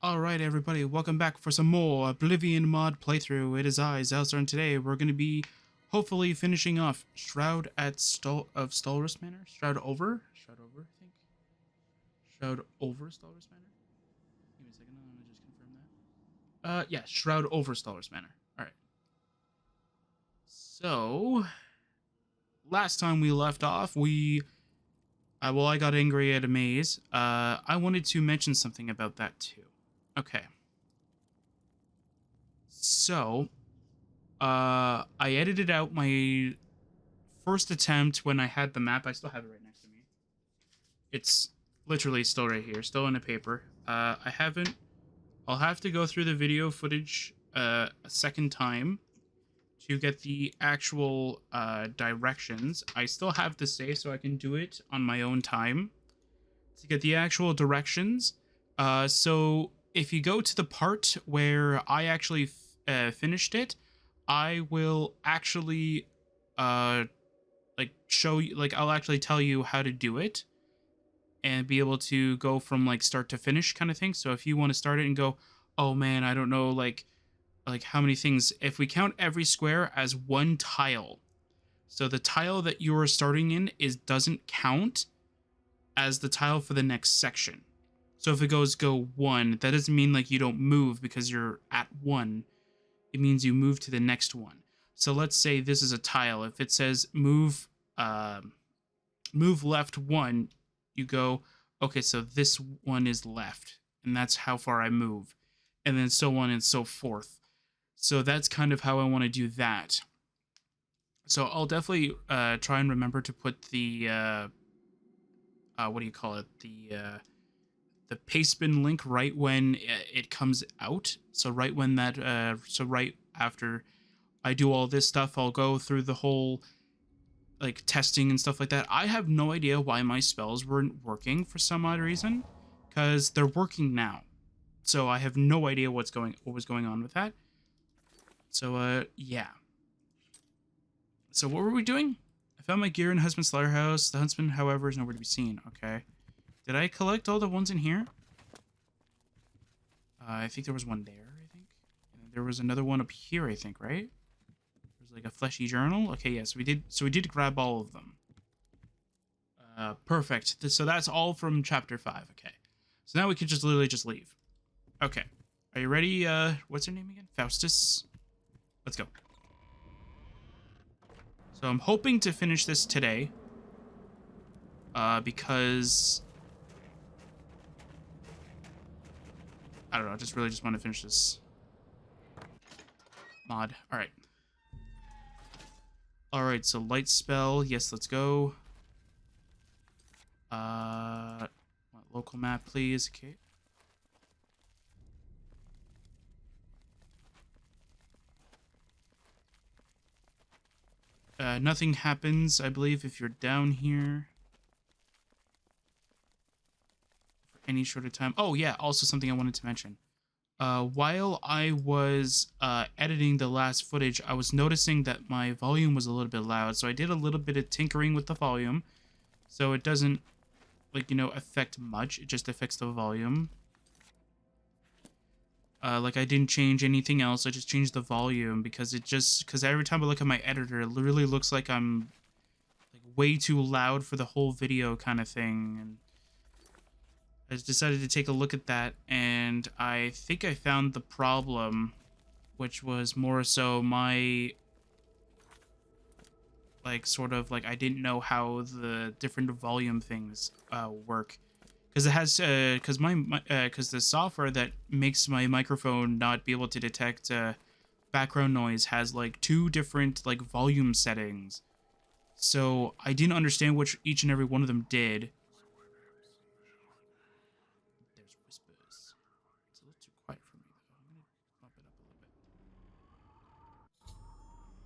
Alright everybody, welcome back for some more Oblivion mod playthrough. It is I, Xilestar, and today we're going to be hopefully finishing off Shroud at Stalrous Manor? Shroud over, I think. Shroud over Stalrous Manor? Give me a second, I'm going to just confirm that. Yeah, Shroud over Stalrous Manor. Alright. So, last time we left off, I got angry at a maze. I wanted to mention something about that too. Okay. So, I edited out my first attempt when I had the map. I still have it right next to me. It's literally still right here, still in a paper. I haven't. I'll have to go through the video footage a second time to get the actual directions. I still have the save, so I can do it on my own time to get the actual directions. So if you go to the part where I actually finished it, I will actually show you, I'll actually tell you how to do it and be able to go from like start to finish kind of thing. So if you want to start it and go, oh man, I don't know like how many things, if we count every square as one tile, so the tile that you're starting in doesn't count as the tile for the next section. So if it goes go 1, that doesn't mean like you don't move because you're at 1. It means you move to the next one. So let's say this is a tile. If it says move left 1, you go, okay, so this one is left, and that's how far I move, and then so on and so forth. So that's kind of how I want to do that. So I'll definitely try and remember to put the what do you call it, the paste bin link right when it comes out. So right when that so right after I do all this stuff, I'll go through the whole like testing and stuff like that. I have no idea why my spells weren't working for some odd reason, because they're working now. So I have no idea what was going on with that. So yeah. So what were we doing? I found my gear in Husband's slaughterhouse. The huntsman, however, is nowhere to be seen. Okay. Did I collect all the ones in here? I think there was one there, I think. And there was another one up here, I think, right? There's like a fleshy journal. Okay, yes, we did grab all of them. Perfect. So that's all from chapter 5. Okay. So now we can just literally just leave. Okay. Are you ready? What's her name again? Faustus. Let's go. So I'm hoping to finish this today. Because I don't know, I just really just want to finish this mod. Alright. Alright, so light spell. Yes, let's go. Local map, please. Okay. Nothing happens, I believe, if you're down here for any short of time. Oh, yeah, also something I wanted to mention. While I was editing the last footage, I was noticing that my volume was a little bit loud, so I did a little bit of tinkering with the volume, so it doesn't, like, you know, affect much. It just affects the volume. Like, I didn't change anything else. I just changed the volume because because every time I look at my editor, it literally looks like I'm like way too loud for the whole video kind of thing. And I just decided to take a look at that, and I think I found the problem, which was more so my, like, sort of, like, I didn't know how the different volume things work. Because it has, because the software that makes my microphone not be able to detect background noise has, like, 2 different, like, volume settings. So I didn't understand which each and every one of them did. There's whispers. It's a little too quiet for me, though. I'm gonna bump it up a little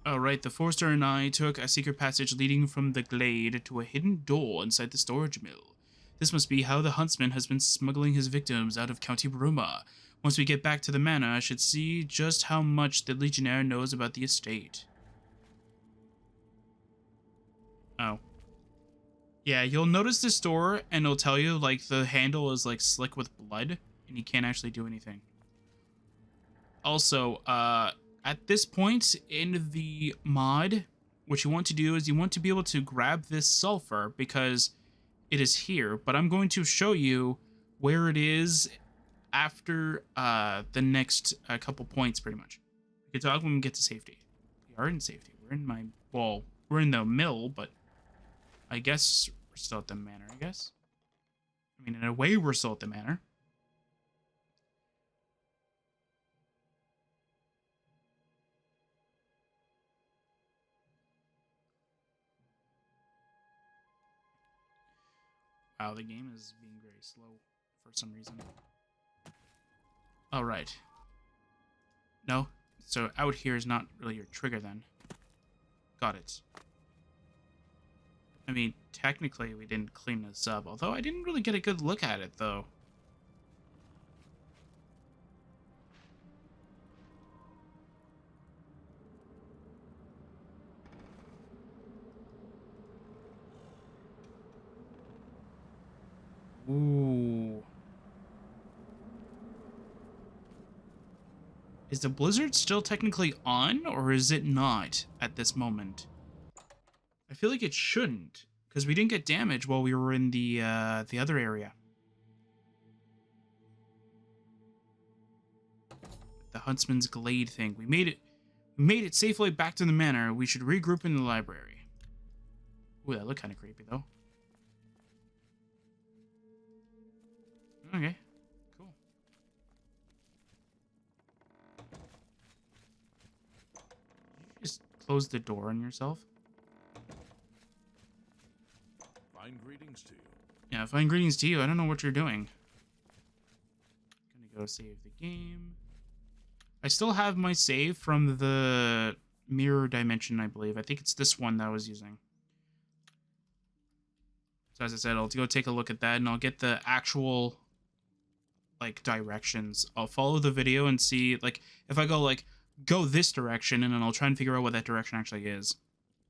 bit. Alright, the Forester and I took a secret passage leading from the glade to a hidden door inside the storage mill. This must be how the huntsman has been smuggling his victims out of County Bruma. Once we get back to the manor, I should see just how much the Legionnaire knows about the estate. Oh. Yeah, you'll notice this door, and it'll tell you, like, the handle is, like, slick with blood. and he can't actually do anything. Also, at this point in the mod, what you want to do is you want to be able to grab this sulfur because it is here, but I'm going to show you where it is after the next couple points, pretty much. We can talk when we get to safety. We are in safety. We're in my, well, we're in the mill, but I guess we're still at the manor, I guess. I mean, in a way, we're still at the manor. Wow, the game is being very slow for some reason. All right. No, so out here is not really your trigger then. Got it. I mean, technically we didn't clean this up, although I didn't really get a good look at it, though. Ooh. Is the blizzard still technically on, or is it not at this moment? I feel like it shouldn't, because we didn't get damage while we were in the other area. The Huntsman's Glade thing. We made it safely back to the manor. We should regroup in the library. Ooh, that looked kind of creepy, though. Okay, cool. Did you just close the door on yourself? Fine greetings to you. Yeah, fine greetings to you. I don't know what you're doing. Gonna go save the game. I still have my save from the mirror dimension, I believe. I think it's this one that I was using. So as I said, I'll go take a look at that, and I'll get the actual, like, directions. I'll follow the video and see, like, if I go, like, go this direction, and then I'll try and figure out what that direction actually is.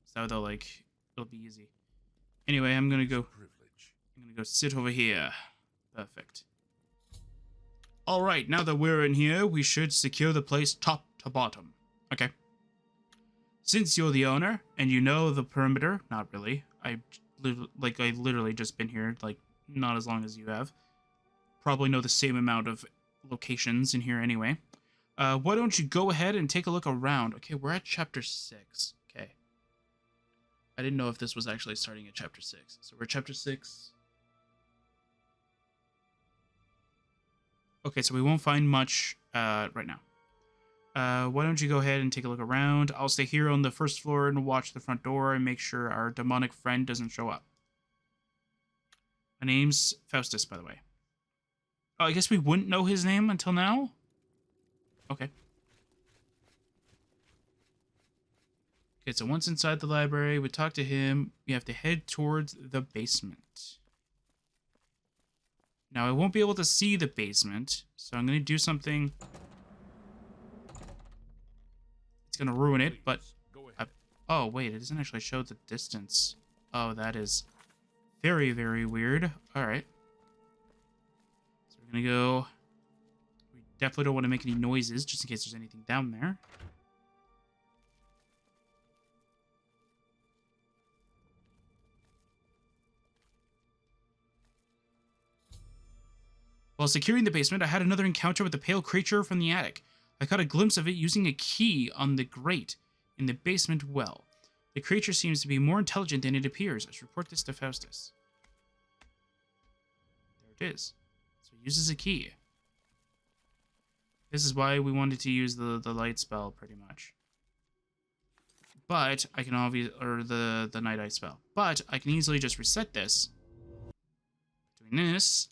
So they'll, like, it'll be easy. Anyway, I'm gonna go sit over here. Perfect. All right, now that we're in here, we should secure the place top to bottom. Okay. Since you're the owner and you know the perimeter, not really. I literally just been here, like, not as long as you have. Probably know the same amount of locations in here anyway. Why don't you go ahead and take a look around? Okay, we're at chapter 6. Okay. I didn't know if this was actually starting at chapter 6. So we're at chapter 6. Okay, so we won't find much right now. Why don't you go ahead and take a look around? I'll stay here on the first floor and watch the front door and make sure our demonic friend doesn't show up. My name's Faustus, by the way. Oh, I guess we wouldn't know his name until now? Okay. Okay, so once inside the library, we talk to him. We have to head towards the basement. Now, I won't be able to see the basement, so I'm going to do something. It's going to ruin it, but... oh, wait, it doesn't actually show the distance. Oh, that is very, very weird. All right. So we're going to go... we definitely don't want to make any noises, just in case there's anything down there. While securing the basement, I had another encounter with the pale creature from the attic. I caught a glimpse of it using a key on the grate in the basement well. The creature seems to be more intelligent than it appears. I should report this to Faustus. There it is. So it uses a key. This is why we wanted to use the light spell, pretty much. But I can obviously, or the night eye spell. But I can easily just reset this. Doing this.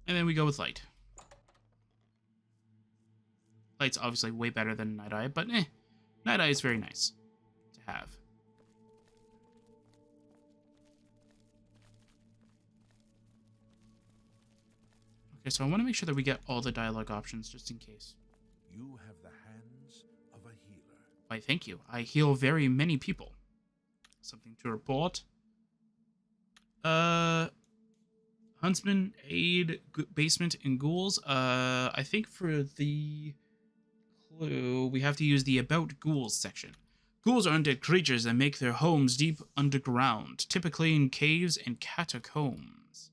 And then we go with light. Light's obviously way better than Night Eye, but Night Eye is very nice to have. Okay, so I want to make sure that we get all the dialogue options just in case. You have the hands of a healer. Why, thank you. I heal very many people. Something to report. Uh, Huntsman, aid, basement, and ghouls. I think for the clue, we have to use the About Ghouls section. Ghouls are undead creatures that make their homes deep underground, typically in caves and catacombs.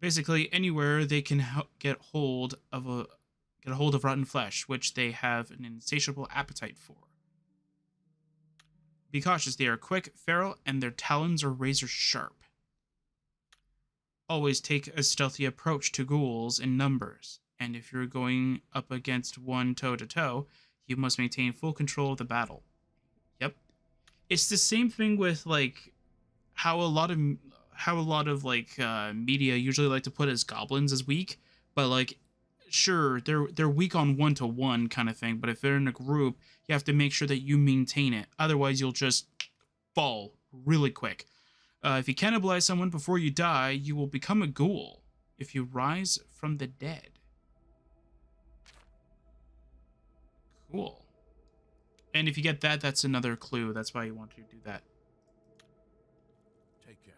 Basically, anywhere they can get a hold of rotten flesh, which they have an insatiable appetite for. Be cautious; they are quick, feral, and their talons are razor sharp. Always take a stealthy approach to ghouls in numbers, and if you're going up against one toe to toe, you must maintain full control of the battle. Yep, it's the same thing with like how a lot of media usually like to put as goblins as weak, but like sure they're weak on one to one kind of thing, but if they're in a group, you have to make sure that you maintain it. Otherwise, you'll just fall really quick. If you cannibalize someone before you die, you will become a ghoul if you rise from the dead. Cool. And if you get that, that's another clue. That's why you want to do that. Take care.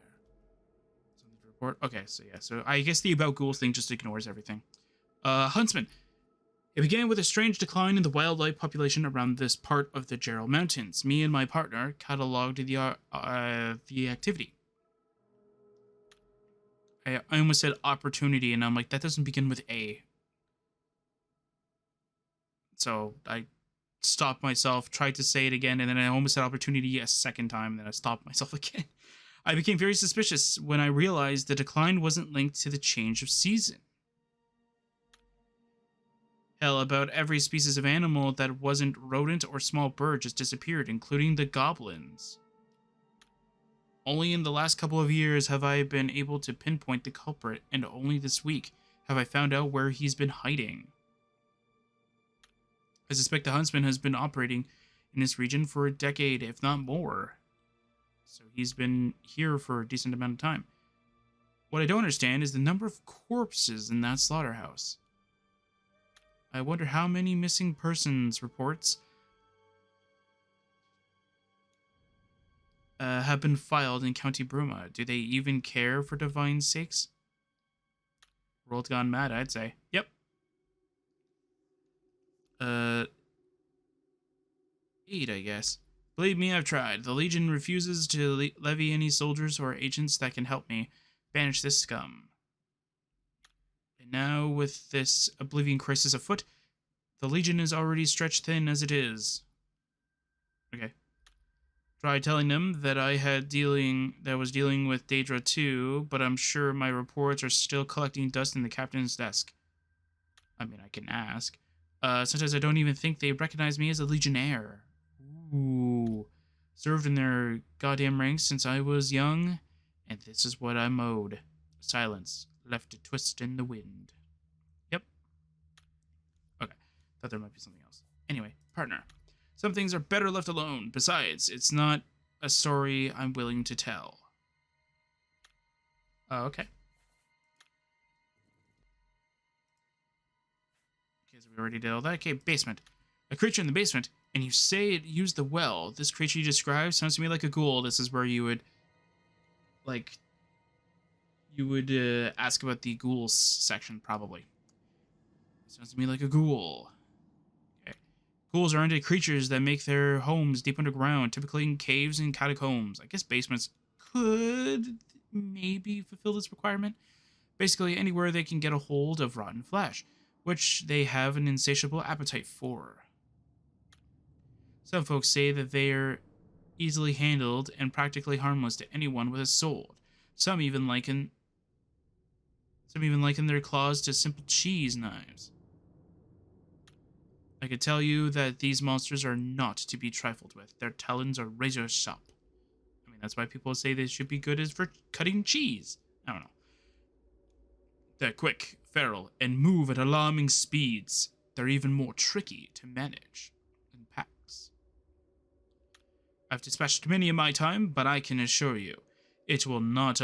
Something to report? Okay, so yeah. So I guess the About Ghouls thing just ignores everything. Huntsman. It began with a strange decline in the wildlife population around this part of the Gerald Mountains. Me and my partner cataloged the activity. I almost said opportunity, and I'm like, that doesn't begin with A. So I stopped myself, tried to say it again, and then I almost said opportunity a second time, and then I stopped myself again. I became very suspicious when I realized the decline wasn't linked to the change of season. Hell, about every species of animal that wasn't rodent or small bird just disappeared, including the goblins. Only in the last couple of years have I been able to pinpoint the culprit, and only this week have I found out where he's been hiding. I suspect the huntsman has been operating in this region for a decade, if not more. So he's been here for a decent amount of time. What I don't understand is the number of corpses in that slaughterhouse. I wonder how many missing persons reports have been filed in County Bruma. Do they even care for divine sakes? World gone mad, I'd say. Yep. 8, I guess. Believe me, I've tried. The Legion refuses to levy any soldiers or agents that can help me banish this scum. And now, with this Oblivion crisis afoot, the Legion is already stretched thin as it is. Okay. Tried telling them that I was dealing with Daedra too, but I'm sure my reports are still collecting dust in the captain's desk. I mean, I can ask. Sometimes I don't even think they recognize me as a Legionnaire. Ooh. Served in their goddamn ranks since I was young, and this is what I'm owed. Silence, left to twist in the wind. Yep. Okay. Thought there might be something else. Anyway, partner. Some things are better left alone. Besides, it's not a story I'm willing to tell. Okay. Okay, so we already did all that. Okay, basement. A creature in the basement, and you say it used the well. This creature you describe sounds to me like a ghoul. This is where you would, ask about the ghouls section, probably. Sounds to me like a ghoul. Ghouls are undead creatures that make their homes deep underground, typically in caves and catacombs. I guess basements could maybe fulfill this requirement. Basically, anywhere they can get a hold of rotten flesh, which they have an insatiable appetite for. Some folks say that they are easily handled and practically harmless to anyone with a sword. Some even liken their claws to simple cheese knives. I can tell you that these monsters are not to be trifled with. Their talons are razor sharp. I mean, that's why people say they should be good as for cutting cheese. I don't know. They're quick, feral, and move at alarming speeds. They're even more tricky to manage in packs. I've dispatched many in my time, but I can assure you, it will not.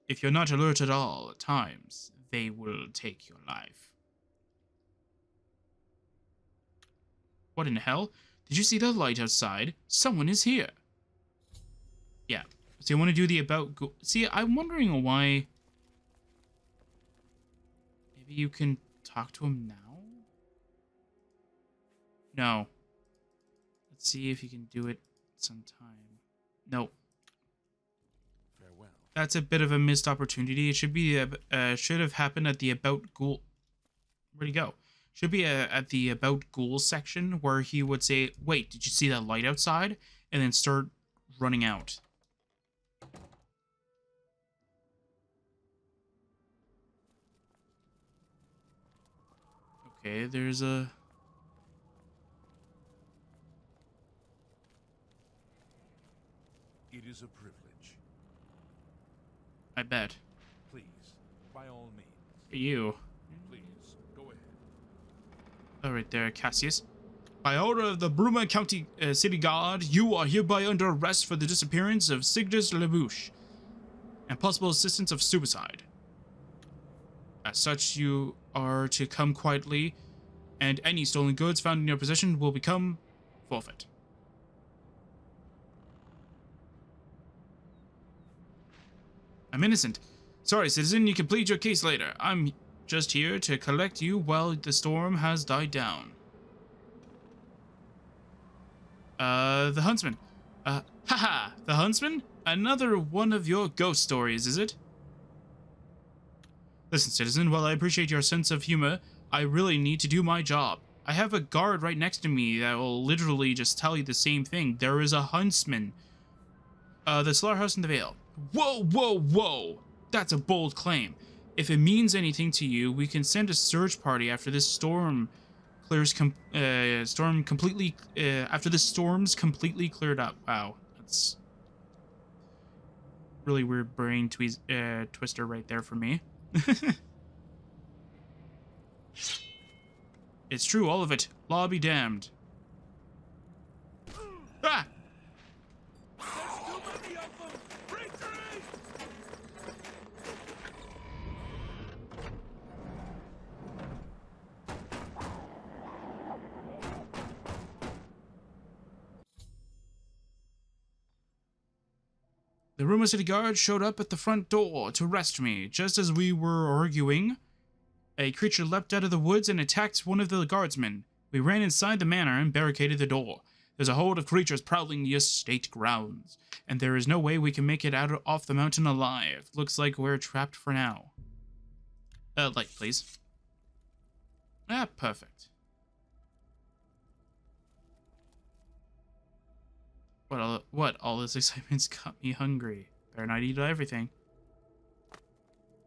If you're not alert at all, at times, they will take your life. What in hell? Did you see the light outside? Someone is here. Yeah. So you want to do the about... See, I'm wondering why... Maybe you can talk to him now? No. Let's see if you can do it sometime. No. Farewell. That's a bit of a missed opportunity. It should be should have happened at the about ghoul. Where'd he go? Should be at the about ghouls section where he would say, "Wait, did you see that light outside?" and then start running out. Okay, there's a... It is a privilege. I bet. Please, by all means. You. Please, go ahead. Oh, right there, Cassius. By order of the Bruma County City Guard, you are hereby under arrest for the disappearance of Sigdus Lebouche and possible assistance of suicide. As such, you are to come quietly, and any stolen goods found in your possession will become forfeit. I'm innocent. Sorry, citizen, you can plead your case later. I'm just here to collect you while the storm has died down. The huntsman. Haha, the huntsman? Another one of your ghost stories, is it? Listen, citizen, while I appreciate your sense of humor, I really need to do my job. I have a guard right next to me that will literally just tell you the same thing. There is a huntsman. The slaughterhouse in the Vale. Whoa, whoa, whoa! That's a bold claim. If it means anything to you, we can send a search party after this storm clears after the storm's completely cleared up. Wow, that's really weird brain twister right there for me. It's true, all of it. Law be damned. Ah! The Ruma City Guard showed up at the front door to arrest me. Just as we were arguing, a creature leapt out of the woods and attacked one of the guardsmen. We ran inside the manor and barricaded the door. There's a horde of creatures prowling the estate grounds, and there is no way we can make it off the mountain alive. Looks like we're trapped for now. Light, please. Ah, perfect. What? All this excitement's got me hungry. Better not eat everything.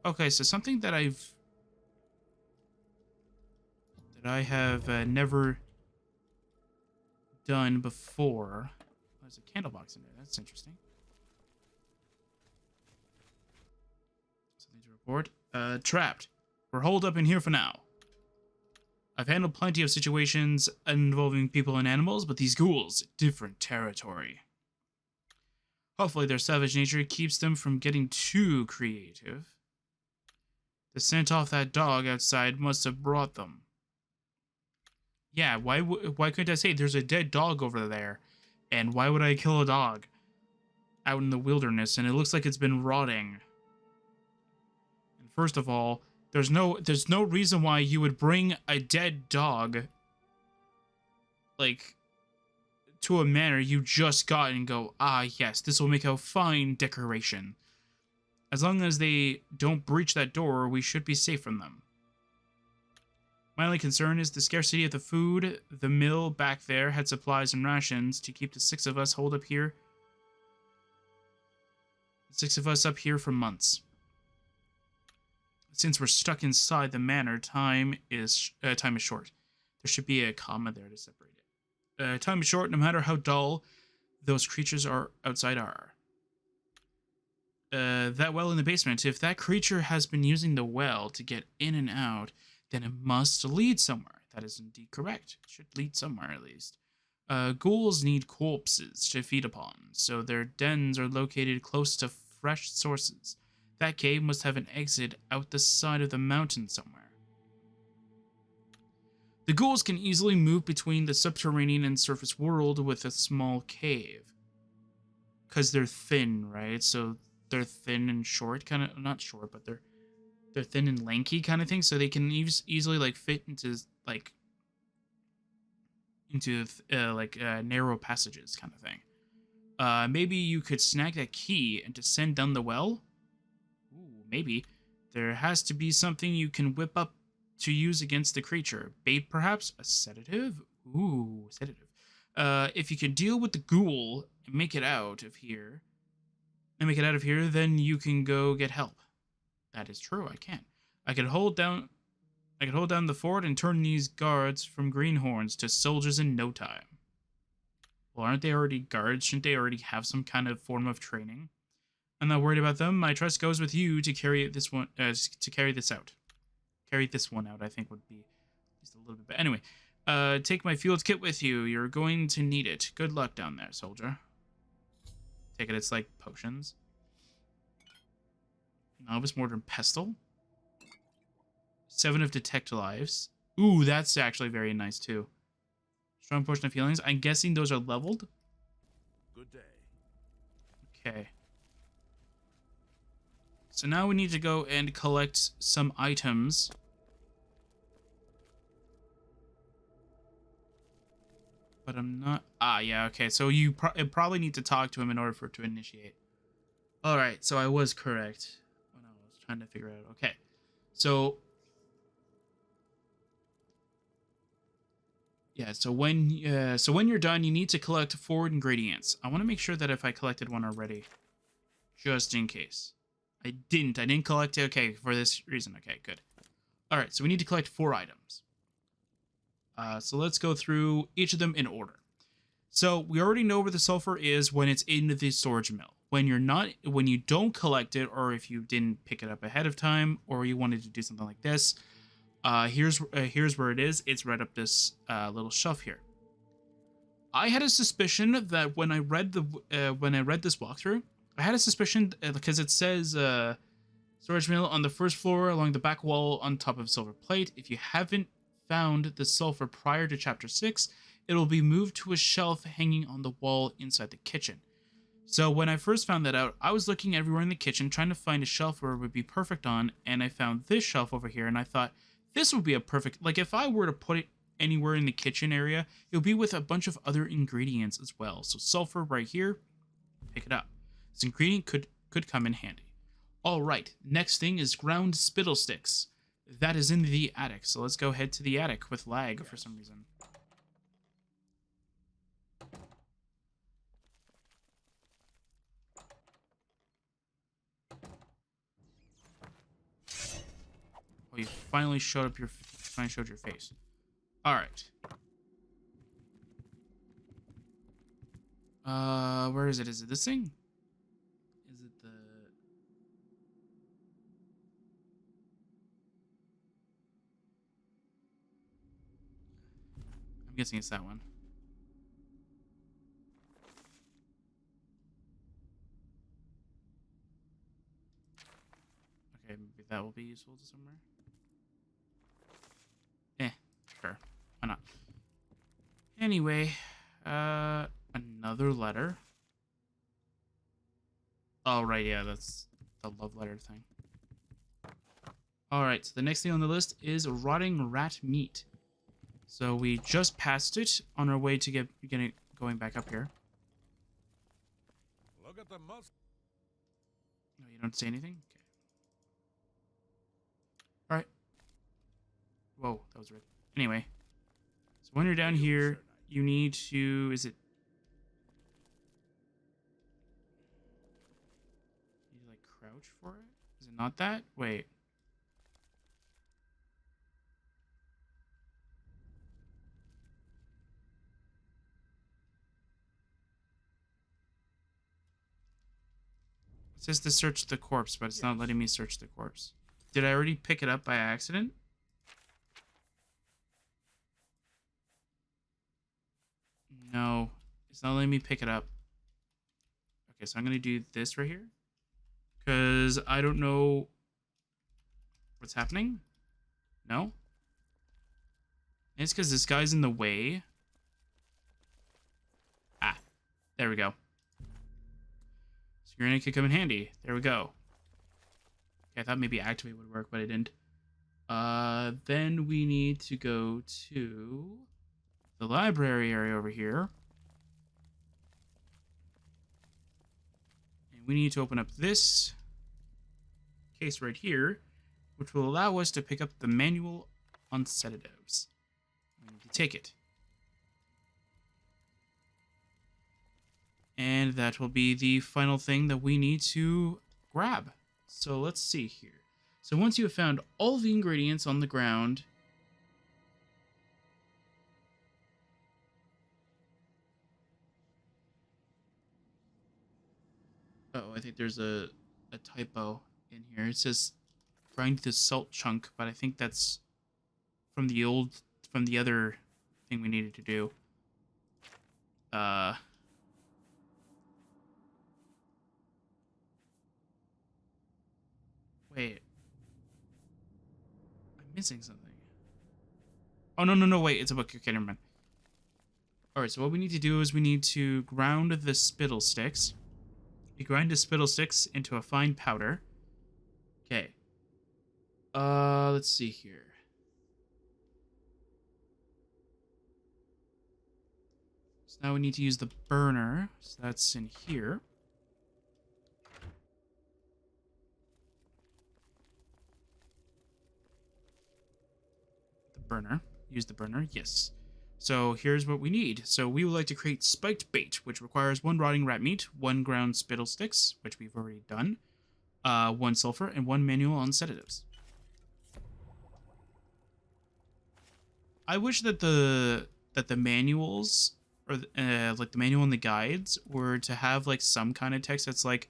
Okay, so something that I have never done before. There's a candle box in there. That's interesting. Something to report. Trapped. We're holed up in here for now. I've handled plenty of situations involving people and animals, but these ghouls, different territory. Hopefully their savage nature keeps them from getting too creative. The scent off that dog outside must have brought them. Yeah, why couldn't I say there's a dead dog over there? And why would I kill a dog out in the wilderness and it looks like it's been rotting? And first of all, there's no reason why you would bring a dead dog like to a manor you just got and go, ah yes, this will make a fine decoration. As long as they don't breach that door, we should be safe from them. My only concern is the scarcity of the food. The mill back there had supplies and rations to keep the six of us holed up here. The six of us up here for months. Since we're stuck inside the manor, time is short. There should be a comma there to separate it. Time is short, no matter how dull those creatures are outside are. That well in the basement. If that creature has been using the well to get in and out, then it must lead somewhere. That is indeed correct. It should lead somewhere at least. Ghouls need corpses to feed upon, so their dens are located close to fresh sources. That cave must have an exit out the side of the mountain somewhere. The ghouls can easily move between the subterranean and surface world with a small cave. because they're thin, right? So they're thin and short, kind of, not short, but they're thin and lanky kind of thing. So they can easily like fit into narrow passages kind of thing. Maybe you could snag that key and descend down the well. Ooh, maybe. There has to be something you can whip up to use against the creature. Bait, perhaps? A sedative? Ooh, sedative. If you can deal with the ghoul and make it out of here, then you can go get help. That is true, I can. I could hold down the fort and turn these guards from greenhorns to soldiers in no time. Well, aren't they already guards? Shouldn't they already have some kind of form of training? I'm not worried about them. My trust goes with you to carry this one. To carry this out. Carry this one out, I think, would be just a little bit better. Anyway, take my field kit with you. You're going to need it. Good luck down there, soldier. Take it. It's like potions. Novice Mortar and Pestle. 7 of Detect Lives. Ooh, that's actually very nice too. Strong Potion of Healings. I'm guessing those are leveled. Good day. Okay. So now we need to go and collect some items. But I'm not... Ah, yeah, okay. So you probably need to talk to him in order for it to initiate. Alright, so I was correct when I was trying to figure it out. Okay. So... yeah, so when you're done, you need to collect 4 ingredients. I want to make sure that if I collected one already, just in case. I didn't collect it. Okay, for this reason. Okay, good. All right, so we need to collect 4 items. So let's go through each of them in order. So we already know where the sulfur is when it's in the storage mill. When you don't collect it, or if you didn't pick it up ahead of time, or you wanted to do something like this, here's where it is. It's right up this little shelf here. I had a suspicion that when I read this walkthrough, I had a suspicion because it says storage mill on the first floor along the back wall on top of silver plate. If you haven't found the sulfur prior to chapter 6, it'll be moved to a shelf hanging on the wall inside the kitchen. So when I first found that out, I was looking everywhere in the kitchen trying to find a shelf where it would be perfect on, and I found this shelf over here, and I thought this would be a perfect, like if I were to put it anywhere in the kitchen area, it would be with a bunch of other ingredients as well. So sulfur right here, pick it up. This ingredient could come in handy. All right, next thing is ground spittle sticks. That is in the attic. So let's go head to the attic with lag for some reason. Oh, you finally showed your face. All right. Where is it? Is it this thing? Is it the... I'm guessing it's that one. Okay, maybe that will be useful to somewhere. Sure. Why not? Anyway, another letter. Oh, right, yeah, that's the love letter thing. All right, so the next thing on the list is rotting rat meat. So we just passed it on our way to going back up here. Look at the must. No, you don't say anything? Okay. All right. Whoa, that was weird. Anyway, so when you're down here, you need to... Is it... You need to, like, crouch for it? Is it not that? Wait. It says to search the corpse, but it's not letting me search the corpse. Did I already pick it up by accident? No, it's not letting me pick it up. Okay, so I'm going to do this right here. Because I don't know what's happening. No? It's because this guy's in the way. Ah, there we go. grenade could come in handy. There we go. Okay, I thought maybe activate would work, but it didn't. Then we need to go to the library area over here. And we need to open up this case right here, which will allow us to pick up the manual on sedatives. We need to take it. And that will be the final thing that we need to grab. So let's see here. So once you have found all the ingredients on the ground, oh, I think there's a typo in here. It says grind the salt chunk, but I think that's from the other thing we needed to do. Wait. I'm missing something. Oh, no, wait. It's a book. Okay, never mind. Alright, so what we need to do is we need to ground the spittle sticks. You grind the spittle sticks into a fine powder. Okay. Let's see here. So now we need to use the burner. So that's in here. The burner. Use the burner. Yes. So here's what we need. So we would like to create spiked bait, which requires 1 rotting rat meat, 1 ground spittle sticks, which we've already done, 1 sulfur, and 1 manual on sedatives. I wish that the manuals, or like the manual and the guides, were to have like some kind of text that's like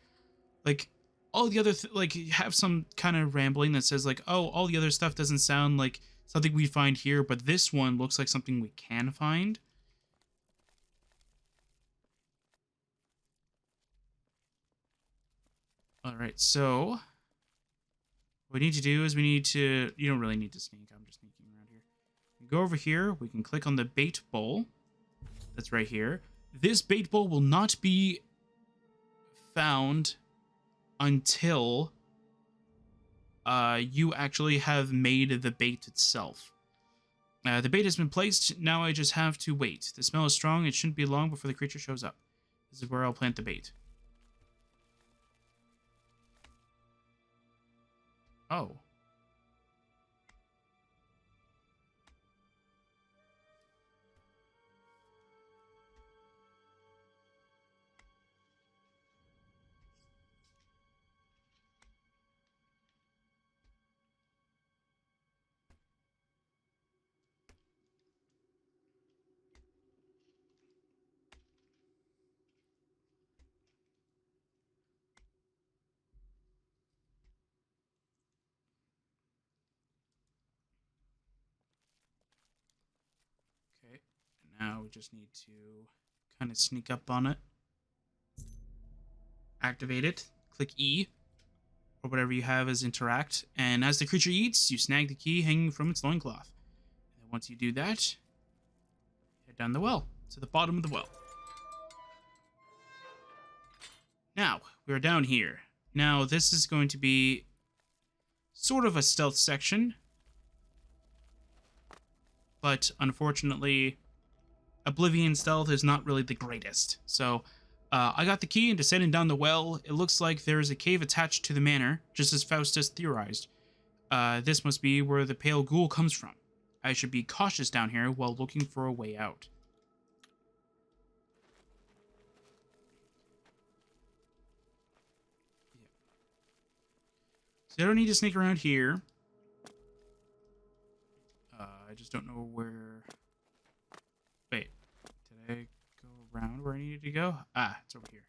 all the other like have some kind of rambling that says like, oh, all the other stuff doesn't sound like something we find here, but this one looks like something we can find. All right, so what we need to do is we need to, you don't really need to sneak, I'm just sneaking around here. We go over here, we can click on the bait bowl that's right here. This bait bowl will not be found until you actually have made the bait itself. The bait has been placed, now I just have to wait. The smell is strong, it shouldn't be long before the creature shows up. This is where I'll plant the bait. Oh. Okay, now we just need to kind of sneak up on it. Activate it, click E, or whatever you have as interact, and as the creature eats, you snag the key hanging from its loincloth. And once you do that, head down the well, to the bottom of the well. Now, we're down here. Now, this is going to be sort of a stealth section, but unfortunately, Oblivion stealth is not really the greatest. So, I got the key and descending down the well. It looks like there is a cave attached to the manor, just as Faustus theorized. This must be where the pale ghoul comes from. I should be cautious down here while looking for a way out. Yeah. So I don't need to sneak around here. I just don't know where... Wait, did I go around where I needed to go? Ah, it's over here.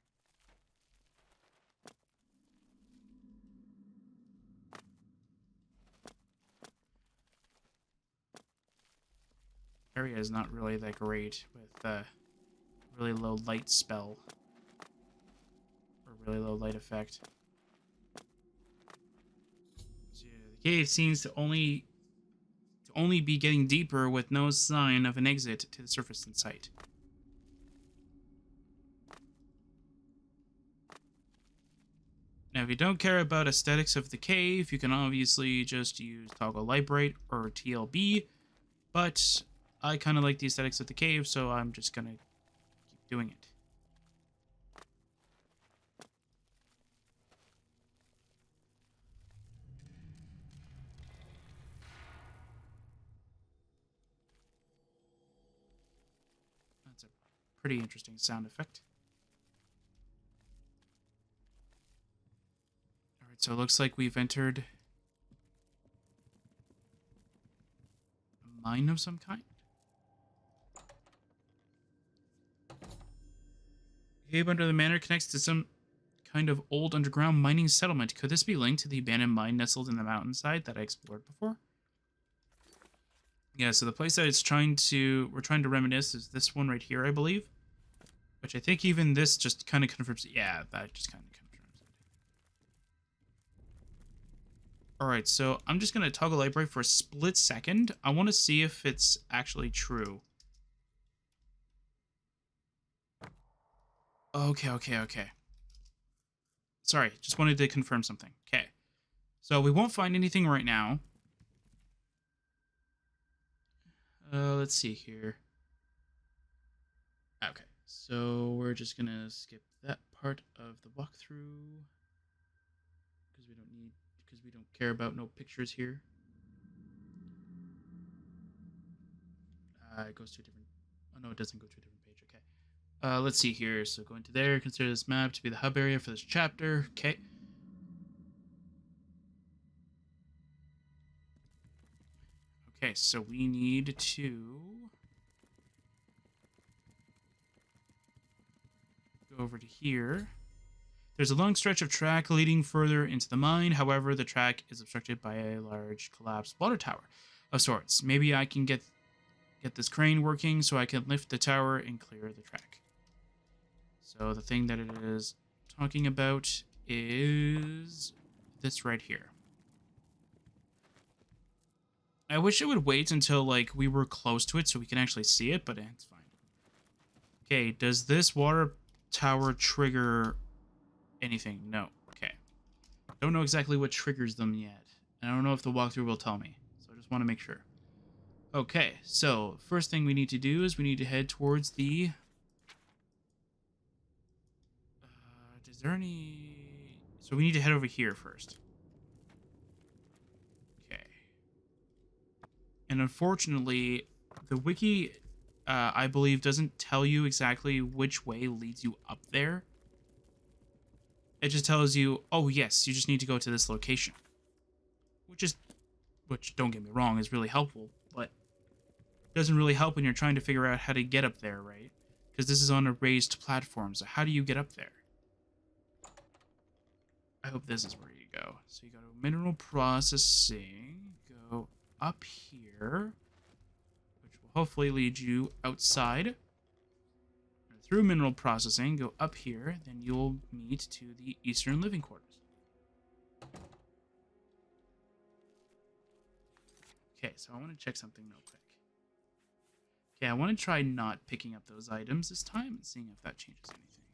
Area is not really that great with really low light spell or really low light effect. So, yeah, the cave seems to only be getting deeper with no sign of an exit to the surface in sight. Now, if you don't care about aesthetics of the cave, you can obviously just use Toggle Light Bright or TLB, but I kind of like the aesthetics of the cave, so I'm just going to keep doing it. That's a pretty interesting sound effect. Alright, so it looks like we've entered a mine of some kind. The cave under the manor connects to some kind of old underground mining settlement. Could this be linked to the abandoned mine nestled in the mountainside that I explored before? Yeah, so the place that we're trying to reminisce is this one right here, I believe. Which I think even this just kind of confirms it. Yeah, that just kind of confirms it. Alright, so I'm just going to toggle light bright for a split second. I want to see if it's actually true. Okay. Sorry, just wanted to confirm something. Okay. So we won't find anything right now. Let's see here. Okay, so we're just gonna skip that part of the walkthrough because we don't care about no pictures here. It goes to a different. Oh no, it doesn't go to a different page. Okay. Let's see here. So go into there. Consider this map to be the hub area for this chapter. Okay. Okay, so we need to go over to here. There's a long stretch of track leading further into the mine. However, the track is obstructed by a large collapsed water tower of sorts. Maybe I can get this crane working so I can lift the tower and clear the track. So the thing that it is talking about is this right here. I wish it would wait until like we were close to it so we can actually see it, but it's fine. Okay, does this water tower trigger anything? No. Okay. Don't know exactly what triggers them yet. And I don't know if the walkthrough will tell me. So I just want to make sure. Okay, so first thing we need to do is we need to head towards the... is there any... So we need to head over here first. Okay. And unfortunately, the wiki, I believe, doesn't tell you exactly which way leads you up there. It just tells you, oh yes, you just need to go to this location. Which, don't get me wrong, is really helpful, but doesn't really help when you're trying to figure out how to get up there, right? Because this is on a raised platform, so how do you get up there? I hope this is where you go. So you go to mineral processing, go up here, which will hopefully lead you outside. Through mineral processing, go up here, then you'll meet to the Eastern Living Quarters. Okay, so I want to check something real quick. Okay, I want to try not picking up those items this time and seeing if that changes anything.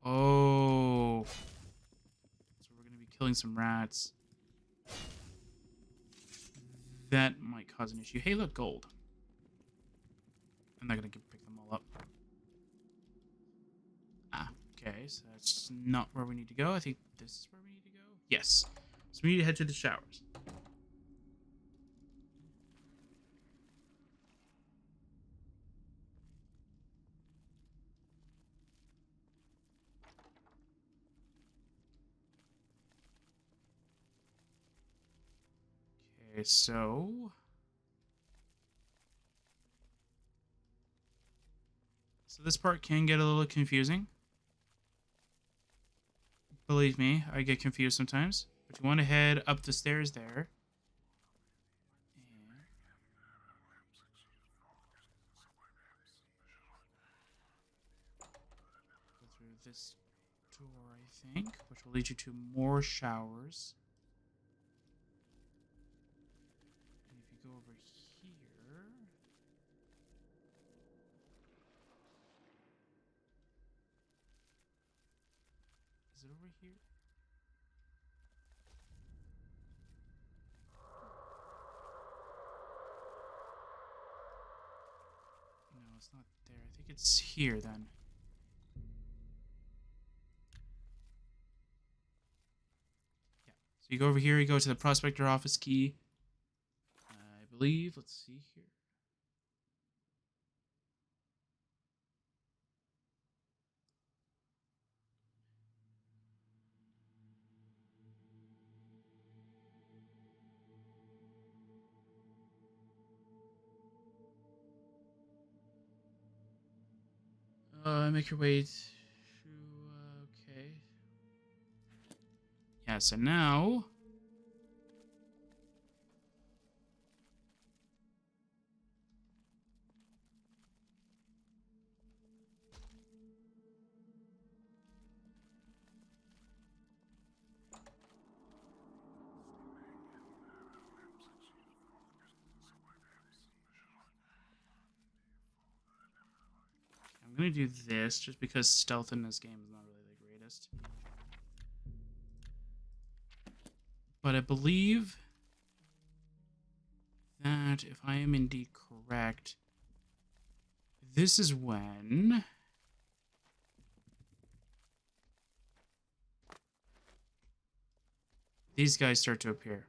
Oh. So we're going to be killing some rats. That might cause an issue. Hey, look, gold. I'm not going to pick them all up. Ah, okay, so that's not where we need to go. I think this is where we need to go. Yes. So we need to head to the showers. Okay, so this part can get a little confusing. Believe me, I get confused sometimes. But you want to head up the stairs there. And go through this door, I think, which will lead you to more showers. And if you go over here... Is it over here? No, it's not there. I think it's here then. Yeah. So you go over here, you go to the prospector office key. I believe. Let's see here. Make your way to. Okay. Yeah, so now. I'm gonna do this just because stealth in this game is not really the greatest. But I believe that if I am indeed correct, this is when these guys start to appear.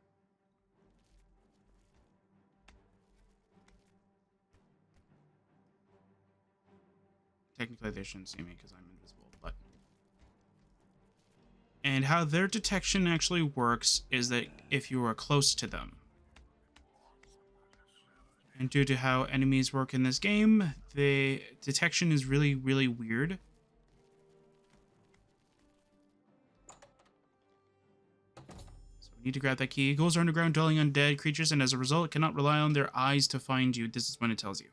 Technically, they shouldn't see me because I'm invisible, but... And how their detection actually works is that if you are close to them, and due to how enemies work in this game, the detection is really, really weird. So we need to grab that key. Ghouls are underground dwelling undead creatures, and as a result, cannot rely on their eyes to find you. This is when it tells you.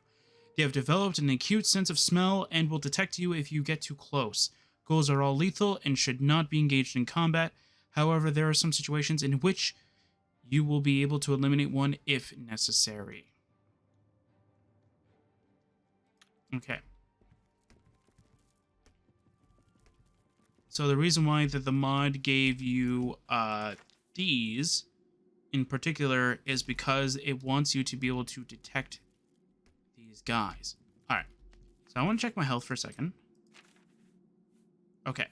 They have developed an acute sense of smell and will detect you if you get too close. Ghouls are all lethal and should not be engaged in combat. However, there are some situations in which you will be able to eliminate one if necessary. Okay. So the reason why that the mod gave you these in particular is because it wants you to be able to detect these guys. All right. So I want to check my health for a second. Okay.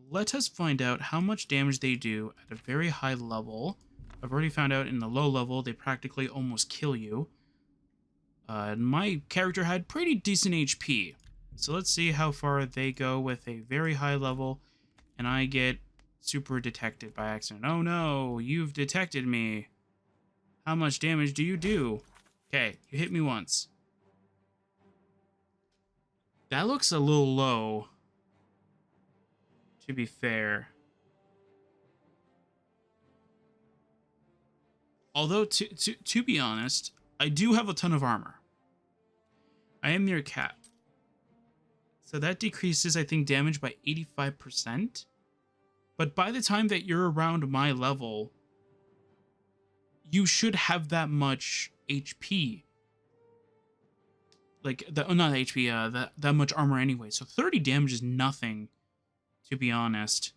Let us find out how much damage they do at a very high level. I've already found out in the low level, they practically almost kill you. My character had pretty decent HP. So let's see how far they go with a very high level. And I get super detected by accident. Oh no, you've detected me. How much damage do you do? Okay, you hit me once. That looks a little low, to be fair. Although, to be honest, I do have a ton of armor. I am near cap. So that decreases, I think, damage by 85%. But by the time that you're around my level, you should have that much HP. Like, not HP, that much armor anyway. So 30 damage is nothing, to be honest.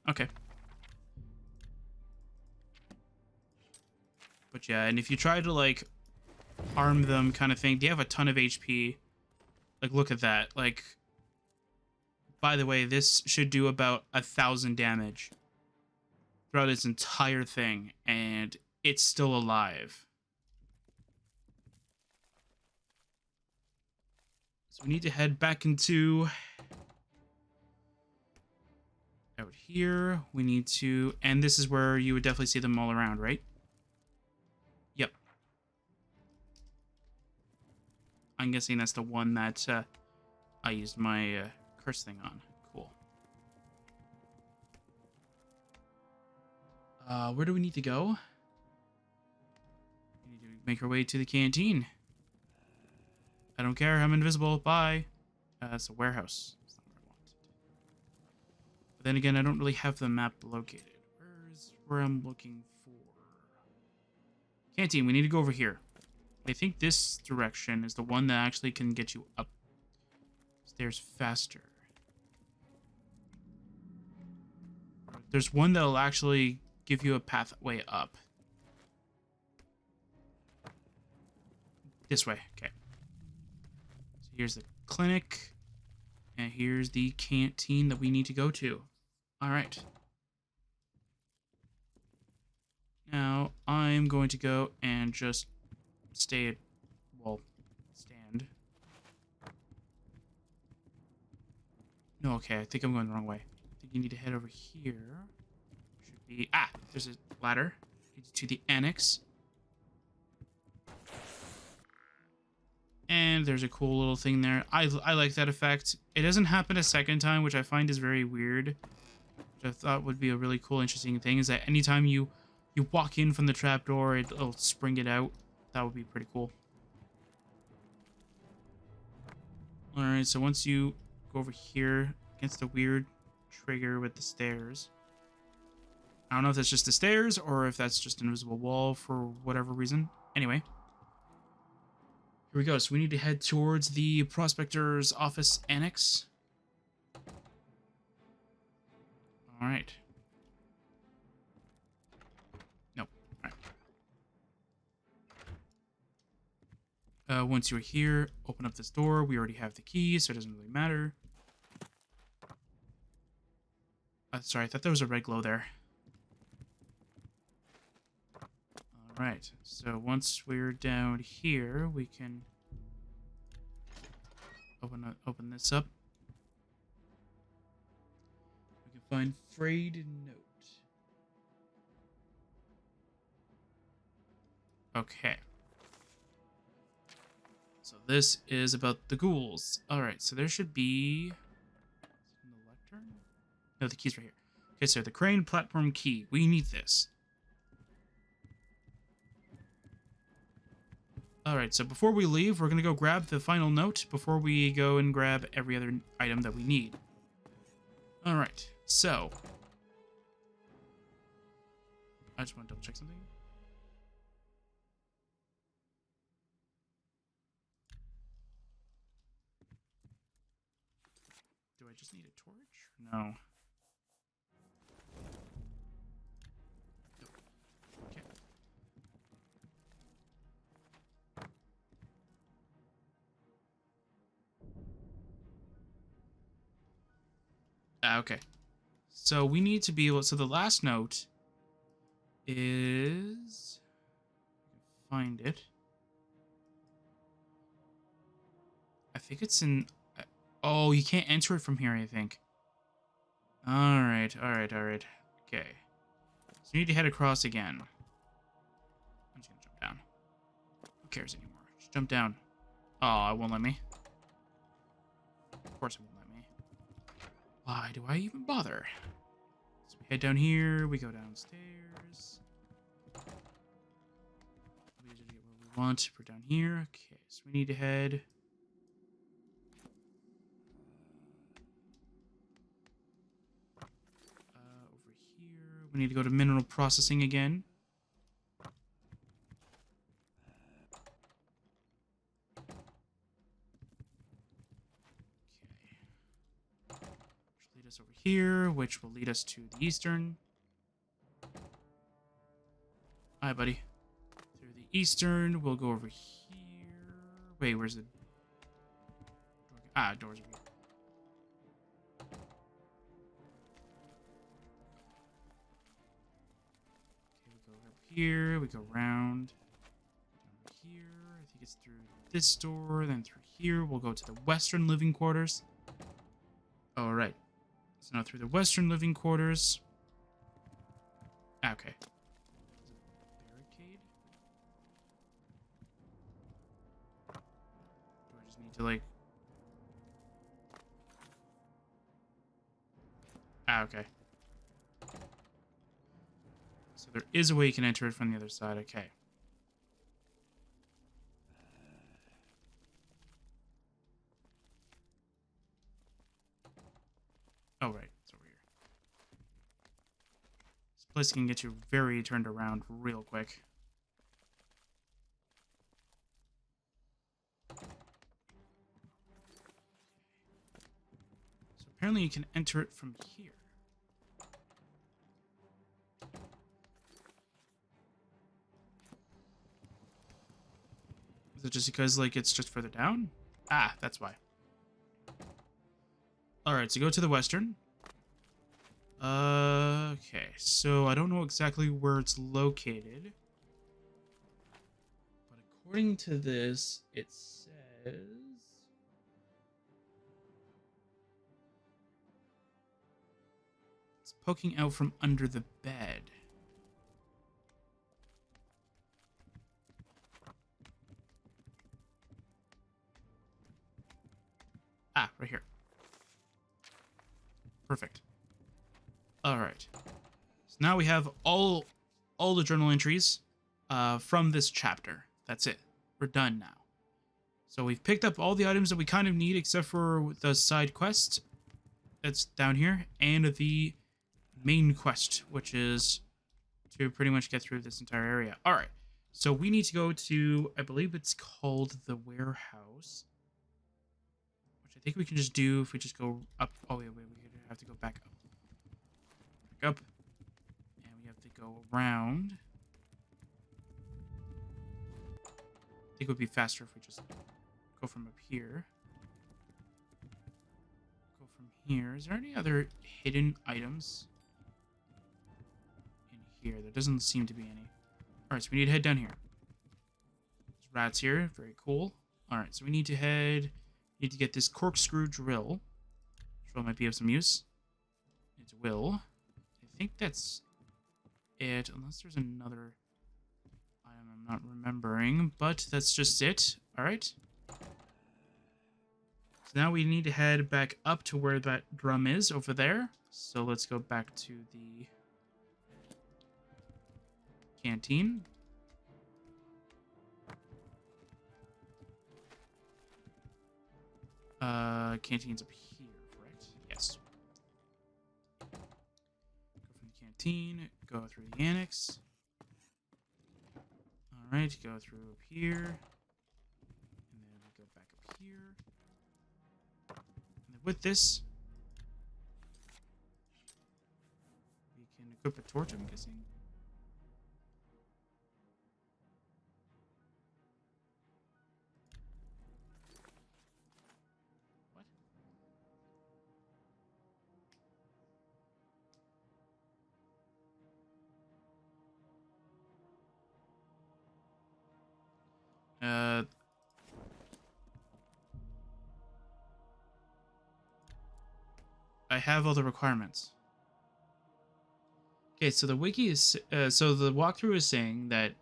Okay. But yeah, and if you try to, like, arm them kind of thing, they have a ton of HP. Like, look at that. Like, by the way, this should do about 1,000 damage throughout its entire thing, and it's still alive. So we need to head back into... out here. We need to... And this is where you would definitely see them all around, right? Yep. I'm guessing that's the one that I used my curse thing on. Cool. Where do we need to go? We need to make our way to the canteen. I don't care. I'm invisible. Bye. It's a warehouse. That's not where I want it. But then again, I don't really have the map located. Where's where I'm looking for? Canteen. We need to go over here. I think this direction is the one that actually can get you up. stairs faster. There's one that'll actually give you a pathway up. This way. Okay. So here's the clinic. And here's the canteen that we need to go to. All right. Now, I'm going to go and just stand. No, okay, I think I'm going the wrong way. I think you need to head over here. Should be... Ah! There's a ladder. Leads to the annex. And there's a cool little thing there. I like that effect. It doesn't happen a second time, which I find is very weird. Which I thought would be a really cool, interesting thing, is that anytime you walk in from the trapdoor, it'll spring it out. That would be pretty cool. Alright, so once you go over here against the weird trigger with the stairs. I don't know if that's just the stairs or if that's just an invisible wall for whatever reason. Anyway. Here we go. So we need to head towards the Prospector's office annex. Alright. Nope. Alright. Once you're here, open up this door. We already have the key, so it doesn't really matter. Sorry, I thought there was a red glow there. Alright, so once we're down here, we can open this up. We can find frayed note. Okay. So this is about the ghouls. Alright, so there should be... Is it in the lectern? No, the key's right here. Okay, so the crane platform key. We need this. Alright, so before we leave, we're going to go grab the final note before we go and grab every other item that we need. Alright, so... I just want to double check something. Do I just need a torch? No. Okay. Okay. So we need to be able... So the last note is... Find it. I think it's in... Oh, you can't enter it from here, I think. Alright. Okay. So you need to head across again. I'm just gonna jump down. Who cares anymore? Just jump down. Oh, it won't let me. Of course it won't let me. Why do I even bother? So we head down here, we go downstairs. We get where we want. We're down here. Okay, so we need to head... over here. We need to go to mineral processing again. Lead us over here, which will lead us to the eastern. Hi, buddy. Through the eastern, we'll go over here. Wait, where's the... Ah, doors over here. Okay, we go over here, we go around. Down here, I think it's through this door, then through here. We'll go to the western living quarters. All right. So now through the western living quarters. Okay. Barricade? Do I just need to like... okay. So there is a way you can enter it from the other side. Okay. Oh, right. It's over here. This place can get you very turned around real quick. apparently you can enter it from here. Is it just because, like, it's just further down? Ah, that's why. Alright, so go to the western. Okay, so I don't know exactly where it's located. But according to this, it says... it's poking out from under the bed. Ah, right here. Perfect. All right. So now we have all the journal entries from this chapter. That's it. We're done now. So we've picked up all the items that we kind of need, except for the side quest that's down here, and the main quest, which is to pretty much get through this entire area. All right. So we need to go to, I believe it's called the warehouse, which I think we can just do if we just go up. Oh, wait, we have to go back up. Back up. And we have to go around. I think it would be faster if we just go from up here. Go from here. Is there any other hidden items in here? There doesn't seem to be any. Alright, so we need to head down here. There's rats here. Very cool. Alright, so we need to need to get this corkscrew drill. Drill might be of some use. It will. I think that's it, unless there's another item I'm not remembering, but that's just it. Alright. So now we need to head back up to where that drum is over there. So let's go back to the canteen. Canteen's up here, correct? Yes. Go from the canteen, go through the annex. Alright, go through up here. And then we go back up here. And then with this, we can equip a torch, I'm guessing. I have all the requirements. Okay, so the wiki is so the walkthrough is saying that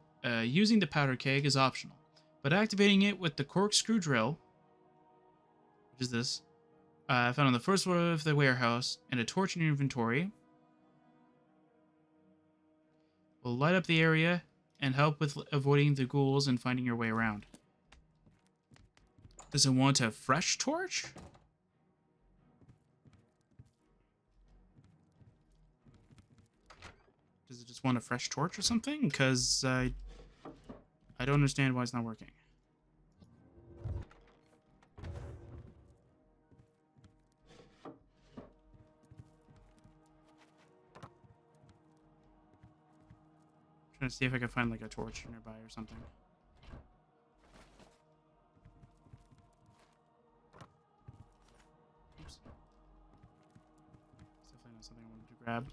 using the powder keg is optional, but activating it with the corkscrew drill, which is this, found on the first floor of the warehouse, and a torch in your inventory, will light up the area and help with avoiding the ghouls and finding your way around. Does it want a fresh torch? Does it just want a fresh torch or something? Because I don't understand why it's not working. I'm trying to see if I can find like a torch nearby or something. Oops. It's definitely not something I wanted to grab.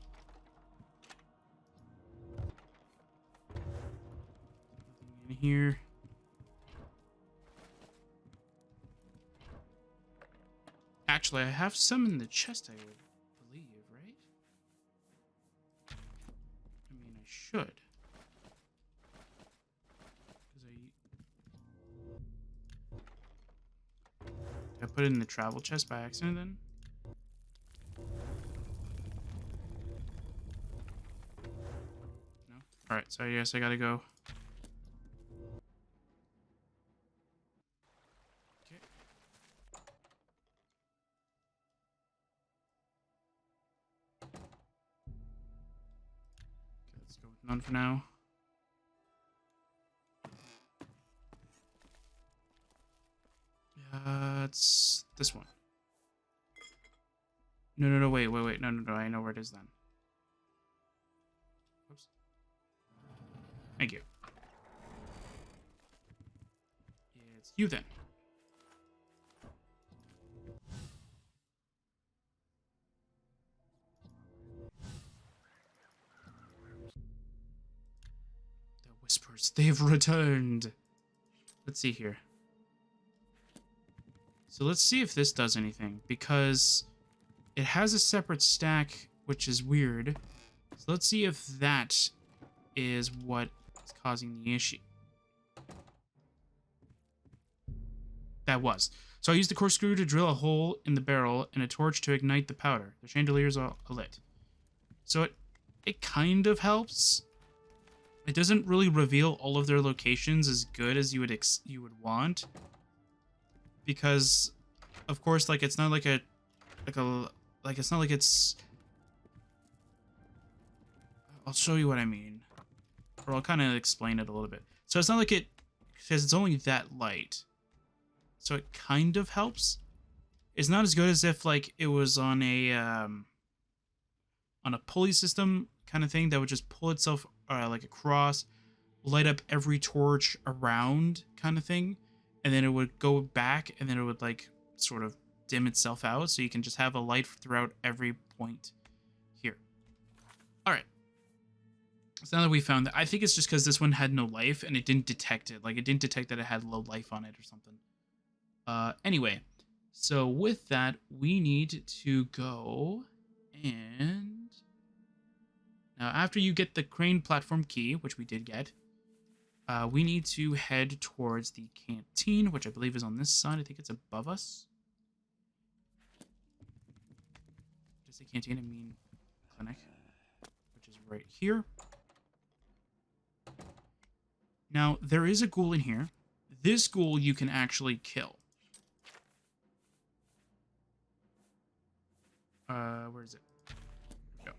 Nothing in here. Actually, I have some in the chest, I would believe, right? I mean, I should. Did I put it in the travel chest by accident then? No? Alright, so I guess I gotta go. Okay. Okay, let's go with none for now. It's this one. No, no, no, wait, wait, wait. No, no, no, I know where it is then. Oops. Thank you. It's you then. The whispers, they've returned. Let's see here. So let's see if this does anything, because it has a separate stack, which is weird. So let's see if that is what is causing the issue. That was. So I used the corkscrew to drill a hole in the barrel and a torch to ignite the powder. The chandeliers are lit. So it kind of helps. It doesn't really reveal all of their locations as good as you would want, because, of course, like it's not like it's not like it's. I'll show you what I mean, or I'll kind of explain it a little bit. So it's not like it, because it's only that light. So it kind of helps. It's not as good as if like it was on a pulley system kind of thing that would just pull itself like across, light up every torch around kind of thing, and then it would go back, and then it would like sort of dim itself out, so you can just have a light throughout every point here. All right. So now that we found that, I think it's just because this one had no life and it didn't detect it. Like it didn't detect that it had low life on it or something. Anyway, so with that, we need to go and now after you get the crane platform key, which we did get, we need to head towards the canteen, which I believe is on this side. I think it's above us. Did I say canteen? I mean clinic, which is right here. Now, there is a ghoul in here. This ghoul you can actually kill. Where is it? There we go.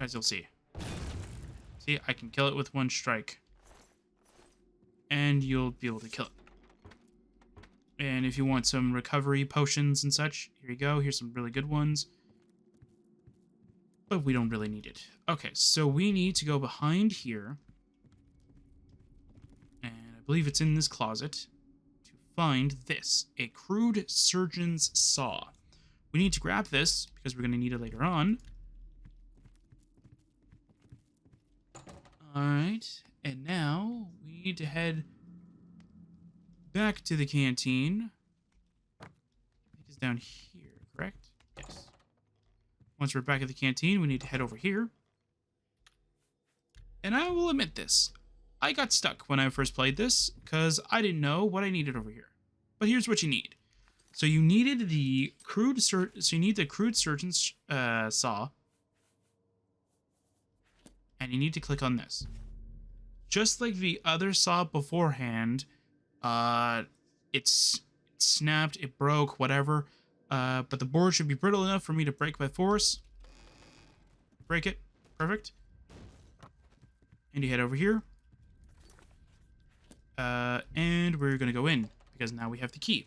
As you'll see. See, I can kill it with one strike. And you'll be able to kill it. And if you want some recovery potions and such, here you go. Here's some really good ones. But we don't really need it. Okay, so we need to go behind here. And I believe it's in this closet. To find this. A crude surgeon's saw. We need to grab this, because we're going to need it later on. Alright, and now we need to head back to the canteen. I think it's down here, correct? Yes. Once we're back at the canteen, we need to head over here. And I will admit this. I got stuck when I first played this, because I didn't know what I needed over here. But here's what you need. So you needed the crude surgeon's saw. And you need to click on this. Just like the other saw beforehand, it's snapped, it broke, whatever. But the board should be brittle enough for me to break by force. Break it. Perfect. And you head over here. And we're going to go in, because now we have the key.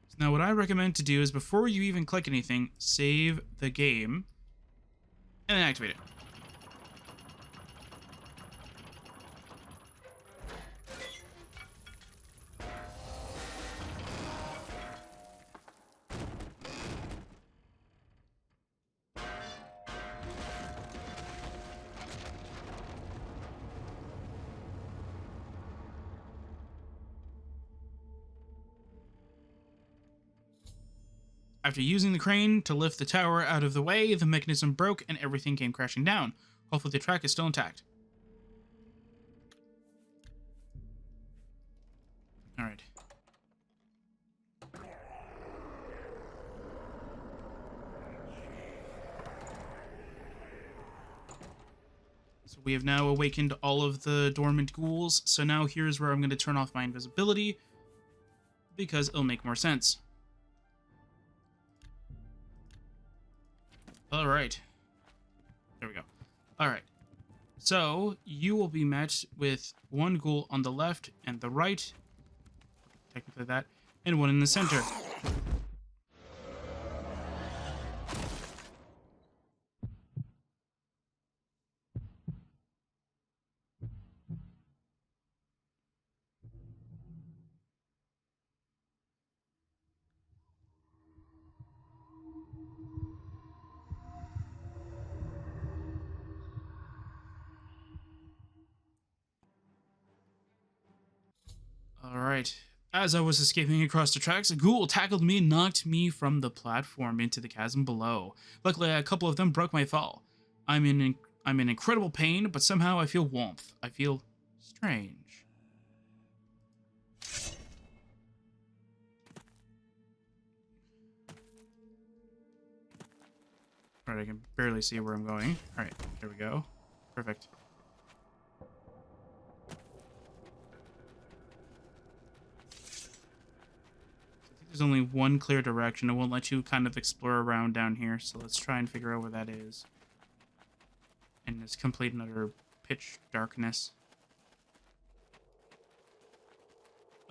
So now what I recommend to do is before you even click anything, save the game. And then activate it. After using the crane to lift the tower out of the way, the mechanism broke and everything came crashing down. Hopefully the track is still intact. Alright. So we have now awakened all of the dormant ghouls, so now here's where I'm going to turn off my invisibility, because it'll make more sense. Alright. There we go. Alright. So you will be met with one ghoul on the left and the right, technically that, and one in the center. Alright. As I was escaping across the tracks, a ghoul tackled me and knocked me from the platform into the chasm below. Luckily, a couple of them broke my fall. I'm in incredible pain, but somehow I feel warmth. I feel strange. Alright, I can barely see where I'm going. Alright, there we go. Perfect. There's only one clear direction. It won't let you kind of explore around down here, so let's try and figure out where that is. In this complete and utter pitch darkness.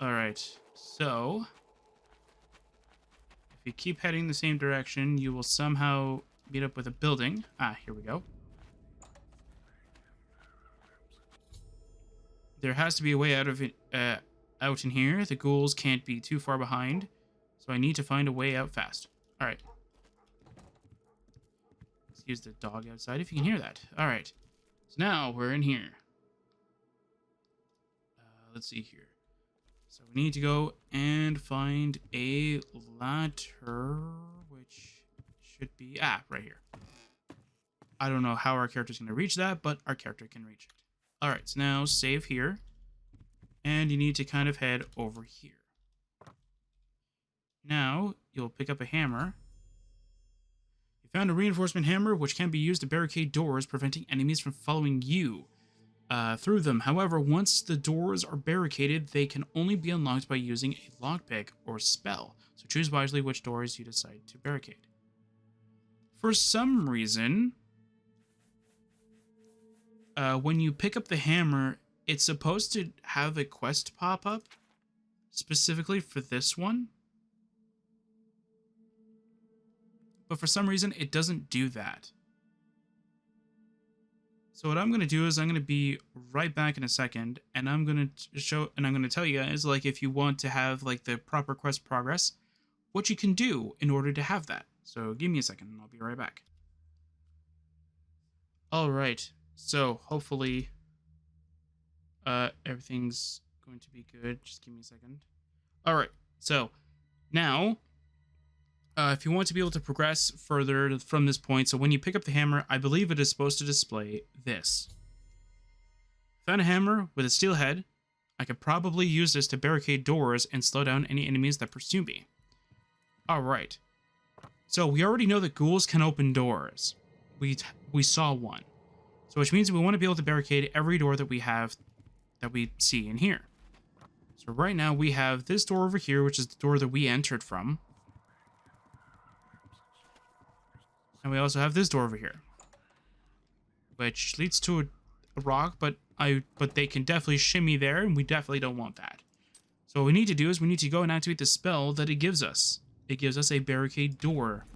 Alright, so if you keep heading the same direction, you will somehow meet up with a building. Ah, here we go. There has to be a way out of it, out in here. The ghouls can't be too far behind. So I need to find a way out fast. Alright. Let's use the dog outside if you can hear that. Alright. So now we're in here. Let's see here. So we need to go and find a ladder, which should be... Ah, right here. I don't know how our character's going to reach that, but our character can reach it. Alright, so now save here. And you need to kind of head over here. Now, you'll pick up a hammer. You found a reinforcement hammer, which can be used to barricade doors, preventing enemies from following you through them. However, once the doors are barricaded, they can only be unlocked by using a lockpick or spell. So choose wisely which doors you decide to barricade. For some reason, when you pick up the hammer, it's supposed to have a quest pop up specifically for this one. But for some reason, it doesn't do that. So what I'm going to do is I'm going to be right back in a second, and I'm going to tell you guys, like, if you want to have, like, the proper quest progress, what you can do in order to have that. So give me a second, and I'll be right back. Alright, so hopefully everything's going to be good. Just give me a second. Alright, so now... if you want to be able to progress further from this point, so when you pick up the hammer, I believe it is supposed to display this. Found a hammer with a steel head. I could probably use this to barricade doors and slow down any enemies that pursue me. Alright. So we already know that ghouls can open doors. We saw one. So which means we want to be able to barricade every door that we see in here. So right now we have this door over here, which is the door that we entered from. And we also have this door over here, which leads to a rock, but they can definitely shimmy there, and we definitely don't want that. So what we need to do is we need to go and activate the spell that it gives us. It gives us a barricade door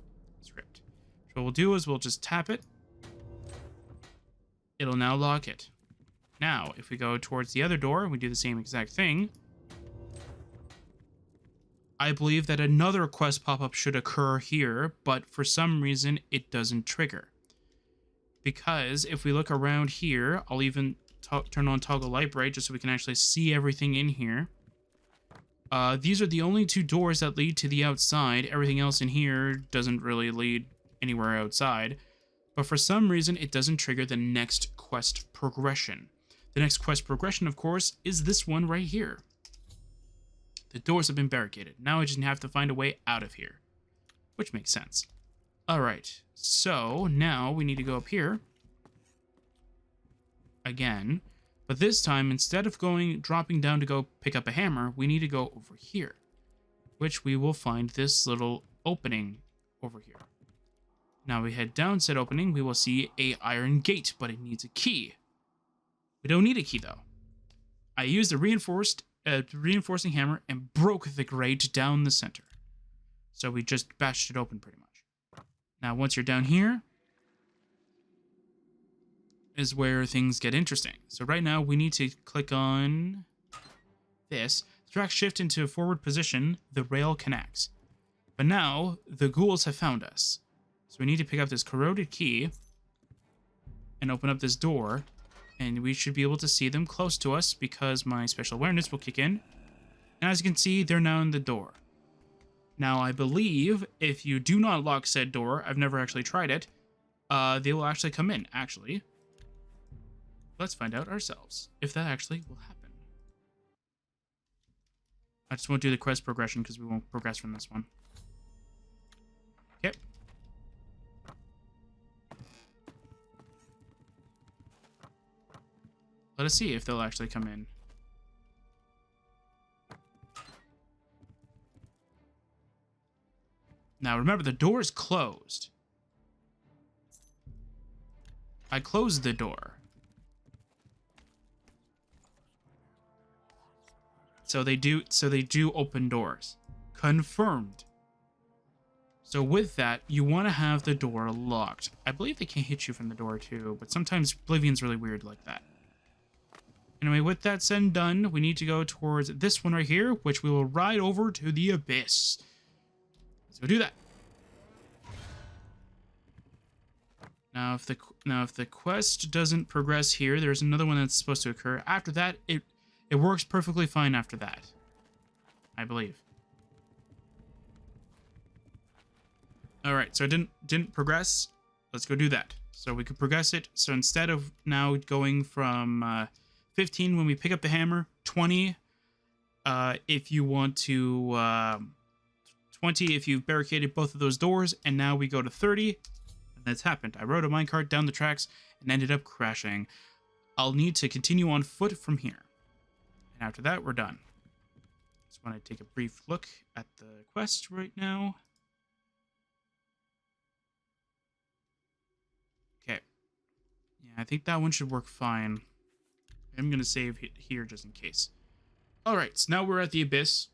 script. So what we'll do is we'll just tap it. It'll now lock it. Now, if we go towards the other door and we do the same exact thing, I believe that another quest pop-up should occur here, but for some reason it doesn't trigger. Because if we look around here, I'll even turn on toggle light bright just so we can actually see everything in here. These are the only two doors that lead to the outside. Everything else in here doesn't really lead anywhere outside. But for some reason, it doesn't trigger the next quest progression. The next quest progression, of course, is this one right here. The doors have been barricaded. Now I just have to find a way out of here, which makes sense. Alright, so now we need to go up here again, but this time, instead of dropping down to go pick up a hammer, we need to go over here, which we will find this little opening over here. Now we head down said opening, we will see a iron gate, but it needs a key. We don't need a key, though. I used a reinforcing hammer and broke the grate down the center. So we just bashed it open pretty much. Now, once you're down here, is where things get interesting. So right now, we need to click on this. Track shift into a forward position, the rail connects. But now, the ghouls have found us. So we need to pick up this corroded key and open up this door. And we should be able to see them close to us because my special awareness will kick in. And as you can see, they're now in the door. Now, I believe if you do not lock said door, I've never actually tried it, they will actually come in, actually. Let's find out ourselves if that actually will happen. I just won't do the quest progression because we won't progress from this one. Okay. Let us see if they'll actually come in. Now, remember, the door is closed. I closed the door. So they do open doors. Confirmed. So with that, you want to have the door locked. I believe they can hit you from the door too, but sometimes Oblivion's really weird like that. Anyway, with that said and done, we need to go towards this one right here, which we will ride over to the abyss. Let's go do that. Now, if the quest doesn't progress here, there's another one that's supposed to occur. After that, it works perfectly fine after that, I believe. All right, so it didn't progress. Let's go do that. So we could progress it. So instead of now going from 15 when we pick up the hammer, 20 if you want to, 20 if you've barricaded both of those doors, and now we go to 30. And that's happened. I rode a minecart down the tracks and ended up crashing. I'll need to continue on foot from here. And after that, we're done. Just want to take a brief look at the quest right now. Okay. Yeah, I think that one should work fine. I'm going to save here just in case. Alright, so now we're at the abyss.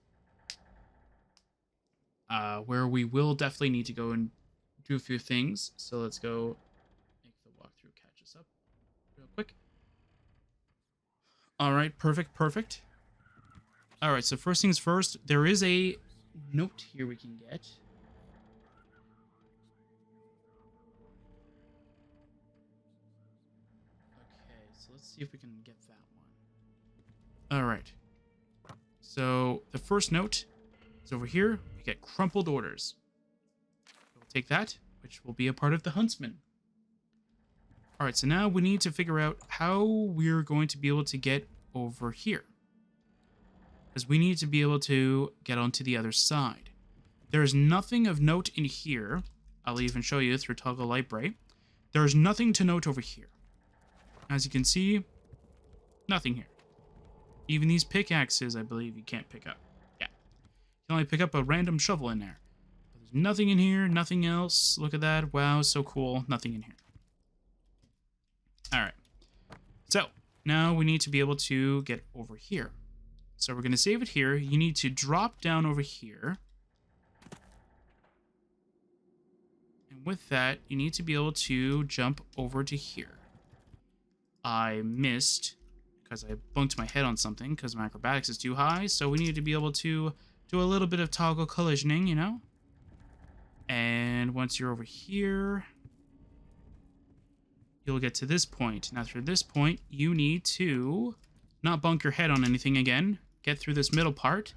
Where we will definitely need to go and do a few things. So let's go make the walkthrough catch us up real quick. Alright, perfect. Alright, so first things first, there is a note here we can get. Okay, so let's see if we can get that one. Alright. So the first note is over here. We get crumpled orders. We'll take that, which will be a part of the Huntsman. Alright, so now we need to figure out how we're going to be able to get over here. Because we need to be able to get onto the other side. There's nothing of note in here. I'll even show you through toggle light bright. There's nothing to note over here. As you can see, nothing here. Even these pickaxes, I believe, you can't pick up. Yeah. You can only pick up a random shovel in there. But there's nothing in here, nothing else. Look at that. Wow, so cool. Nothing in here. Alright. So, now we need to be able to get over here. So we're going to save it here. You need to drop down over here. And with that, you need to be able to jump over to here. I missed because I bunked my head on something because my acrobatics is too high. So we need to be able to do a little bit of toggle collisioning, you know? And once you're over here, you'll get to this point. Now through this point, you need to not bunk your head on anything again. Get through this middle part.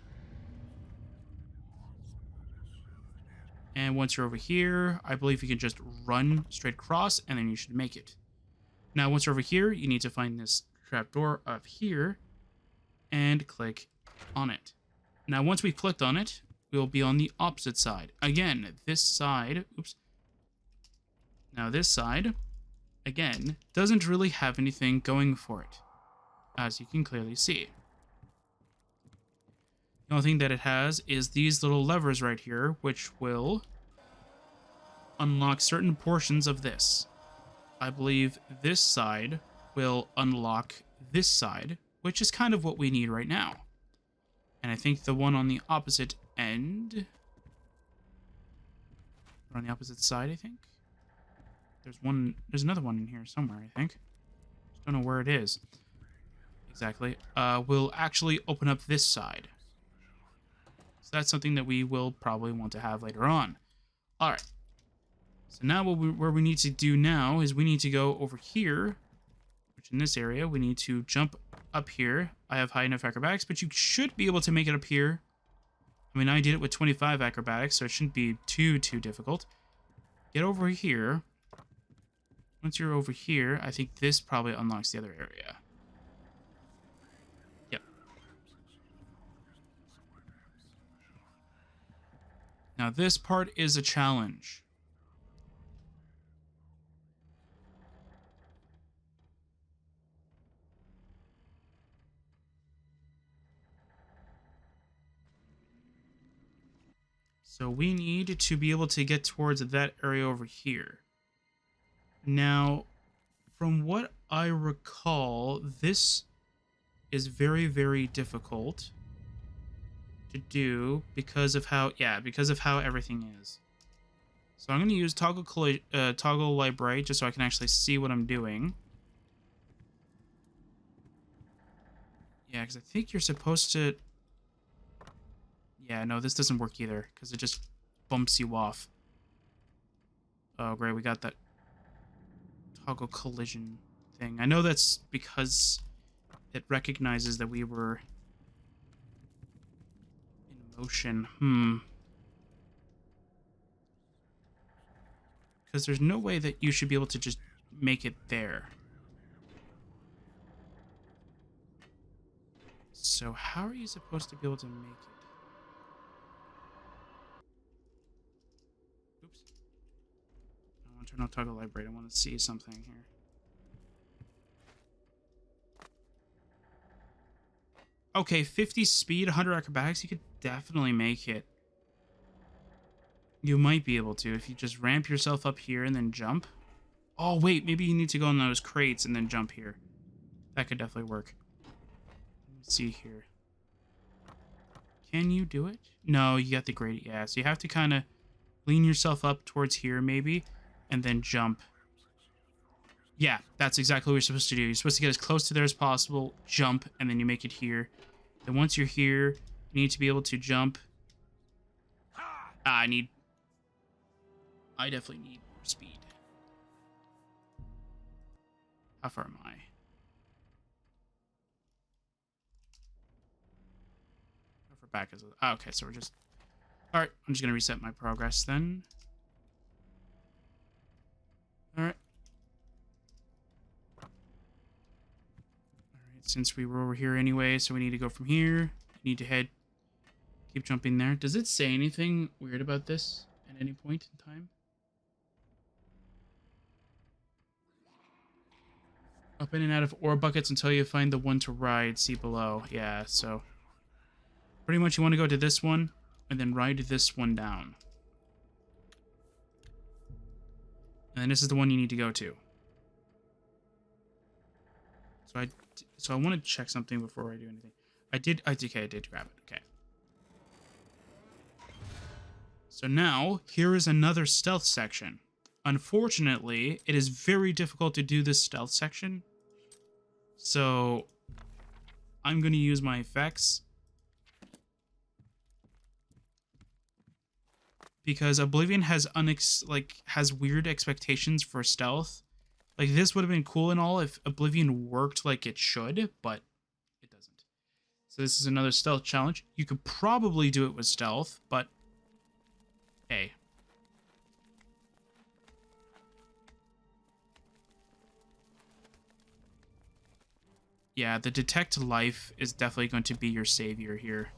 And once you're over here, I believe you can just run straight across and then you should make it. Now, once you're over here, you need to find this trapdoor up here and click on it. Now, once we've clicked on it, we'll be on the opposite side. Again, this side, oops. Now, this side, again, doesn't really have anything going for it, as you can clearly see. The only thing that it has is these little levers right here, which will unlock certain portions of this. I believe this side will unlock this side, which is kind of what we need right now. And I think the one on the opposite end... Or on the opposite side, I think? There's another one in here somewhere, I think. Just don't know where it is. Exactly. We'll actually open up this side. So that's something that we will probably want to have later on. Alright. So now where we need to do now is we need to go over here, which in this area, we need to jump up here. I have high enough acrobatics, but you should be able to make it up here. I mean, I did it with 25 acrobatics, so it shouldn't be too difficult. Get over here. Once you're over here, I think this probably unlocks the other area. Yep. Now this part is a challenge. So we need to be able to get towards that area over here. Now, from what I recall, this is very, very difficult to do because of how, everything is. So I'm going to use toggle light bright just so I can actually see what I'm doing. Yeah, because I think you're supposed to... Yeah, no, this doesn't work either because it just bumps you off. Oh, great, we got that toggle collision thing. I know that's because it recognizes that we were in motion. Because there's no way that you should be able to just make it there. So how are you supposed to be able to make it? Oops. I want to turn off toggle light bright. I want to see something here. Okay, 50 speed, 100 acrobatics. You could definitely make it. You might be able to if you just ramp yourself up here and then jump. Oh, wait. Maybe you need to go in those crates and then jump here. That could definitely work. Let's see here. Can you do it? No, you got the gradient. Yeah, so you have to kind of lean yourself up towards here maybe and then jump. Yeah, that's exactly what you're supposed to do. You're supposed to get as close to there as possible, jump, and then you make it here. Then once you're here, you need to be able to jump. I definitely need more speed. How far am I? How far back is it? Oh, okay, so we're just... Alright, I'm just going to reset my progress then. Alright. Alright, since we were over here anyway, so we need to go from here. Need to keep jumping there. Does it say anything weird about this at any point in time? Up in and out of ore buckets until you find the one to ride. See below. Yeah, so... Pretty much you want to go to this one, and then ride this one down. And then this is the one you need to go to. So I want to check something before I do anything. I did grab it. Okay. So now, here is another stealth section. Unfortunately, it is very difficult to do this stealth section. So, I'm going to use my effects. Because Oblivion has has weird expectations for stealth. Like, this would have been cool and all if Oblivion worked like it should, but it doesn't. So this is another stealth challenge. You could probably do it with stealth, but hey. Yeah, the detect life is definitely going to be your savior here.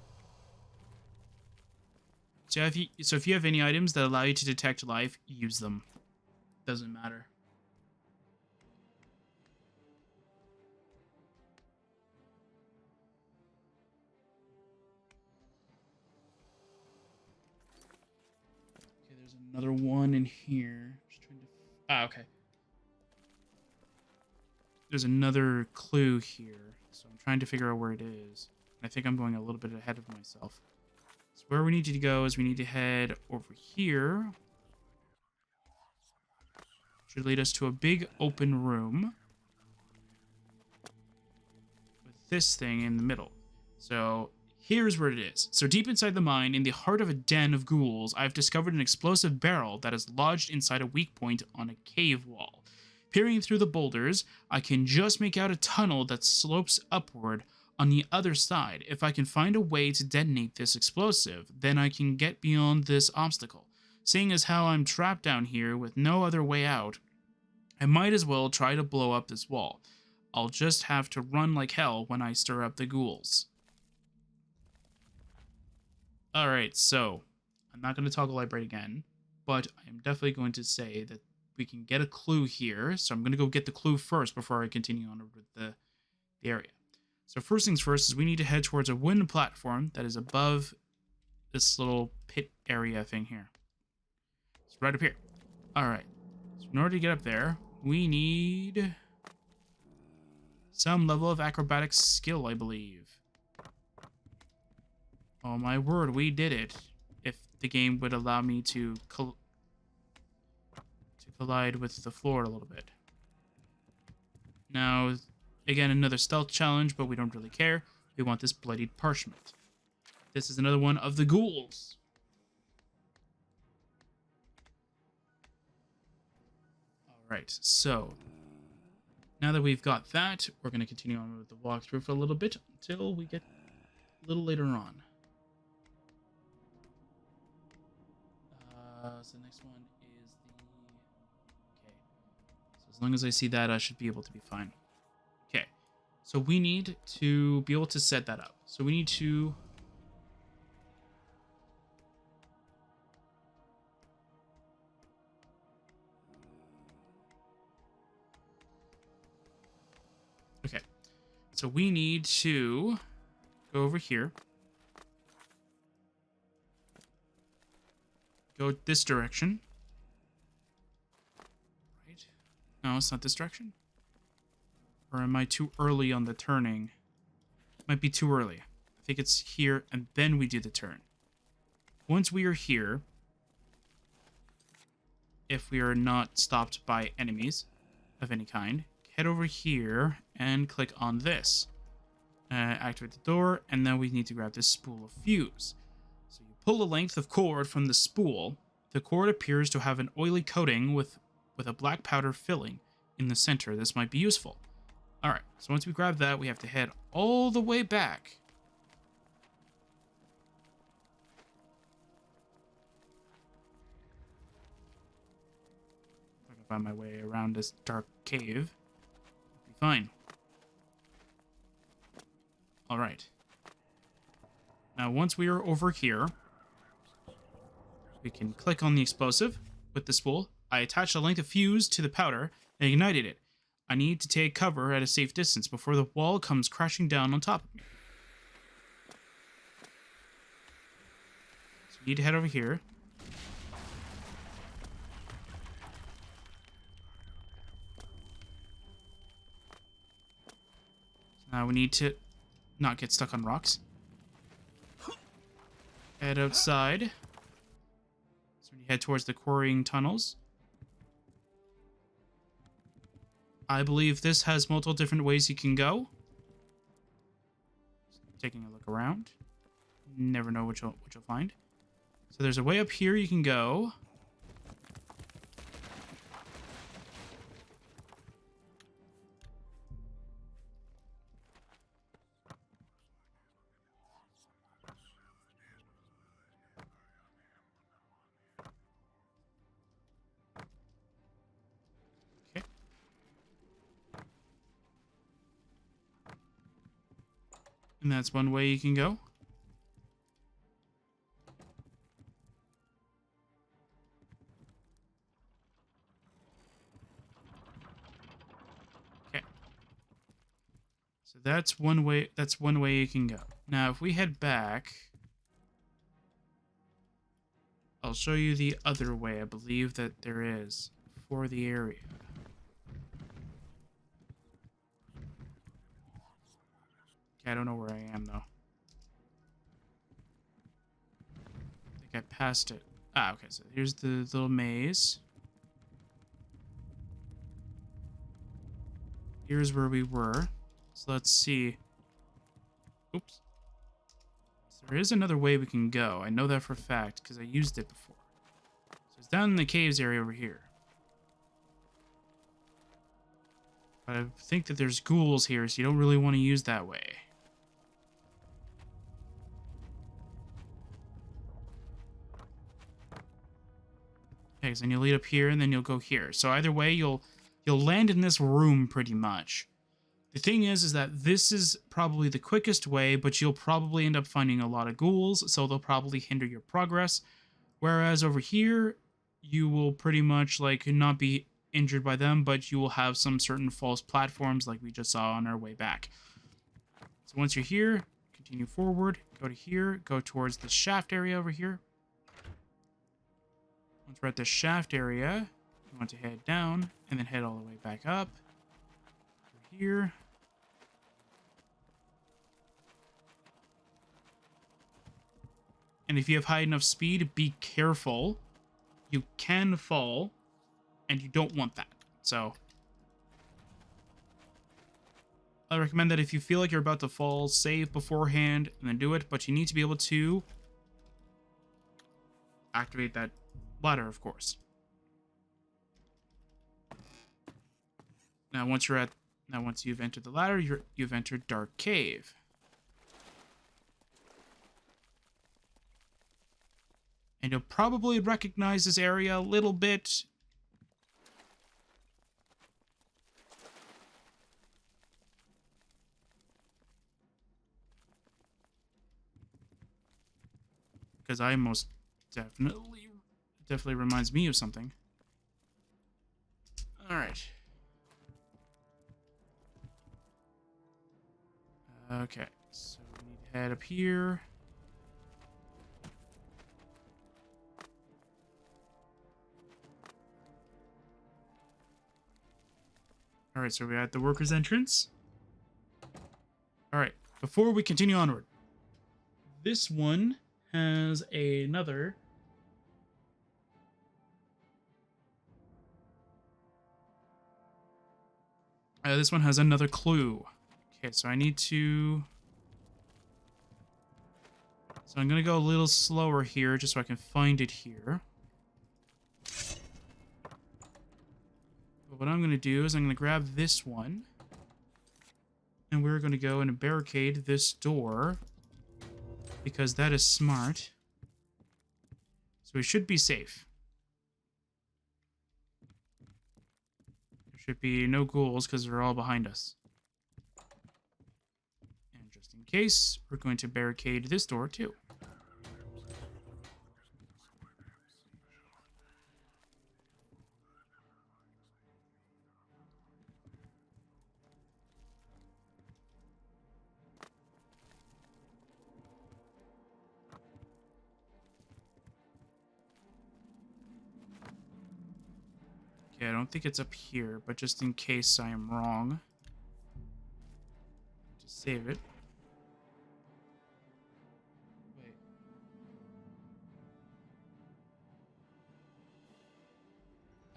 So if you have any items that allow you to detect life, use them. Doesn't matter. Okay, there's another one in here. Just trying to... Ah, okay. there's another clue here. So I'm trying to figure out where it is. I think I'm going a little bit ahead of myself. So where we need to go is we need to head over here. Should lead us to a big open room with this thing in the middle. So here's where it is. So deep inside the mine, in the heart of a den of ghouls, I've discovered an explosive barrel that is lodged inside a weak point on a cave wall. Peering through the boulders, I can just make out a tunnel that slopes upward on the other side. If I can find a way to detonate this explosive, then I can get beyond this obstacle. Seeing as how I'm trapped down here with no other way out, I might as well try to blow up this wall. I'll just have to run like hell when I stir up the ghouls. Alright, so I'm not going to toggle library again, but I'm definitely going to say that we can get a clue here. So I'm going to go get the clue first before I continue on with the area. So first things first is we need to head towards a wooden platform that is above this little pit area thing here. It's right up here. Alright, so in order to get up there, we need some level of acrobatics skill, I believe. Oh my word, we did it. If the game would allow me to collide with the floor a little bit. Now, again, another stealth challenge, but we don't really care. We want this bloodied parchment. This is another one of the ghouls. Alright, so now that we've got that, we're going to continue on with the walkthrough for a little bit until we get a little later on. So the next one is the... Okay. So as long as I see that, I should be able to be fine. Okay. So we need to be able to set that up. So we need to... Okay. So we need to go over here. Go this direction. Right? No, it's not this direction. Or am I too early on the turning? Might be too early. I think it's here, and then we do the turn. Once we are here, if we are not stopped by enemies of any kind, head over here and click on this. Activate the door, and then we need to grab this spool of fuse. So you pull a length of cord from the spool. The cord appears to have an oily coating with a black powder filling in the center. This might be useful. Alright, so once we grab that, we have to head all the way back. If I can find my way around this dark cave, I'll be fine. Alright. Now, once we are over here, we can click on the explosive with the spool. I attached a length of fuse to the powder and ignited it. I need to take cover at a safe distance before the wall comes crashing down on top of me. So we need to head over here. So now we need to not get stuck on rocks. Head outside. So we head towards the quarrying tunnels. I believe this has multiple different ways you can go. Taking a look around. Never know what you'll find. So there's a way up here you can go. Okay. And that's one way you can go. Okay. So that's one way you can go. Now if we head back, I'll show you the other way I believe that there is for the area. I don't know where I am, though. I think I passed it. Ah, okay, so here's the little maze. Here's where we were. So let's see. Oops. So there is another way we can go. I know that for a fact, because I used it before. So it's down in the caves area over here. But I think that there's ghouls here, so you don't really want to use that way. Okay, so then you'll lead up here, and then you'll go here. So either way, you'll land in this room pretty much. The thing is that this is probably the quickest way, but you'll probably end up finding a lot of ghouls, so they'll probably hinder your progress. Whereas over here, you will pretty much like not be injured by them, but you will have some certain false platforms like we just saw on our way back. So once you're here, continue forward, go to here, go towards the shaft area over here. Once we're at the shaft area, you want to head down and then head all the way back up. Over here. And if you have high enough speed, be careful. You can fall, and you don't want that. So I recommend that if you feel like you're about to fall, save beforehand and then do it, but you need to be able to activate that ladder, of course. Now once you've entered the ladder, you've entered Dark Cave. And you'll probably recognize this area a little bit. Because I most definitely reminds me of something. Alright. Okay, so we need to head up here. Alright, so we're at the workers' entrance. Alright, before we continue onward, this one has another... this one has another clue. Okay, so I need to... So I'm going to go a little slower here, just so I can find it here. But what I'm going to do is I'm going to grab this one. And we're going to go and barricade this door. Because that is smart. So we should be safe. There should be no ghouls because they're all behind us. And just in case, we're going to barricade this door too. Okay, I don't think it's up here, but just in case I am wrong, just save it. Wait.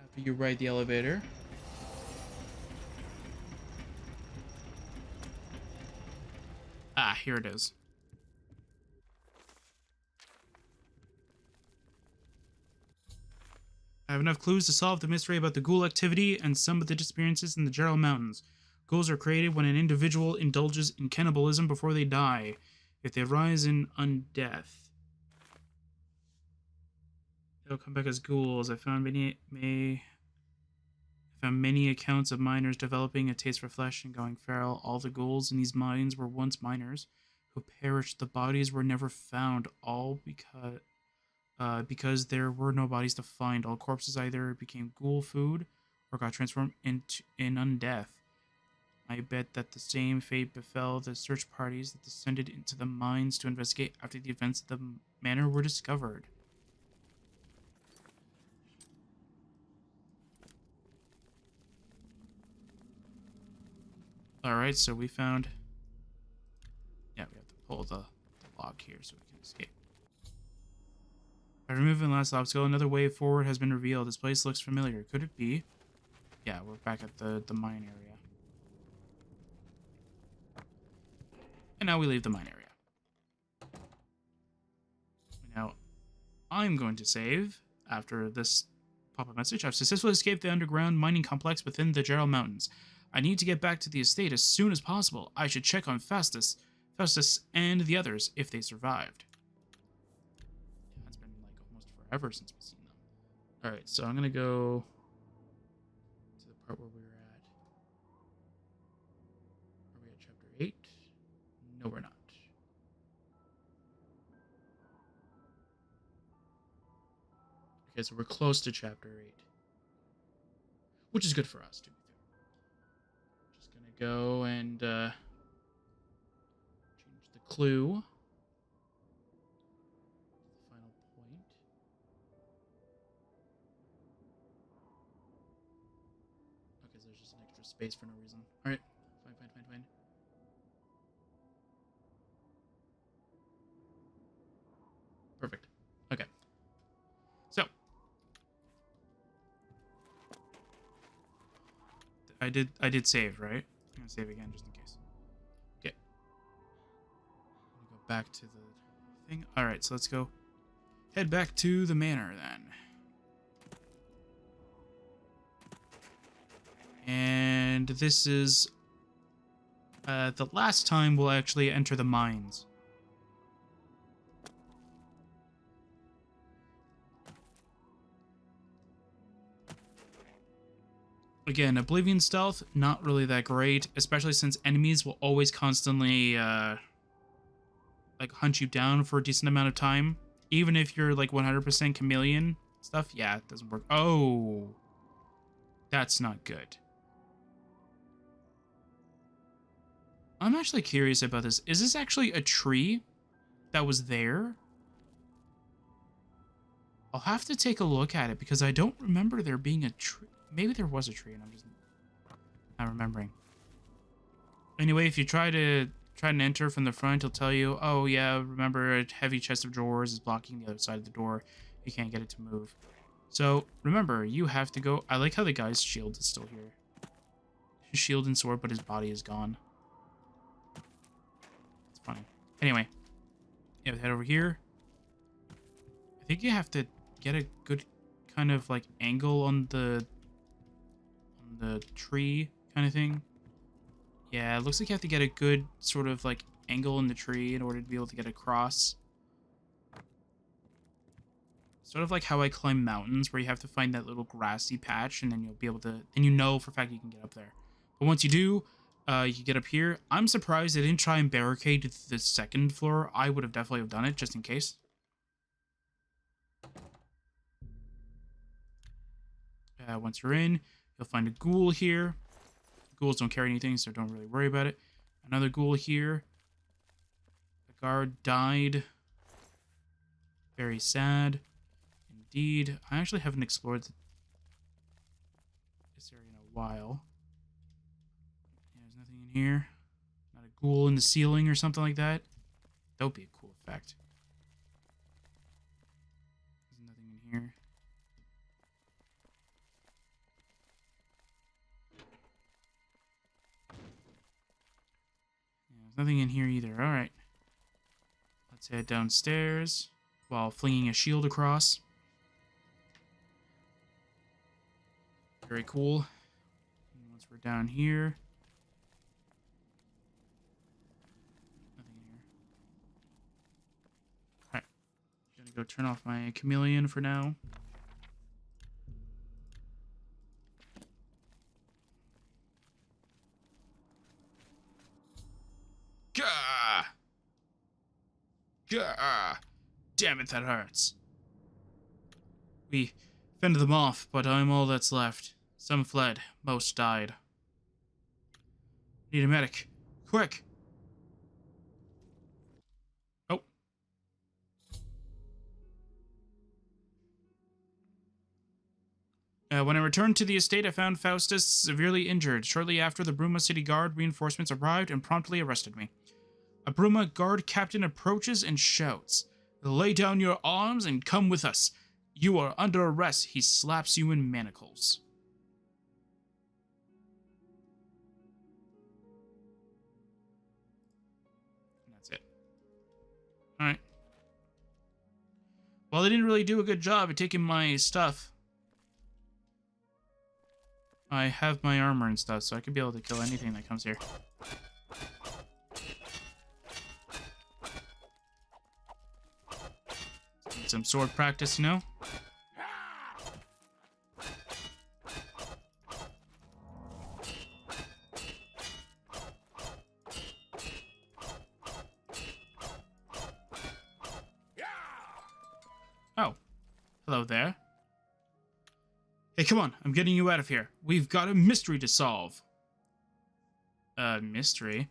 After you ride the elevator. Ah, here it is. I have enough clues to solve the mystery about the ghoul activity and some of the disappearances in the Gerald Mountains. Ghouls are created when an individual indulges in cannibalism before they die. If they rise in undeath, they'll come back as ghouls. I found many accounts of miners developing a taste for flesh and going feral. All the ghouls in these mines were once miners who perished. The bodies were never found, all because there were no bodies to find. All corpses either became ghoul food or got transformed in undeath. I bet that the same fate befell the search parties that descended into the mines to investigate after the events of the manor were discovered. Alright, so we found pull the lock here so we can escape. By removing the last obstacle, another way forward has been revealed. This place looks familiar. Could it be? Yeah, we're back at the mine area. And now we leave the mine area. Now, I'm going to save after this pop-up message. I've successfully escaped the underground mining complex within the Gerald Mountains. I need to get back to the estate as soon as possible. I should check on Faustus and the others if they survived. Yeah, it's been like almost forever since we've seen them. Alright, so I'm gonna go to the part where we were at. Are we at chapter 8? No, we're not. Okay, so we're close to chapter 8. Which is good for us, to be fair. Just gonna go and change the clue. The final point. Okay, so there's just an extra space for no reason. Alright, fine. Perfect. Okay. So I did save, right? I'm gonna save again just in case. Okay. Go back to the thing. Alright, so let's go head back to the manor then. And this is the last time we'll actually enter the mines. Again, Oblivion stealth, not really that great, especially since enemies will always constantly like hunt you down for a decent amount of time. Even if you're like 100% chameleon stuff, yeah, it doesn't work. Oh, that's not good. I'm actually curious about this. Is this actually a tree that was there? I'll have to take a look at it because I don't remember there being a tree. Maybe there was a tree and I'm just not remembering. Anyway, if you try to enter from the front, it'll tell you, oh yeah, remember a heavy chest of drawers is blocking the other side of the door. You can't get it to move. So remember, you have to go. I like how the guy's shield is still here. His shield and sword, but his body is gone. It's funny. Anyway, you have to head over here. I think you have to get a good kind of like angle on the tree kind of thing. Yeah, it looks like you have to get a good sort of like angle in the tree in order to be able to get across. Sort of like how I climb mountains, where you have to find that little grassy patch and then you'll be able to, and you know for a fact you can get up there. But once you do, you can get up here. I'm surprised they didn't try and barricade the second floor. I would have definitely have done it just in case. Once you're in, you'll find a ghoul here. Ghouls don't carry anything, so don't really worry about it. Another ghoul here. The guard died. Very sad. Indeed. I actually haven't explored this area in a while. Yeah, there's nothing in here. Not a ghoul in the ceiling or something like that. That would be a cool effect. There's nothing in here. Nothing in here either. Alright. Let's head downstairs while flinging a shield across. Very cool. And once we're down here. Nothing in here. Alright. Gonna go turn off my chameleon for now. Gah! Gah! Damn it, that hurts. We fended them off, but I'm all that's left. Some fled, most died. Need a medic. Quick! Oh. When I returned to the estate, I found Faustus severely injured. Shortly after, the Bruma City Guard reinforcements arrived and promptly arrested me. A Bruma guard captain approaches and shouts, "Lay down your arms and come with us. You are under arrest." He slaps you in manacles. And that's it. Alright. Well, they didn't really do a good job at taking my stuff. I have my armor and stuff, so I could be able to kill anything that comes here. Need some sword practice, you know? Oh. Hello there. Hey, come on. I'm getting you out of here. We've got a mystery to solve. Mystery?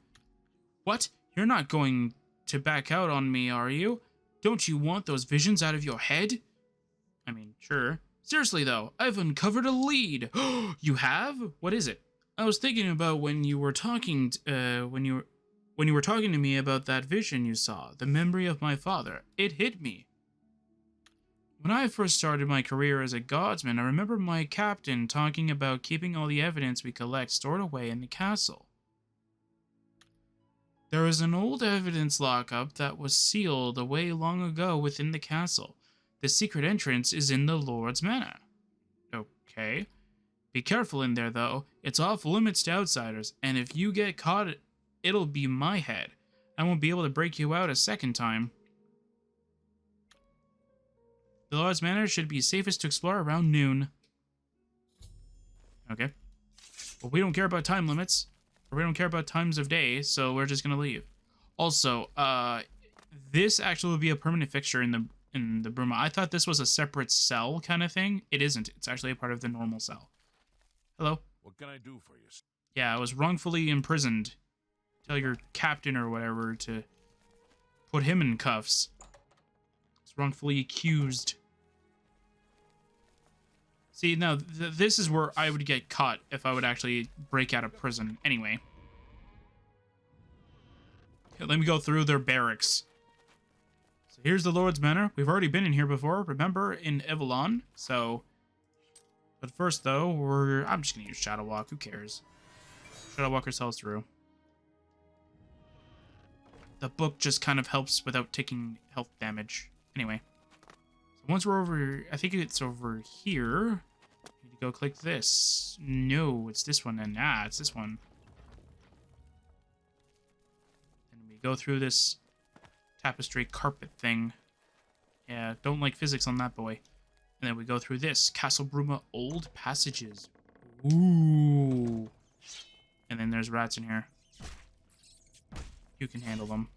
What? You're not going to back out on me, are you? Don't you want those visions out of your head? I mean, sure. Seriously, though, I've uncovered a lead. You have? What is it? I was thinking about when you were talking, when you were talking to me about that vision you saw, the memory of my father. It hit me. When I first started my career as a guardsman, I remember my captain talking about keeping all the evidence we collect stored away in the castle. There is an old evidence lockup that was sealed away long ago within the castle. The secret entrance is in the Lord's Manor. Okay. Be careful in there, though. It's off limits to outsiders, and if you get caught, it'll be my head. I won't be able to break you out a second time. The Lord's Manor should be safest to explore around noon. Okay. Well, we don't care about time limits. Or we don't care about times of day, so we're just gonna leave. Also, this actually will be a permanent fixture in the Bruma. I thought this was a separate cell kind of thing. It isn't. It's actually a part of the normal cell. Hello? What can I do for you? Yeah, I was wrongfully imprisoned. Tell your captain or whatever to put him in cuffs. He's wrongfully accused. See, now, this is where I would get caught if I would actually break out of prison. Anyway. Okay, let me go through their barracks. So here's the Lord's Manor. We've already been in here before, remember, in Evelon. So, but first, though, I'm just going to use Shadow Walk. Who cares? Shadow Walk ourselves through. The book just kind of helps without taking health damage. Anyway. Once we're over, I think it's over here. Need to go click this. No, it's this one. And it's this one. And we go through this tapestry carpet thing. Yeah, don't like physics on that boy. And then we go through this Castle Bruma old passages. Ooh. And then there's rats in here. You can handle them.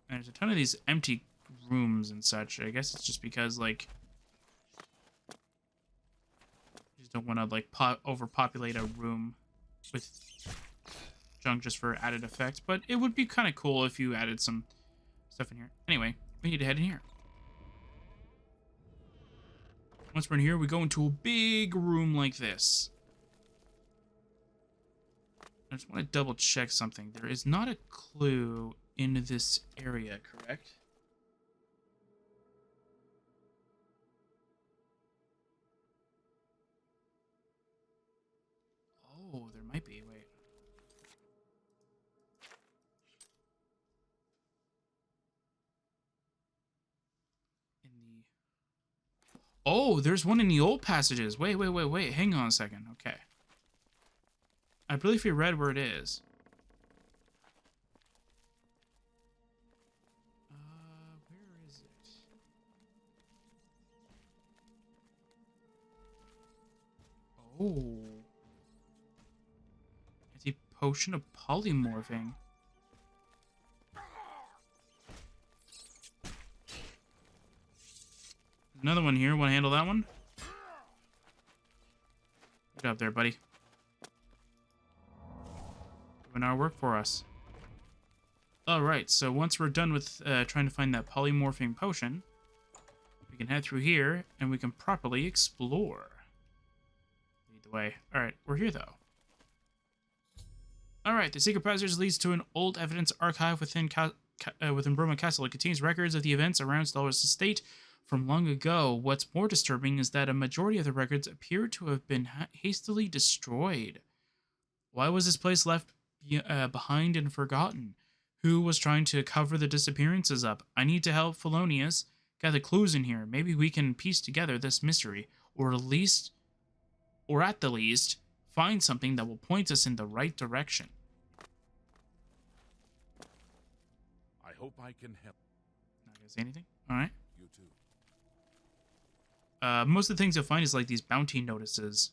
There's a ton of these empty rooms and such. I guess it's just because, like, you just don't want to, like, overpopulate a room with junk just for added effect. But it would be kind of cool if you added some stuff in here. Anyway, we need to head in here. Once we're in here, we go into a big room like this. I just want to double check something. There is not a clue in this area, correct? Oh, there might be. Wait. In the... Oh, there's one in the old passages. Wait. Hang on a second. Okay. I believe we read where it is. Where is it? Oh. It's a potion of polymorphing. Another one here. Want to handle that one? Good job there, buddy. Doing our work for us. Alright, so once we're done with trying to find that polymorphing potion, we can head through here and we can properly explore. the way. All right, we're here though. All right, the secret passage leads to an old evidence archive within Broma Castle. It contains records of the events around Stalrous' estate from long ago. What's more disturbing is that a majority of the records appear to have been hastily destroyed. Why was this place left behind and forgotten? Who was trying to cover the disappearances up? I need to help Felonius gather clues in here. Maybe we can piece together this mystery, or at the least, find something that will point us in the right direction. I hope I can help. Not gonna say anything? Alright. You too. Most of the things you'll find is like these bounty notices.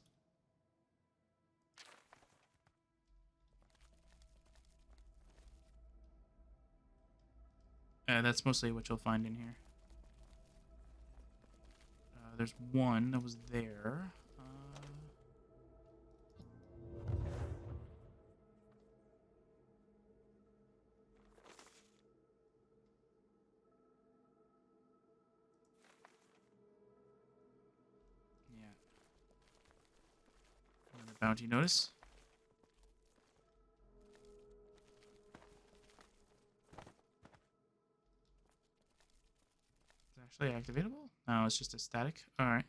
That's mostly what you'll find in here. There's one that was there. Yeah. Another bounty notice. Actually activatable? No, it's just a static. Alright.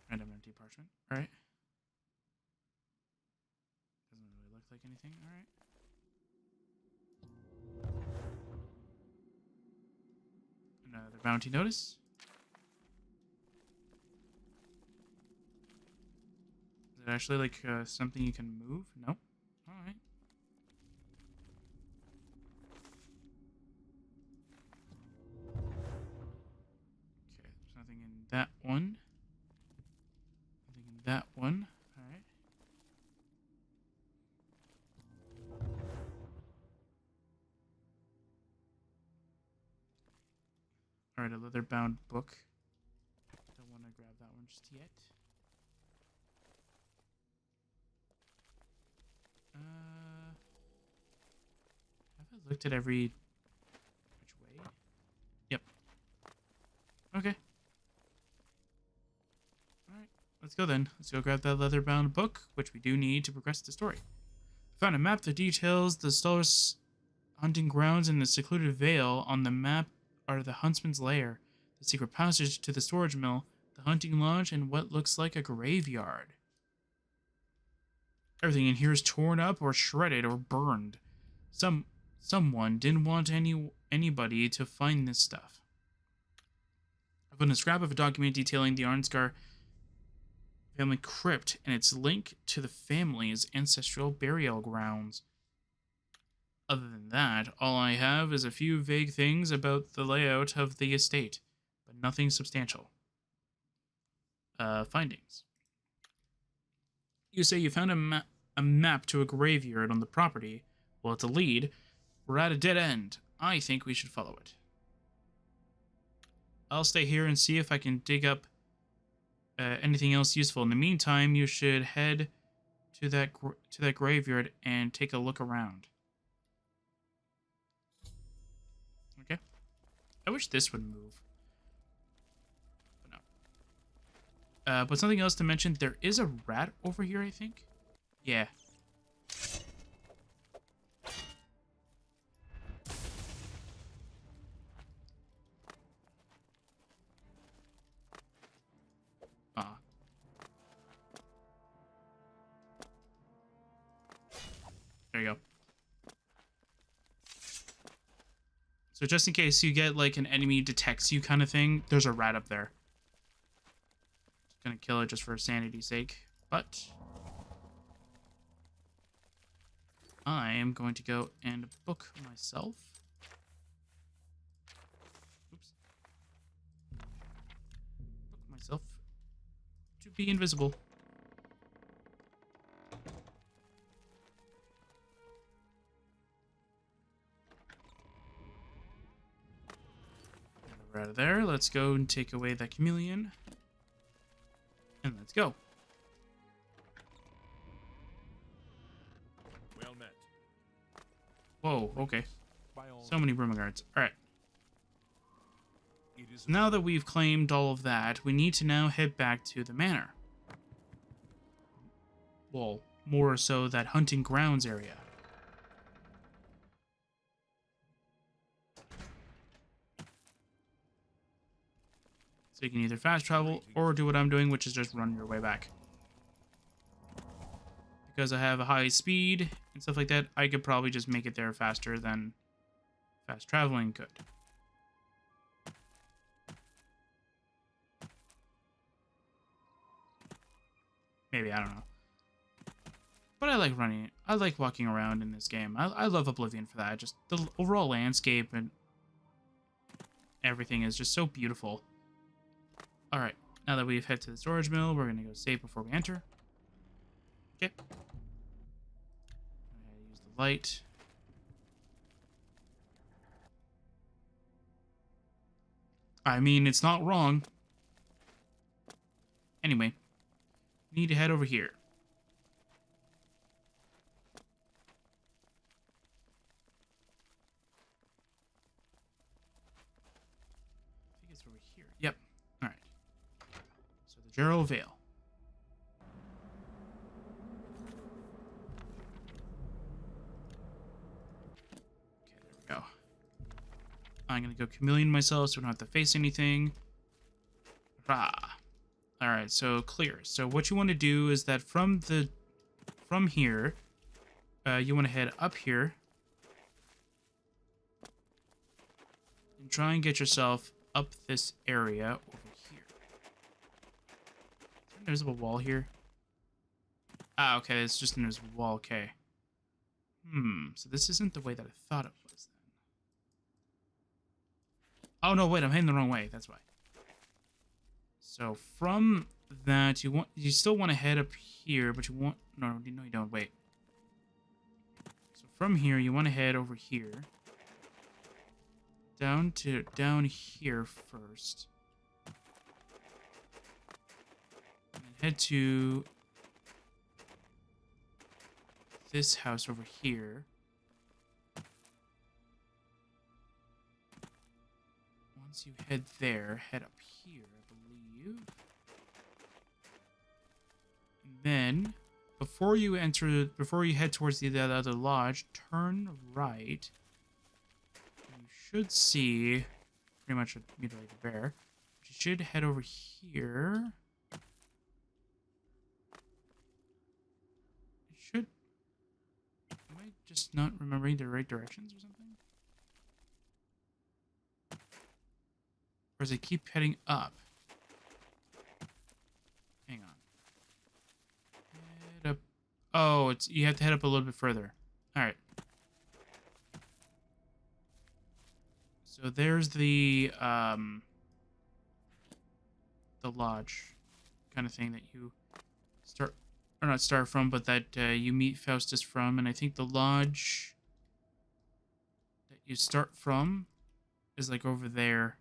Random empty parchment. Alright. Doesn't really look like anything. Alright. Another bounty notice. Is it actually like something you can move? Nope. Alright. Nothing in that one. Nothing in that one. Alright. Alright, a leather bound book. Don't want to grab that one just yet. Have I looked at every which way? Yep. Okay. Alright, let's go then. Let's go grab that leather-bound book, which we do need to progress the story. I found a map that details the Stalrous hunting grounds in the secluded vale. On the map are the huntsman's lair, the secret passage to the storage mill, the hunting lodge, and what looks like a graveyard. Everything in here is torn up or shredded or burned. Someone didn't want anybody to find this stuff. I found a scrap of a document detailing the Arnscar family crypt and its link to the family's ancestral burial grounds. Other than that, all I have is a few vague things about the layout of the estate, but nothing substantial. Findings. You say you found a map to a graveyard on the property. Well, it's a lead. We're at a dead end. I think we should follow it. I'll stay here and see if I can dig up anything else useful. In the meantime, you should head to that graveyard and take a look around. Okay. I wish this would move. But no. But something else to mention, there is a rat over here, I think. Yeah. There you go. So just in case you get like an enemy detects you kind of thing, there's a rat up there. Just gonna kill it just for sanity's sake. But I am going to go and book myself. Oops. Book myself to be invisible. Out of there. Let's go and take away that chameleon. And let's go. Well met. Whoa, okay. By all So many Broma guards. Alright. It is Now that we've claimed all of that, we need to now head back to the manor. Well, more so that hunting grounds area. So you can either fast travel or do what I'm doing, which is just run your way back. Because I have a high speed and stuff like that, I could probably just make it there faster than fast traveling could. Maybe, I don't know. But I like running it. I like walking around in this game. I love Oblivion for that. Just the overall landscape and everything is just so beautiful. Alright, now that we've head to the storage mill, we're going to go save before we enter. Okay. Use the light. I mean, it's not wrong. Anyway, we need to head over here. I think it's over here. Yep. Alright. So the Gerald Vale. Okay, there we go. I'm gonna go chameleon myself so we don't have to face anything. Rah. Alright, so clear. So what you want to do is that from here, you want to head up here and try and get yourself up this area over here. Is there an invisible wall here? Ah, okay, it's just an invisible wall, okay. So this isn't the way that I thought it was then. Oh no, wait, I'm heading the wrong way, that's why. So from that, you still want to head up here, but no, you don't. Wait. So from here, you want to head over here, down here first, and then head to this house over here. Once you head there, head up here, I believe. And then, before you head towards the other lodge, turn right. You should see pretty much a mutilated bear. You should head over here. It should. Am I just not remembering the right directions or something? Or does it keep heading up? Hang on. Head up. Oh, you have to head up a little bit further. Alright. So there's the lodge kind of thing that you not start from, but that you meet Faustus from, and I think the lodge that you start from is like over there.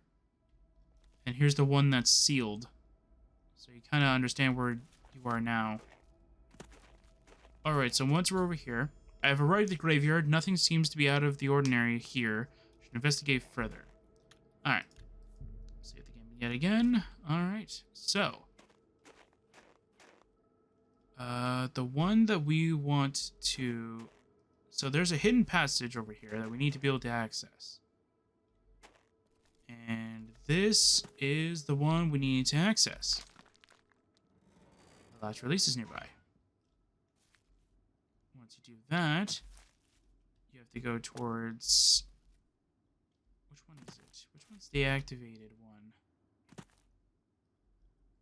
And here's the one that's sealed. So you kind of understand where you are now. Alright, so once we're over here, I have arrived at the graveyard. Nothing seems to be out of the ordinary here. Should investigate further. Alright. Save the game yet again. Alright, so. The one that we want to... So there's a hidden passage over here that we need to be able to access. And this is the one we need to access. The last release is nearby. Once you do that, you have to go towards... Which one is it? Which one's the activated one?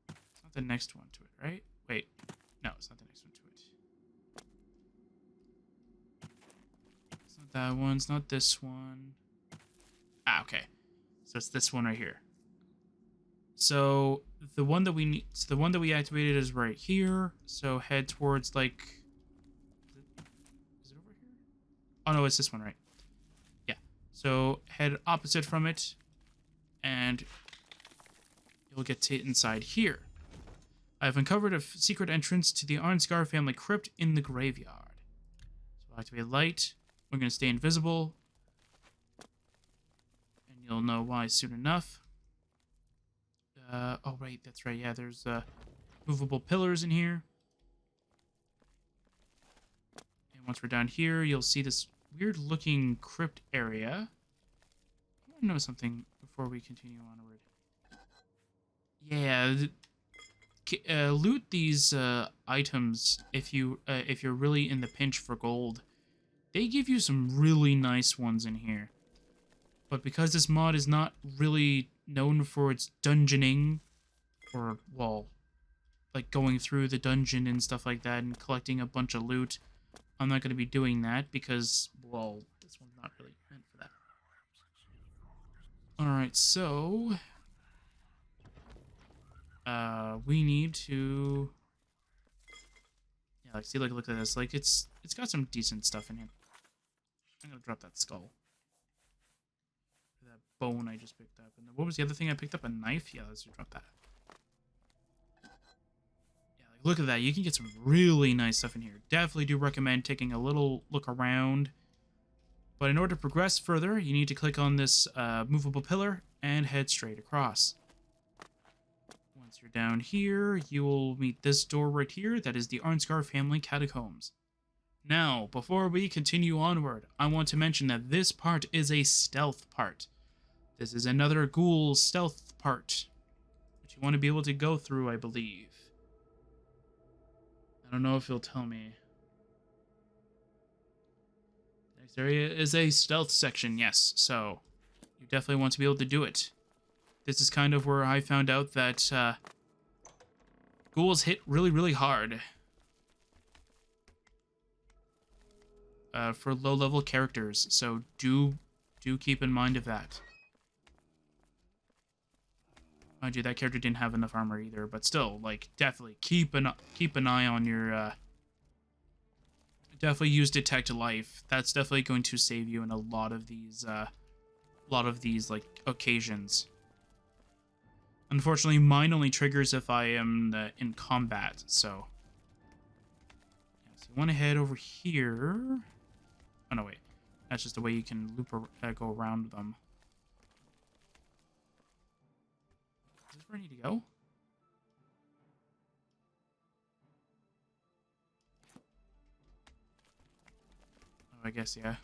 It's not the next one to it, right? Wait. No, it's not the next one to it. It's not that one. It's not this one. Ah, okay. So it's this one right here. So the one that we activated is right here. So head towards like, is it over here? Oh no, it's this one, right? Yeah. So head opposite from it, and you'll get to inside here. I've uncovered a secret entrance to the Arnscar family crypt in the graveyard. So I'll activate light. We're going to stay invisible. And you'll know why soon enough. Oh, right, that's right. Yeah, there's movable pillars in here. And once we're down here, you'll see this weird-looking crypt area. I want to know something before we continue onward. Yeah, loot these items if you're really in the pinch for gold. They give you some really nice ones in here. But because this mod is not really known for its dungeoning, or, well, like going through the dungeon and stuff like that and collecting a bunch of loot, I'm not going to be doing that because, well, this one's not really meant for that. Alright, so... we need to... Yeah, like, see, like, look at this. Like, it's got some decent stuff in here. I'm gonna drop that skull. That bone I just picked up. And then what was the other thing I picked up? A knife? Yeah, let's drop that. Yeah, like, look at that. You can get some really nice stuff in here. Definitely do recommend taking a little look around. But in order to progress further, you need to click on this movable pillar and head straight across. Once you're down here, you will meet this door right here. That is the Arnscar family catacombs. Now, before we continue onward, I want to mention that this part is a stealth part. This is another ghoul stealth part, which you want to be able to go through, I believe. I don't know if he'll tell me. Next area is a stealth section, yes, so you definitely want to be able to do it. This is kind of where I found out that ghouls hit really, really hard. For low-level characters, so do keep in mind of that. Mind you, that character didn't have enough armor either, but still, like, definitely keep an eye on your. Definitely use detect life. That's definitely going to save you in a lot of these like occasions. Unfortunately, mine only triggers if I am in combat. So, yeah, so you want to head over here. Oh, no, wait. That's just the way you can loop or go around them. Is this where I need to go? Oh, I guess, yeah.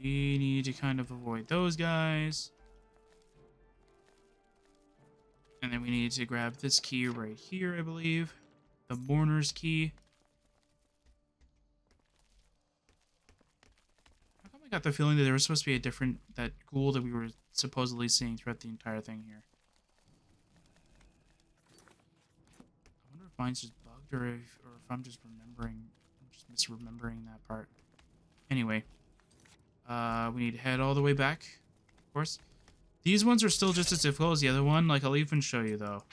We need to kind of avoid those guys. And then we need to grab this key right here, I believe. The mourner's key. How come I got the feeling that there was supposed to be that ghoul that we were supposedly seeing throughout the entire thing here? I wonder if mine's just bugged or if I'm just misremembering that part. Anyway. We need to head all the way back, of course. These ones are still just as difficult as the other one. Like, I'll even show you, though.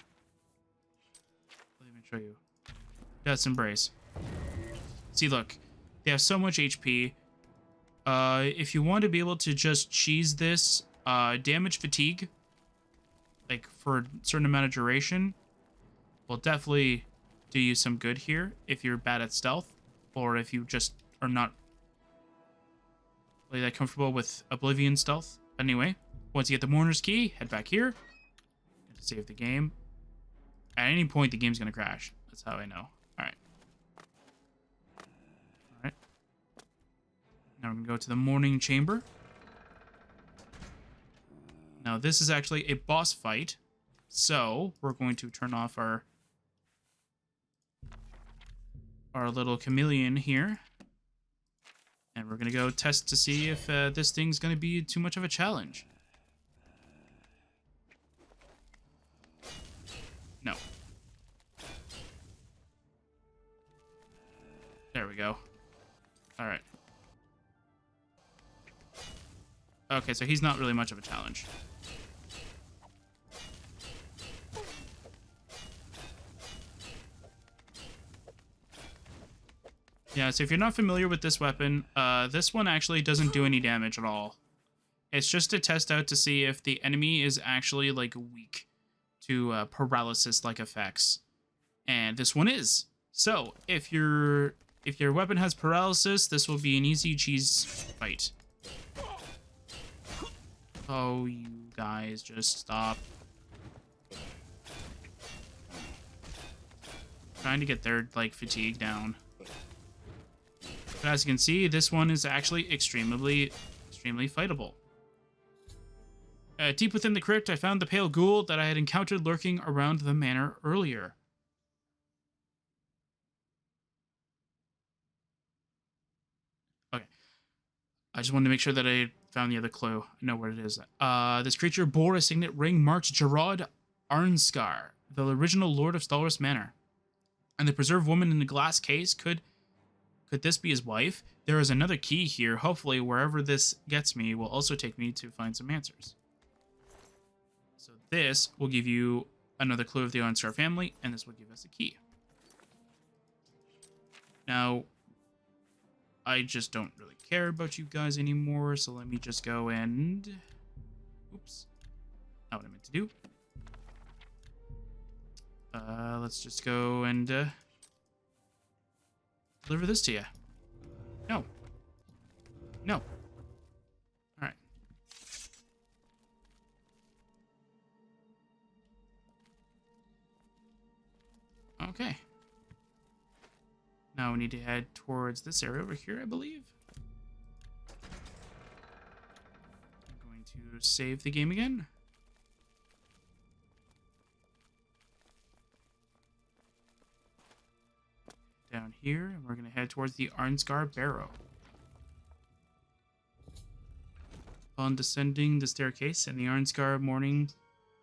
I'll even show you. Death's Embrace. See, look. They have so much HP. If you want to be able to just cheese this, damage fatigue, like, for a certain amount of duration, will definitely do you some good here if you're bad at stealth, or if you just are not really that comfortable with Oblivion stealth. Anyway, once you get the mourner's key, head back here. Save the game. At any point, the game's going to crash. That's how I know. Alright. Alright. Now we're going to go to the Morning Chamber. Now, this is actually a boss fight. So, we're going to turn off our little chameleon here. And we're going to go test to see if this thing's going to be too much of a challenge. No. There we go. Alright. Okay, so he's not really much of a challenge. Yeah, so if you're not familiar with this weapon, this one actually doesn't do any damage at all. It's just to test out to see if the enemy is actually like weak to paralysis-like effects, and this one is. So if your weapon has paralysis, this will be an easy cheese fight. Oh, you guys, just stop. Trying to get their like fatigue down. But as you can see, this one is actually extremely fightable. Deep within the crypt, I found the pale ghoul that I had encountered lurking around the manor earlier. Okay. I just wanted to make sure that I found the other clue. I know what it is. This creature bore a signet ring marked Gerard Arnskar, the original lord of Stalrous Manor. And the preserved woman in the glass case, could this be his wife? There is another key here. Hopefully, wherever this gets me will also take me to find some answers. So this will give you another clue of the Arnskar family, and this will give us a key. Now, I just don't really care about you guys anymore, so let me just go and... Oops. Not what I meant to do. Let's just go and deliver this to you. No. No. All right. Okay. Now we need to head towards this area over here, I believe. I'm going to save the game again. Down here, and we're going to head towards the Arnskar Barrow. Upon descending the staircase in the Arnskar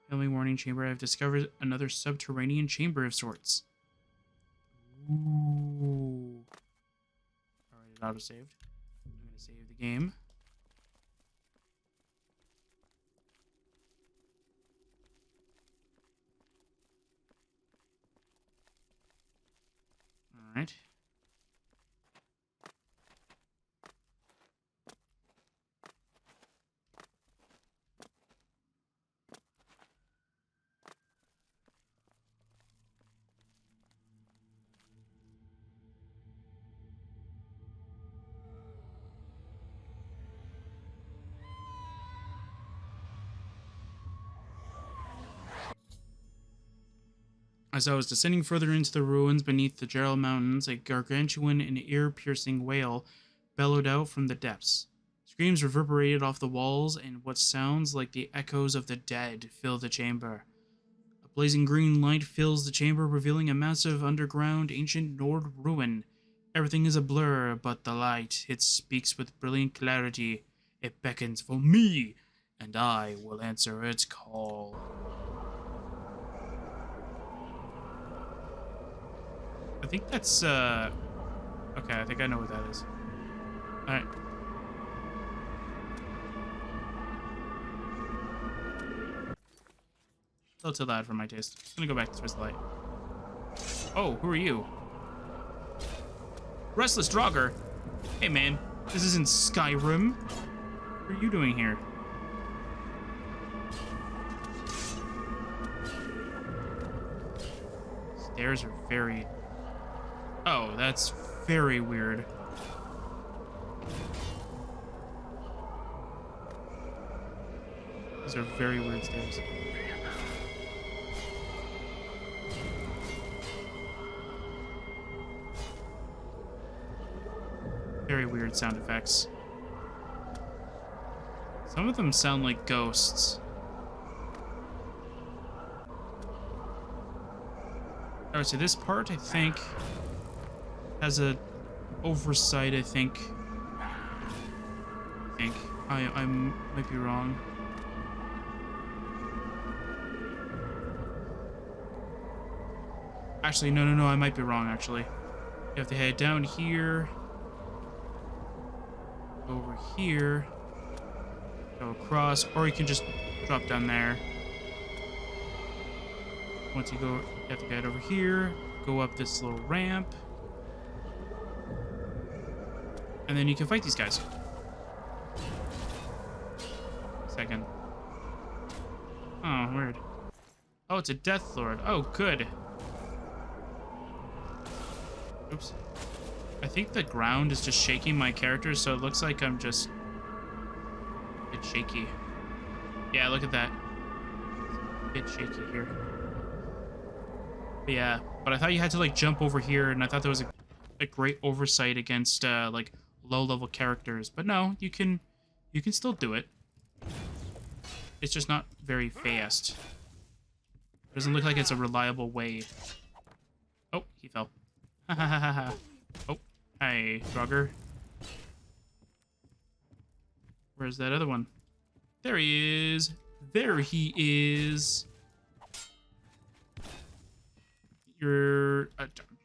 family morning chamber, I've discovered another subterranean chamber of sorts. Ooh. Alright, it auto-saved. I'm going to save the game. Alright. As I was descending further into the ruins beneath the Gerald Mountains, a gargantuan and ear-piercing wail bellowed out from the depths. Screams reverberated off the walls, and what sounds like the echoes of the dead fill the chamber. A blazing green light fills the chamber, revealing a massive underground ancient Nord ruin. Everything is a blur but the light. It speaks with brilliant clarity. It beckons for me, and I will answer its call. I think that's, okay, I think I know what that is. Alright. A little too loud for my taste. I'm gonna go back to Twist the Light. Oh, who are you? Restless Draugr? Hey man, this isn't Skyrim. What are you doing here? Stairs are very... Oh, that's very weird. These are very weird stairs. Very weird sound effects. Some of them sound like ghosts. Alright, so this part, I think, has a oversight, I think. I might be wrong. Actually, no, I might be wrong, actually. You have to head down here. Over here. Go across, or you can just drop down there. Once you go, you have to head over here. Go up this little ramp. And then you can fight these guys. second. Oh, weird. Oh, it's a Death Lord. Oh, good. Oops. I think the ground is just shaking my character, so it looks like I'm just a bit shaky. Yeah, look at that. A bit shaky here. But yeah, but I thought you had to like jump over here, and I thought there was a great oversight against like low-level characters. But no, you can still do it. It's just not very fast. It doesn't look like it's a reliable way. Oh, he fell. Ha ha ha ha ha. Oh, hi, Drugger. Where's that other one? There he is. There he is. You're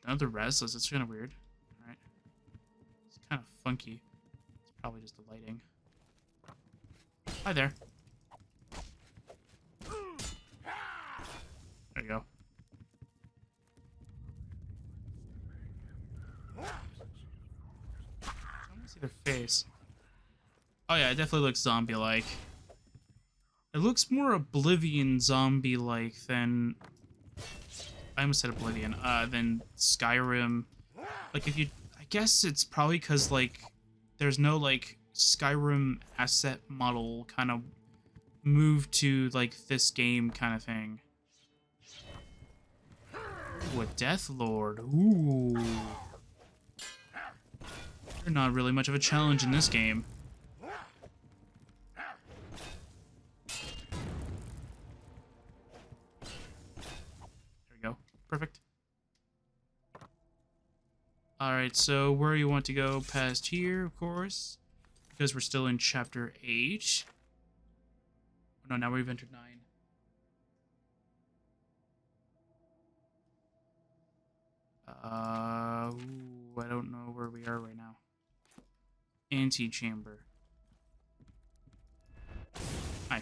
another restless. It's kind of weird. All right. It's kind of funky. It's probably just the lighting. Hi there. There you go. I want to see their face. Oh yeah, it definitely looks zombie-like. It looks more Oblivion zombie-like than... I almost said Oblivion. Than Skyrim. Like, if you... I guess it's probably because, like, there's no, like, Skyrim asset model kind of move to, like, this game kind of thing. Ooh, a Death Lord. Ooh. You're not really much of a challenge in this game. There we go. Perfect. Alright, so where you want to go past here, of course. Because we're still in Chapter 8. Oh, no, now we've entered 9. Ooh, I don't know where we are right now. Antechamber. Hi.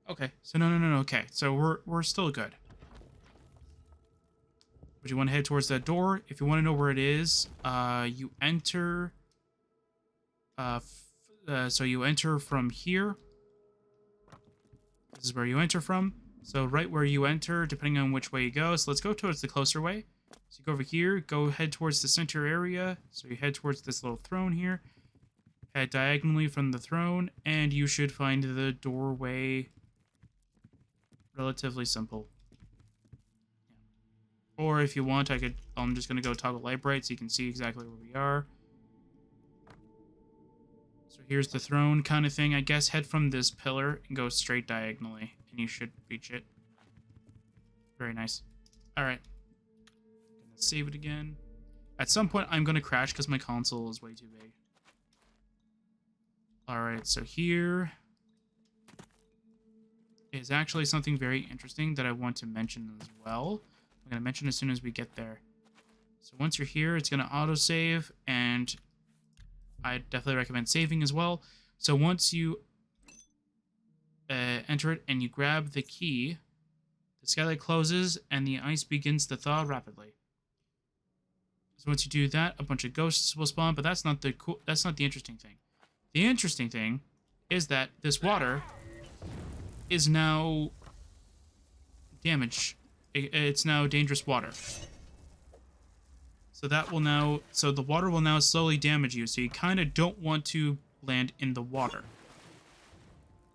Okay, so no, okay. So we're still good. But you want to head towards that door. If you want to know where it is, you enter... so you enter from here. This is where you enter from. So right where you enter, depending on which way you go. So let's go towards the closer way. So you go over here, go head towards the center area. So you head towards this little throne here. Head diagonally from the throne, and you should find the doorway relatively simple. Or if you want, I'm just going to go toggle light bright so you can see exactly where we are. So here's the throne kind of thing. I guess head from this pillar and go straight diagonally, and you should reach it. Very nice. Alright. Gonna save it again. At some point, I'm going to crash because my console is way too big. Alright, so here is actually something very interesting that I want to mention as well. I'm going to mention as soon as we get there. So once you're here, it's going to autosave, and I definitely recommend saving as well. So once you enter it and you grab the key, the skylight closes and the ice begins to thaw rapidly. So once you do that, a bunch of ghosts will spawn, but that's not the interesting thing. The interesting thing is that this water is now damaged. It's now dangerous water. So that will now, so the water will now slowly damage you. So you kind of don't want to land in the water.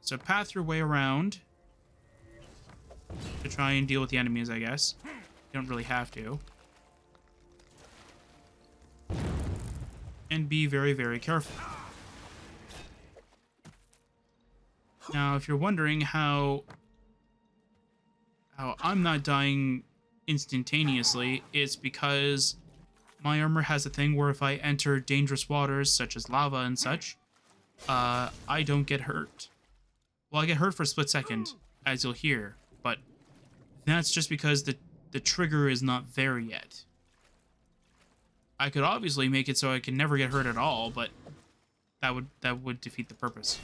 So path your way around to try and deal with the enemies, I guess. You don't really have to. And be very, very careful. Now, if you're wondering how I'm not dying instantaneously, it's because my armor has a thing where if I enter dangerous waters, such as lava and such, I don't get hurt. Well, I get hurt for a split second, as you'll hear, but that's just because the trigger is not there yet. I could obviously make it so I can never get hurt at all, but that would defeat the purpose.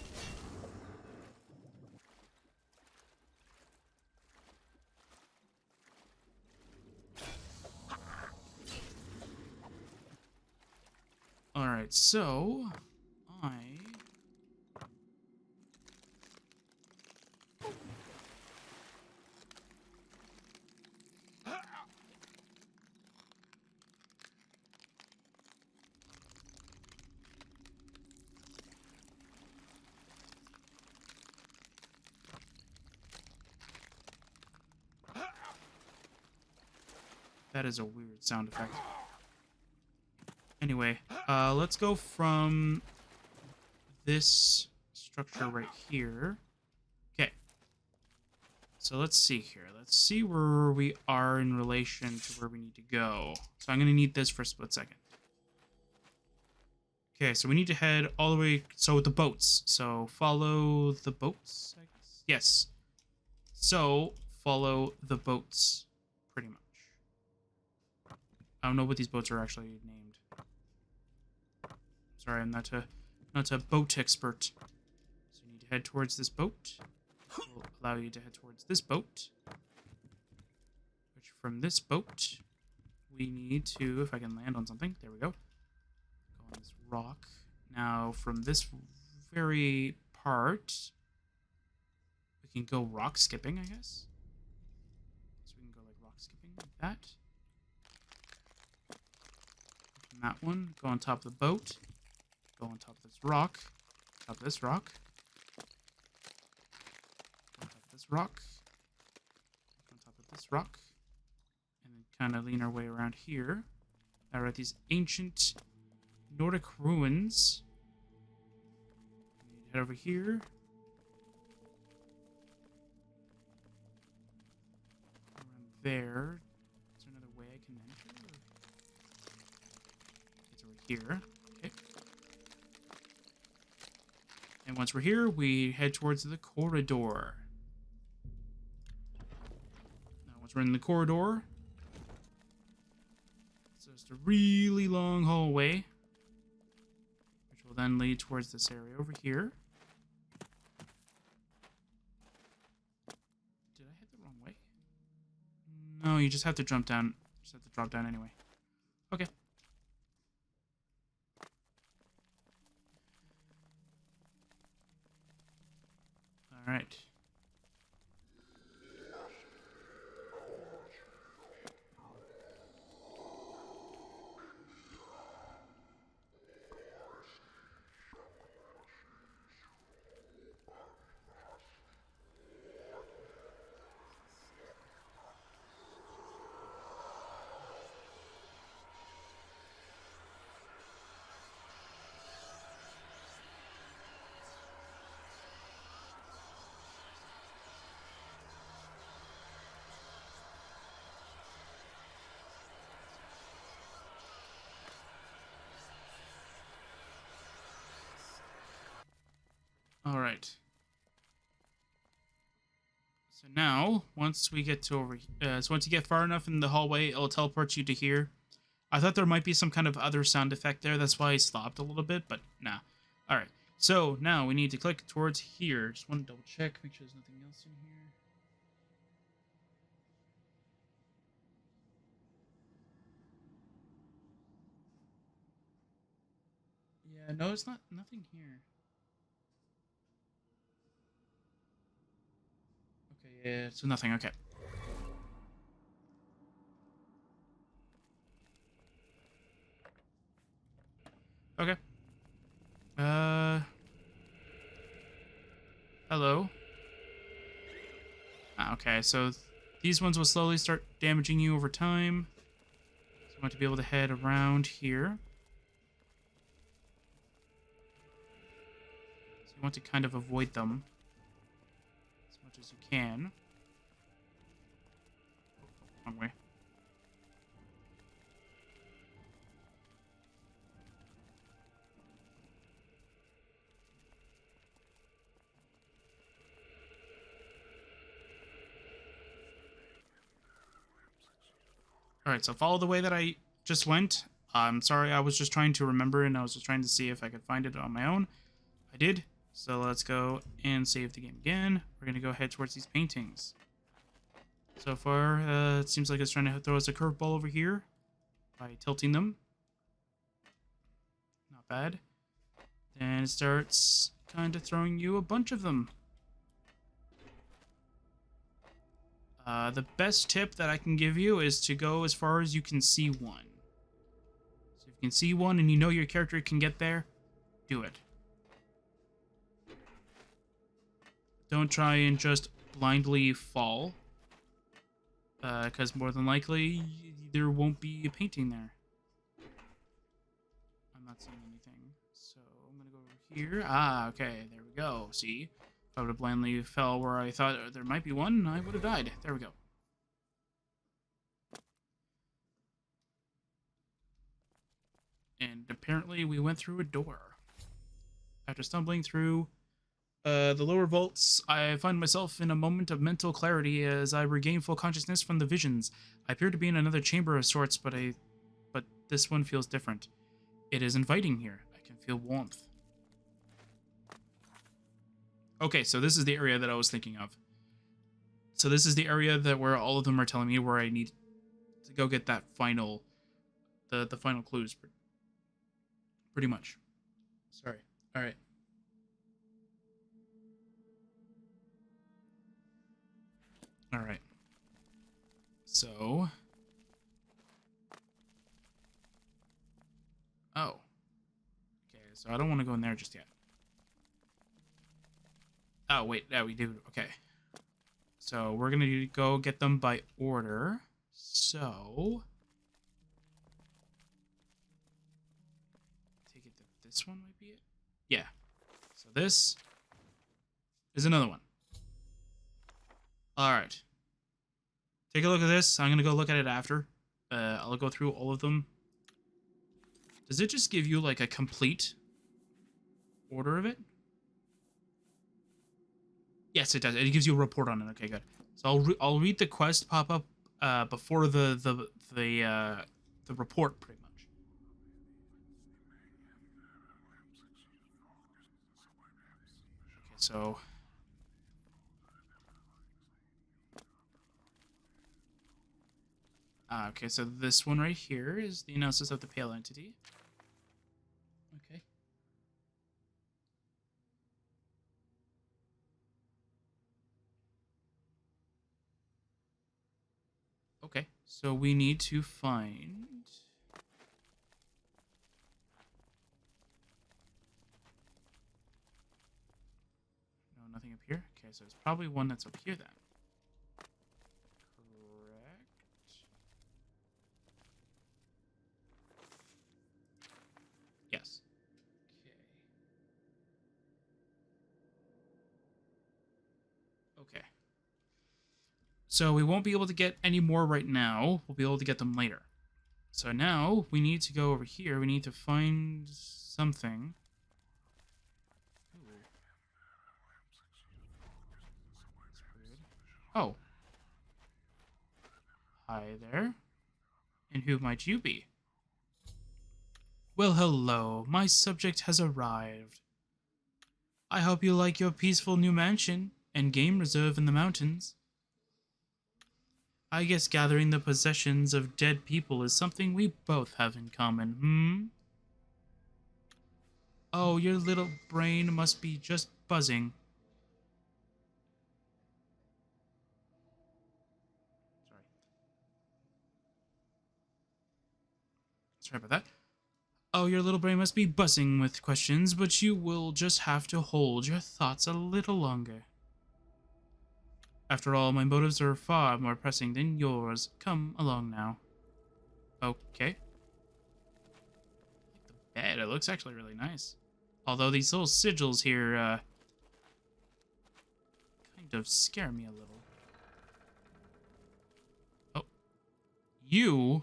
right, so I that is a weird sound effect. Anyway, let's go from this structure right here. Okay. So let's see here. Let's see where we are in relation to where we need to go. So I'm going to need this for a split second. Okay, so we need to head all the way... So the boats. So follow the boats, I guess? Yes. So follow the boats, pretty much. I don't know what these boats are actually named. Sorry, I'm not a boat expert. So you need to head towards this boat. Will allow you to head towards this boat. Which from this boat, we need to, if I can land on something, there we go. Go on this rock. Now from this very part, we can go rock skipping, I guess. So we can go like rock skipping like that. From that one, go on top of the boat. Go on top of this rock. Top of this rock. On top of this rock. On top of this rock. And then kind of lean our way around here. Now we're at these ancient Nordic ruins. We need to head over here. Around there. Is there another way I can enter? It's over here. Okay. And once we're here, we head towards the corridor. Now, once we're in the corridor, it's just a really long hallway, which will then lead towards this area over here. Did I head the wrong way? No, you just have to jump down. Just have to drop down anyway. Okay. All right. All right. So now, once we get to once you get far enough in the hallway, it'll teleport you to here. I thought there might be some kind of other sound effect there. That's why I stopped a little bit, but nah. All right. So now we need to click towards here. Just want to double check, make sure there's nothing else in here. Yeah, no, it's not. Nothing here. Okay, yeah, so nothing. Okay. Okay. Hello. Okay, so these ones will slowly start damaging you over time. So I want to be able to head around here. So you want to kind of avoid them as much as you can. Oh, wrong way. Alright, so follow the way that I just went. I'm sorry, I was just trying to remember and I was just trying to see if I could find it on my own. I did. So let's go and save the game again. We're going to go head towards these paintings. So far, it seems like it's trying to throw us a curveball over here by tilting them. Not bad. Then it starts kind of throwing you a bunch of them. The best tip that I can give you is to go as far as you can see one. So if you can see one and you know your character can get there, do it. Don't try and just blindly fall, because more than likely there won't be a painting there. I'm not seeing anything, so I'm gonna go over here. Ah, okay, there we go. See, if I would have blindly fell where I thought there might be one, I would have died. There we go. And apparently we went through a door. After stumbling through the lower vaults, I find myself in a moment of mental clarity as I regain full consciousness from the visions. I appear to be in another chamber of sorts, but this one feels different. It is inviting here. I can feel warmth. Okay, so this is the area that I was thinking of. So this is the area that where all of them are telling me where I need to go get that final, the final clues. Pretty much. Sorry. All right. All right. So. Oh. Okay, so I don't want to go in there just yet. Oh, wait. Yeah, we do. Okay. So we're going to go get them by order. So. Take it that this one might be it. Yeah. So this is another one. All right. Take a look at this. I'm going to go look at it after. I'll go through all of them. Does it just give you like a complete order of it? Yes, it does. It gives you a report on it. Okay, good. So I'll read the quest pop up before the report, pretty much. Okay, so okay, so this one right here is the analysis of the pale entity. Okay. Okay, so we need to find... No, nothing up here? Okay, so it's probably one that's up here then. Correct. Yes. Okay. Okay. So we won't be able to get any more right now. We'll be able to get them later. So now we need to go over here. We need to find something. Ooh. Oh. Hi there. And who might you be? Well, hello. My subject has arrived. I hope you like your peaceful new mansion and game reserve in the mountains. I guess gathering the possessions of dead people is something we both have in common, hmm? Oh, your little brain must be just buzzing. Sorry about that. Oh, your little brain must be buzzing with questions, but you will just have to hold your thoughts a little longer. After all, my motives are far more pressing than yours. Come along now. Okay. The bed, it looks actually really nice. Although these little sigils here, kind of scare me a little. Oh. You?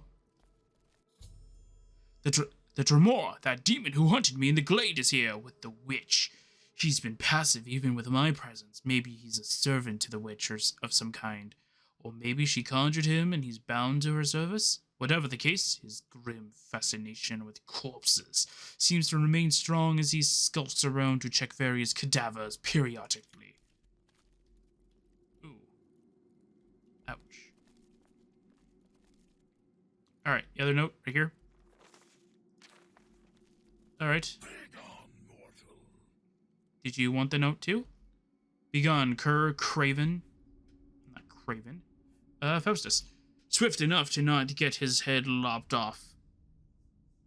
The Dremor, that demon who hunted me in the glade, is here with the witch. He's been passive even with my presence. Maybe he's a servant to the witch or of some kind. Or maybe she conjured him and he's bound to her service? Whatever the case, his grim fascination with corpses seems to remain strong as he skulks around to check various cadavers periodically. Ooh. Ouch. Alright, the other note right here. Alright. Begone, mortal. Did you want the note too? Begone, Craven. Not Craven. Faustus. Swift enough to not get his head lopped off.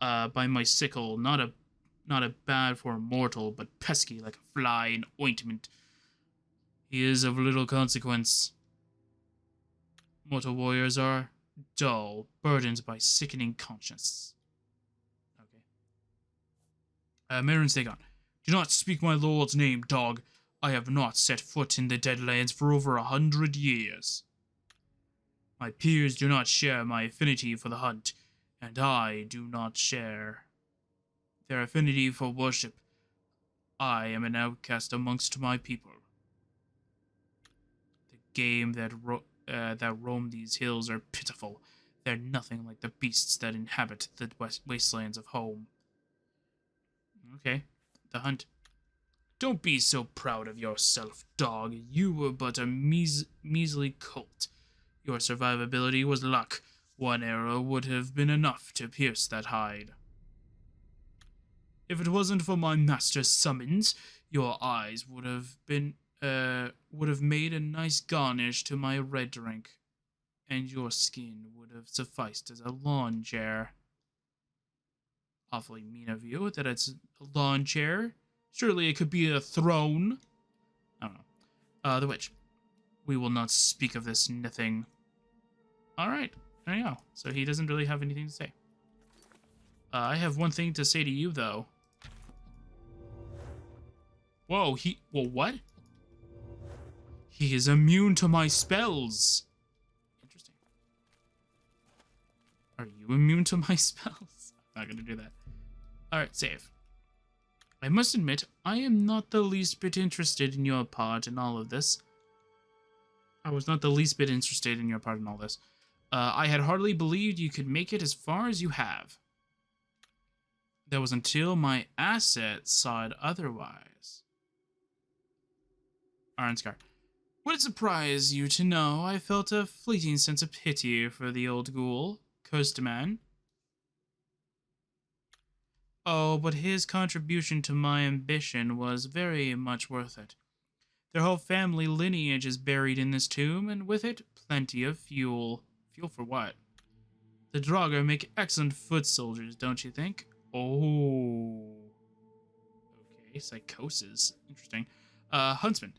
By my sickle. Not a bad for a mortal, but pesky like a fly in ointment. He is of little consequence. Mortal warriors are dull, burdened by sickening conscience. Okay. Marin Stagon. Do not speak my lord's name, dog. I have not set foot in the Deadlands for over 100 years. My peers do not share my affinity for the hunt, and I do not share their affinity for worship. I am an outcast amongst my people. The game that roam these hills are pitiful. They're nothing like the beasts that inhabit the wastelands of home. Okay, the hunt. Don't be so proud of yourself, dog. You were but a measly colt. Your survivability was luck. One arrow would have been enough to pierce that hide. If it wasn't for my master's summons, your eyes would have made a nice garnish to my red drink, and your skin would have sufficed as a lawn chair. Awfully mean of you that it's a lawn chair. Surely it could be a throne. I don't know. The witch. We will not speak of this thing. Alright, there you go. So he doesn't really have anything to say. I have one thing to say to you, though. Whoa, well, what? He is immune to my spells. Interesting. Are you immune to my spells? I'm not gonna do that. Alright, save. I must admit, I am not the least bit interested in your part in all of this. I was not the least bit interested in your part in all this. I had hardly believed you could make it as far as you have. That was until my assets saw it otherwise. Arnscar. Would it surprise you to know I felt a fleeting sense of pity for the old ghoul, Coastman? Oh, but his contribution to my ambition was very much worth it. Their whole family lineage is buried in this tomb, and with it, plenty of fuel. Fuel for what? The Draugr make excellent foot soldiers, don't you think? Oh. Okay, psychosis. Interesting. Huntsman.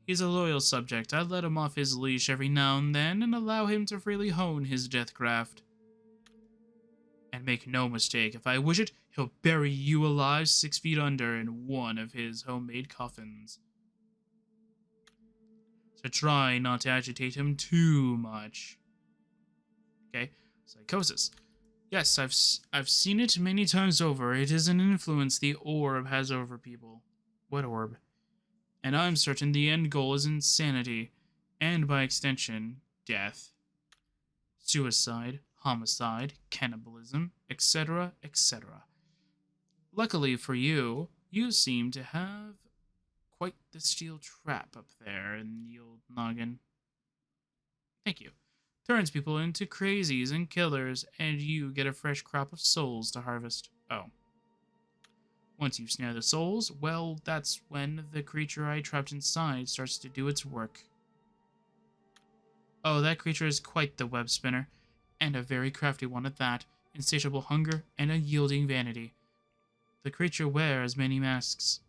He's a loyal subject. I let him off his leash every now and then and allow him to freely hone his deathcraft. And make no mistake, if I wish it, he'll bury you alive 6 feet under in one of his homemade coffins. So try not to agitate him too much. Okay, psychosis. Yes, I've seen it many times over. It is an influence the orb has over people. What orb? And I'm certain the end goal is insanity, and by extension, death. Suicide, homicide, cannibalism, etc., etc. Luckily for you, you seem to have quite the steel trap up there in the old noggin. Thank you. Turns people into crazies and killers, and you get a fresh crop of souls to harvest. Oh. Once you snare the souls, well, that's when the creature I trapped inside starts to do its work. Oh, that creature is quite the web spinner, and a very crafty one at that, insatiable hunger and a yielding vanity. The creature wears many masks.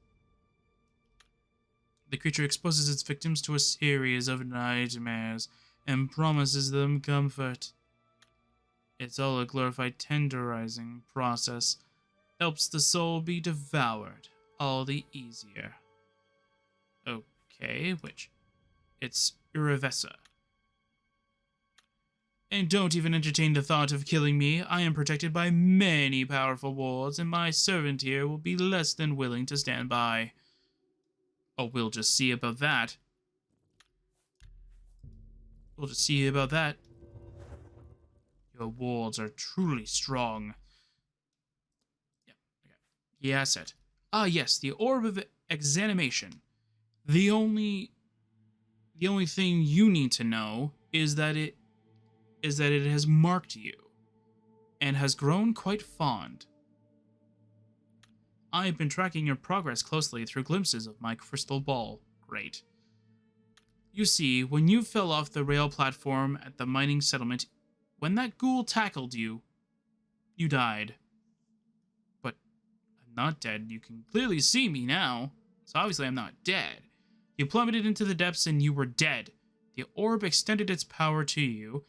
The creature exposes its victims to a series of nightmares and promises them comfort. It's all a glorified tenderizing process. Helps the soul be devoured all the easier. Okay, which? It's Urivessa. And don't even entertain the thought of killing me. I am protected by many powerful wards, and my servant here will be less than willing to stand by. Oh, we'll just see about that. We'll just see about that. Your wards are truly strong. Yeah, okay. The asset. Ah, yes, the Orb of Exanimation. The only thing you need to know is that it has marked you and has grown quite fond. I've been tracking your progress closely through glimpses of my crystal ball. Great. You see, when you fell off the rail platform at the mining settlement, when that ghoul tackled you, you died. But I'm not dead. You can clearly see me now, so obviously I'm not dead. You plummeted into the depths and you were dead. The orb extended its power to you.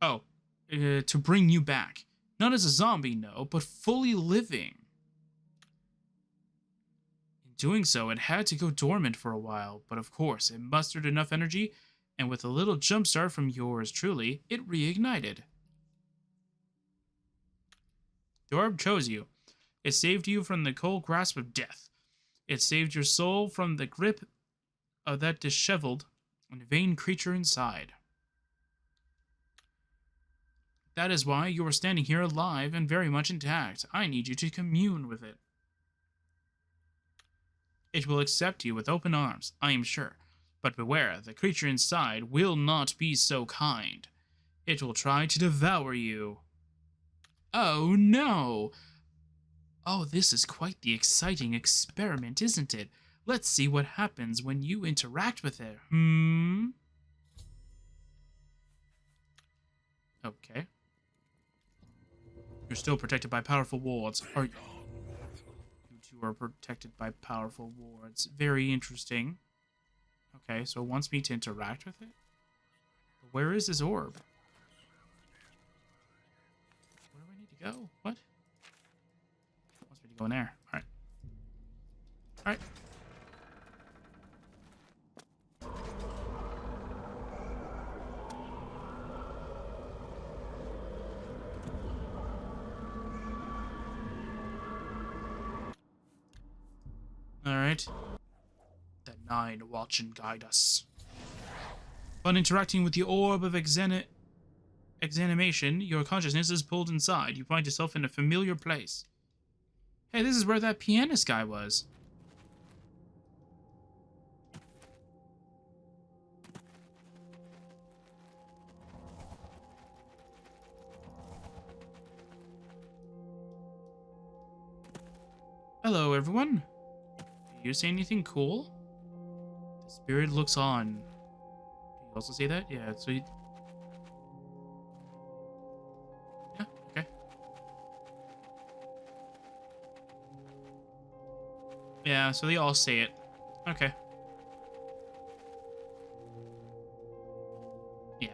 To bring you back. Not as a zombie, no, but fully living. In doing so, it had to go dormant for a while, but of course, it mustered enough energy, and with a little jumpstart from yours truly, it reignited. The orb chose you. It saved you from the cold grasp of death. It saved your soul from the grip of that disheveled and vain creature inside. That is why you are standing here alive and very much intact. I need you to commune with it. It will accept you with open arms, I am sure. But beware, the creature inside will not be so kind. It will try to devour you. Oh no! Oh, this is quite the exciting experiment, isn't it? Let's see what happens when you interact with it. Okay. You're still protected by powerful wards. You two are protected by powerful wards. Very interesting. Okay, so it wants me to interact with it? Where is this orb? Where do I need to go? What? It wants me to go in there. Alright. Alright. Alright. The Nine watch and guide us. Upon interacting with the orb of exanimation, your consciousness is pulled inside. You find yourself in a familiar place. Hey, this is where that pianist guy was. Hello, everyone. Do you say anything cool? The spirit looks on. Do you also see that? Yeah, so you... Yeah, okay. Yeah, so they all say it. Okay. Yeah.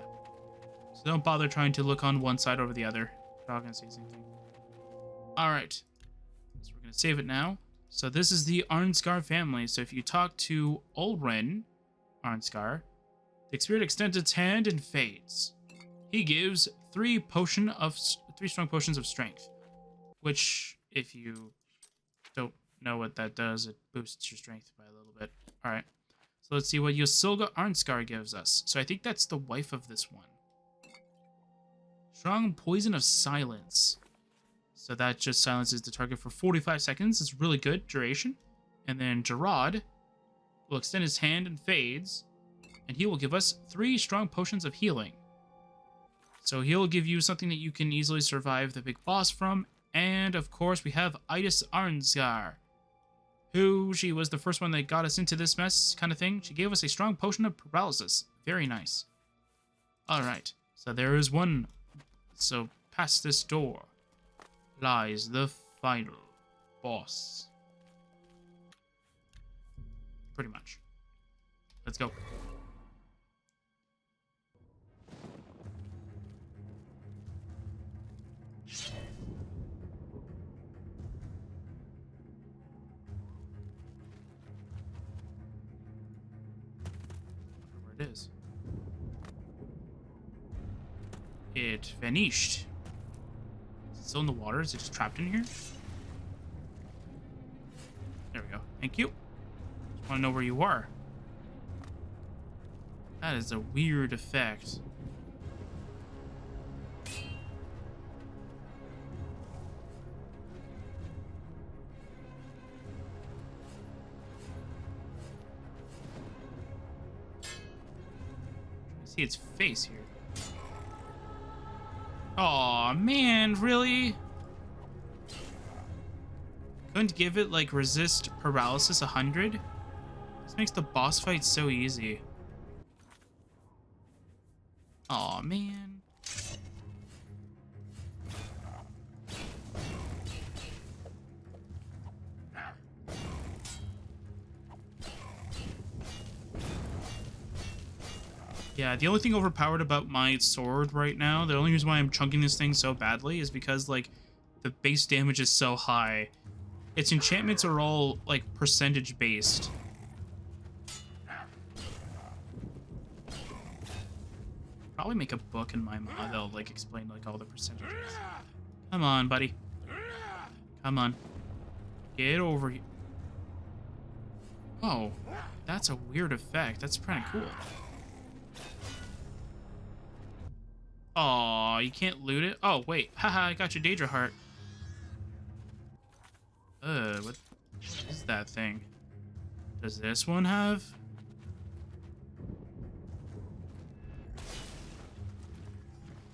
So don't bother trying to look on one side over the other. They're all gonna say the same thing. Alright. So we're gonna save it now. So this is the Arnscar family. So if you talk to Ulren Arnscar, the spirit extends its hand and fades. He gives three strong potions of strength, which, if you don't know what that does, it boosts your strength by a little bit. All right. So let's see what Yosilga Arnscar gives us. So I think that's the wife of this one. Strong poison of silence. So that just silences the target for 45 seconds. It's really good duration. And then Gerard will extend his hand and fades. And he will give us 3 strong potions of healing. So he'll give you something that you can easily survive the big boss from. And of course we have Idis Arnsgar, who she was the first one that got us into this mess kind of thing. She gave us a strong potion of paralysis. Very nice. Alright, so there is one. So past this door lies the final boss. Pretty much. Let's go. Wonder where it is. It vanished. Is it still in the water? Is it just trapped in here? There we go. Thank you. Just want to know where you are. That is a weird effect. See its face here. Aw, man, really? Couldn't give it like resist paralysis 100? This makes the boss fight so easy. Aw, man. Yeah, the only thing overpowered about my sword right now, the only reason why I'm chunking this thing so badly is because, like, the base damage is so high. Its enchantments are all, like, percentage based. Probably make a book in my mod that'll, like, explain, like, all the percentages. Come on, buddy. Come on. Get over here. Oh, that's a weird effect. That's kind of cool. Aw, you can't loot it? Oh, wait. Haha, I got your Daedra heart. What is that thing? Does this one have?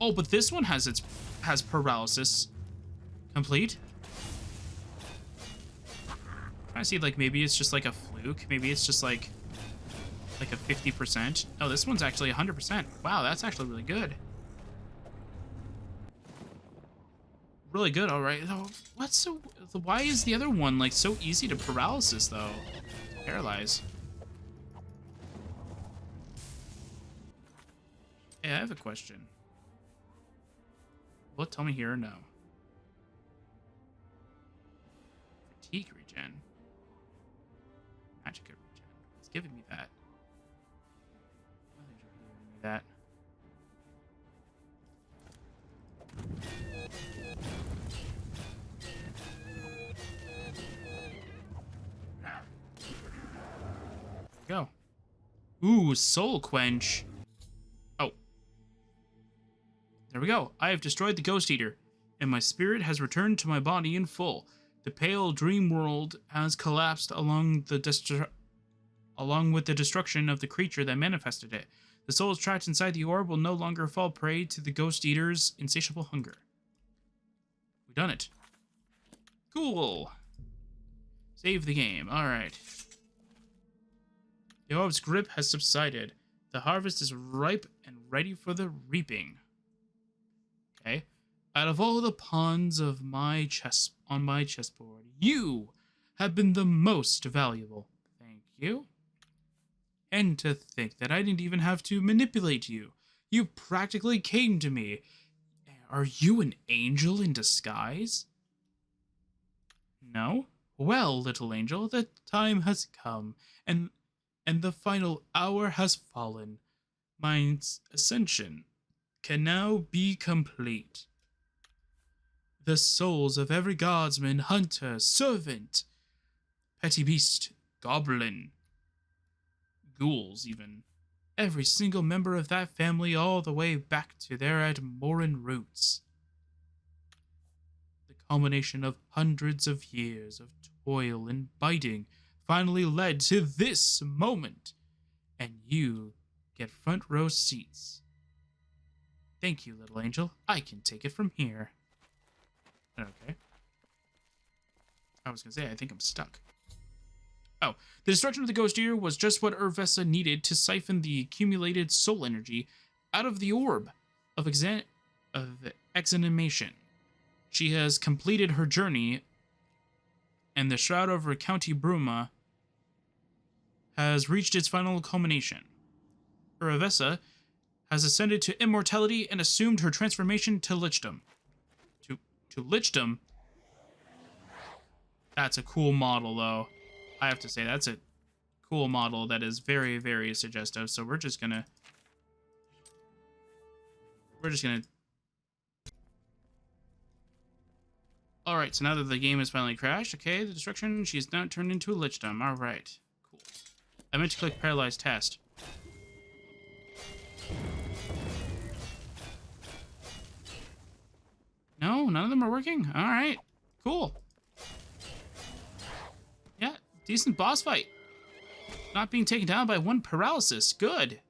Oh, but this one has paralysis. Complete? I see, like, maybe it's just like a fluke. Maybe it's just like a 50%. Oh, this one's actually 100%. Wow, that's actually really good. Really good, all right. Oh, why is the other one like so easy to paralysis though? Paralyze. Hey, I have a question. Will it tell me here or no? Fatigue regen. Magic regen. It's giving me that. I think it's giving me that. Go. Ooh, soul quench. Oh. There we go. I have destroyed the Ghost Eater, and my spirit has returned to my body in full. The pale dream world has collapsed along with the destruction of the creature that manifested it. The souls trapped inside the orb will no longer fall prey to the Ghost Eater's insatiable hunger. We've done it. Cool. Save the game. All right. The orb's grip has subsided. The harvest is ripe and ready for the reaping. Okay. Out of all the pawns of my chessboard, you have been the most valuable. Thank you. And to think that I didn't even have to manipulate you. You practically came to me. Are you an angel in disguise? No? Well, little angel, the time has come, and the final hour has fallen. My ascension can now be complete. The souls of every guardsman, hunter, servant, petty beast, goblin, ghouls even, every single member of that family all the way back to their Admoran roots. The culmination of hundreds of years of toil and biting finally led to this moment, and you get front row seats. Thank you, little angel. I can take it from here. Okay. I was gonna say, I think I'm stuck. Oh, the destruction of the Ghost Eater was just what Urvessa needed to siphon the accumulated soul energy out of the orb of exanimation. She has completed her journey, and the Shroud over County Bruma has reached its final culmination. Urvessa has ascended to immortality and assumed her transformation to lichdom. To lichdom? That's a cool model, though. I have to say, that's a cool model that is very, very suggestive. So we're just gonna... Alright, so now that the game has finally crashed, okay, the destruction, she's now turned into a lichdom. Alright, cool. I meant to click Paralyzed Test. No, none of them are working? Alright, cool. Yeah, decent boss fight. Not being taken down by one paralysis. Good.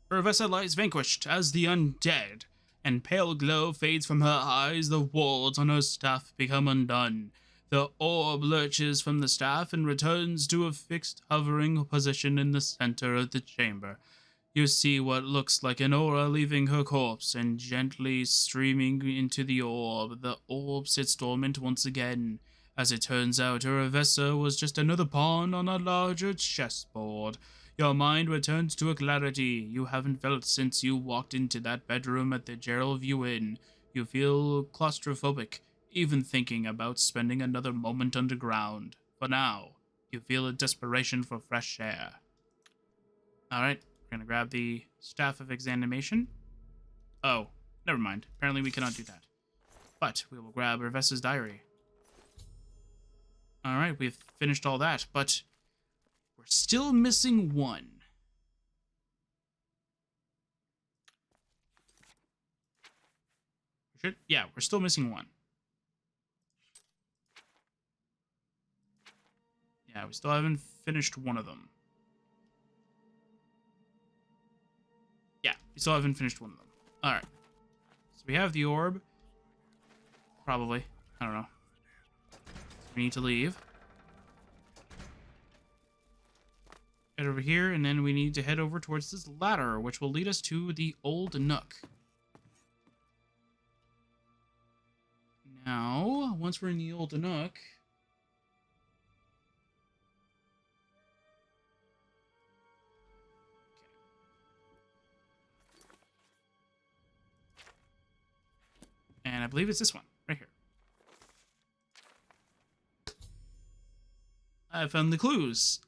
Urvessa lies vanquished as the undead, and pale glow fades from her eyes. The wards on her staff become undone. The orb lurches from the staff and returns to a fixed hovering position in the center of the chamber. You see what looks like an aura leaving her corpse and gently streaming into the orb. The orb sits dormant once again. As it turns out, Urvessa was just another pawn on a larger chessboard. Your mind returns to a clarity you haven't felt since you walked into that bedroom at the Gerald View Inn. You feel claustrophobic, even thinking about spending another moment underground. For now, you feel a desperation for fresh air. Alright, we're gonna grab the Staff of Examination. Oh, never mind. Apparently we cannot do that. But we will grab Urvessa's diary. Alright, we've finished all that, but we're still missing one. Yeah, we're still missing one. Yeah, we still haven't finished one of them. Yeah, we still haven't finished one of them. Alright. So we have the orb. Probably. I don't know. So we need to leave. Head over here, and then we need to head over towards this ladder, which will lead us to the old nook. Now, once we're in the old nook... And I believe it's this one, right here. I found the clues.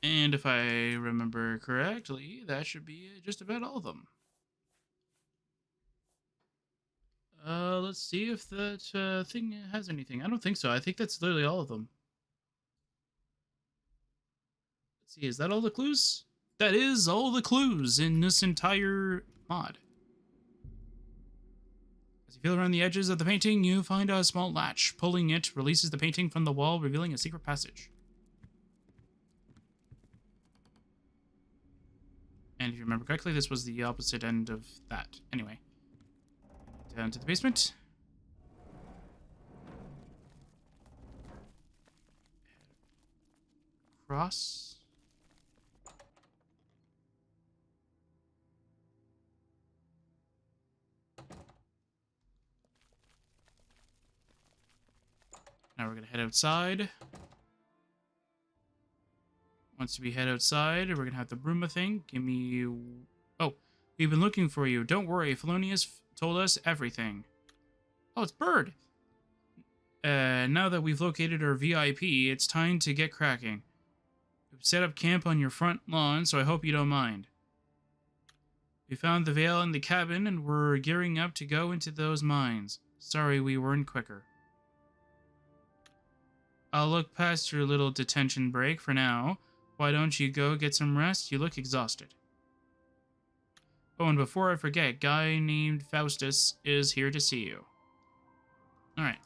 And if I remember correctly, that should be just about all of them. Let's see if that thing has anything. I don't think so. I think that's literally all of them. Let's see, is that all the clues? That is all the clues in this entire mod. As you feel around the edges of the painting, you find a small latch. Pulling it releases the painting from the wall, revealing a secret passage. And if you remember correctly, this was the opposite end of that. Anyway. Down to the basement. Cross. Now we're going to head outside. Once we head outside, we're going to have the Bruma thing. Give me... Oh, we've been looking for you. Don't worry, Felonius told us everything. Oh, it's Bird! Now that we've located our VIP, it's time to get cracking. We've set up camp on your front lawn, so I hope you don't mind. We found the veil in the cabin, and we're gearing up to go into those mines. Sorry we weren't quicker. I'll look past your little detention break for now. Why don't you go get some rest? You look exhausted. Oh, and before I forget, guy named Faustus is here to see you. Alright.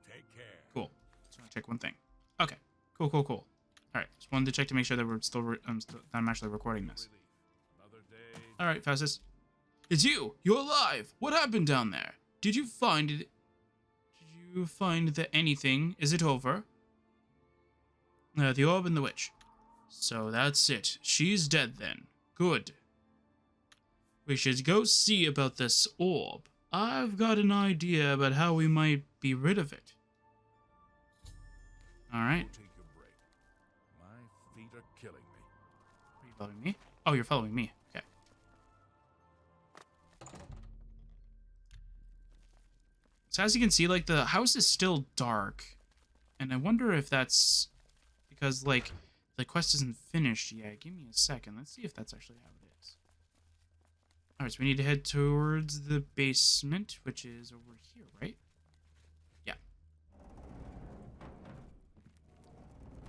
Take care. Cool. Just want to check one thing. Okay. Cool. Alright. Just wanted to check to make sure that we're still, I'm actually recording this. Another day. Alright, Faustus. It's you! You're alive! What happened down there? Did you find it? Did you find the anything? Is it over? The orb and the witch. So that's it. She's dead then. Good. We should go see about this orb. I've got an idea about how we might be rid of it. Alright. Take a break. My feet are killing me. Are you following me? Oh, you're following me. Okay. So as you can see, like, the house is still dark. And I wonder if that's because, like, the quest isn't finished yet. Give me a second. Let's see if that's actually how it is. Alright, so we need to head towards the basement, which is over here, right? Yeah.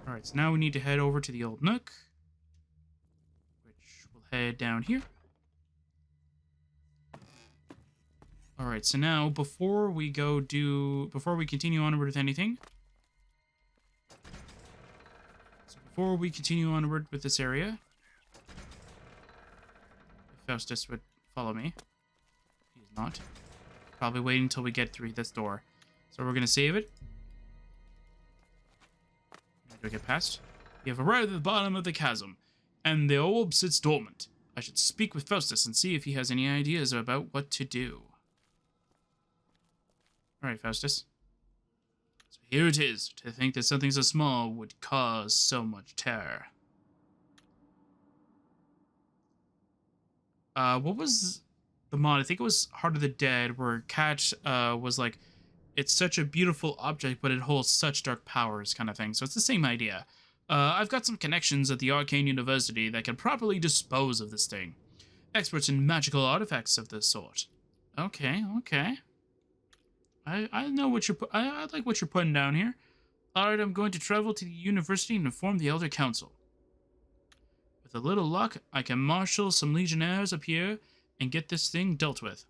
Alright, so now we need to head over to the old nook, which will head down here. Alright, so now before we continue onward with anything, let's So before we continue onward with this area, if Faustus would follow me. He's not. Probably waiting until we get through this door. So we're going to save it. Do I get past? You have arrived at the bottom of the chasm, and the orb sits dormant. I should speak with Faustus and see if he has any ideas about what to do. Alright, Faustus. So here it is. To think that something so small would cause so much terror. What was the mod? I think it was Heart of the Dead, where Cat was like, it's such a beautiful object, but it holds such dark powers, kind of thing. So it's the same idea. I've got some connections at the Arcane University that can properly dispose of this thing. Experts in magical artifacts of this sort. Okay, okay. I know what you're. I like what you're putting down here. All right, I'm going to travel to the university and inform the Elder Council. With a little luck, I can marshal some legionnaires up here and get this thing dealt with.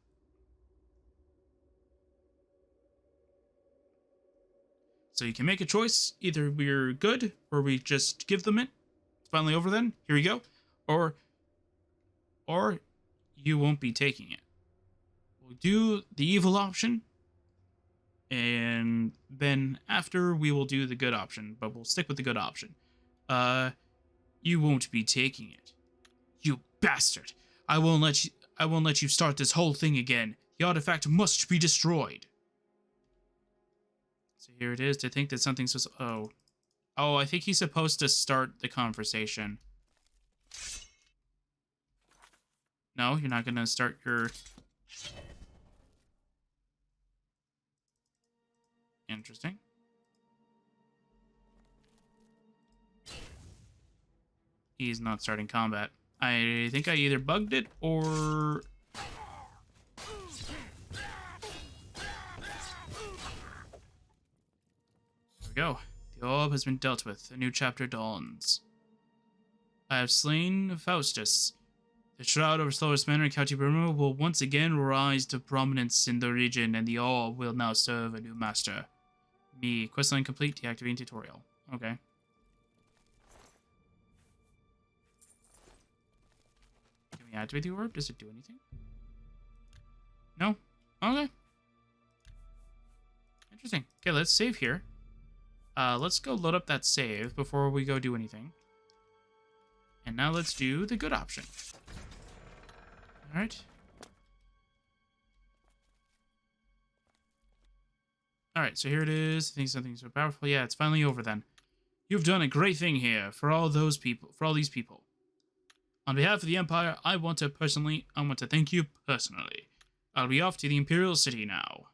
So you can make a choice. Either we're good, or we just give them it. It's finally over then. Here we go. Or you won't be taking it. We'll do the evil option. And then after, we will do the good option. But we'll stick with the good option. You won't be taking it. You bastard. I won't let you start this whole thing again. The artifact must be destroyed. So here it is. To think that something's supposed. Oh, I think he's supposed to start the conversation. No, you're not gonna start your. Interesting. He's not starting combat. I think I either bugged it or. There we go. The orb has been dealt with. A new chapter dawns. I have slain Faustus. The Shroud over Stalrous Manor in County Burma will once again rise to prominence in the region, and the orb will now serve a new master. Me. Questline complete. Deactivating tutorial. Okay. Can we activate the orb? Does it do anything? No? Okay. Interesting. Okay, let's save here. Let's go load up that save before we go do anything. And now let's do the good option. Alright. Alright, so here it is. I think something's so powerful. Yeah, it's finally over then. You've done a great thing here for all these people. On behalf of the Empire, I want to thank you personally. I'll be off to the Imperial City now.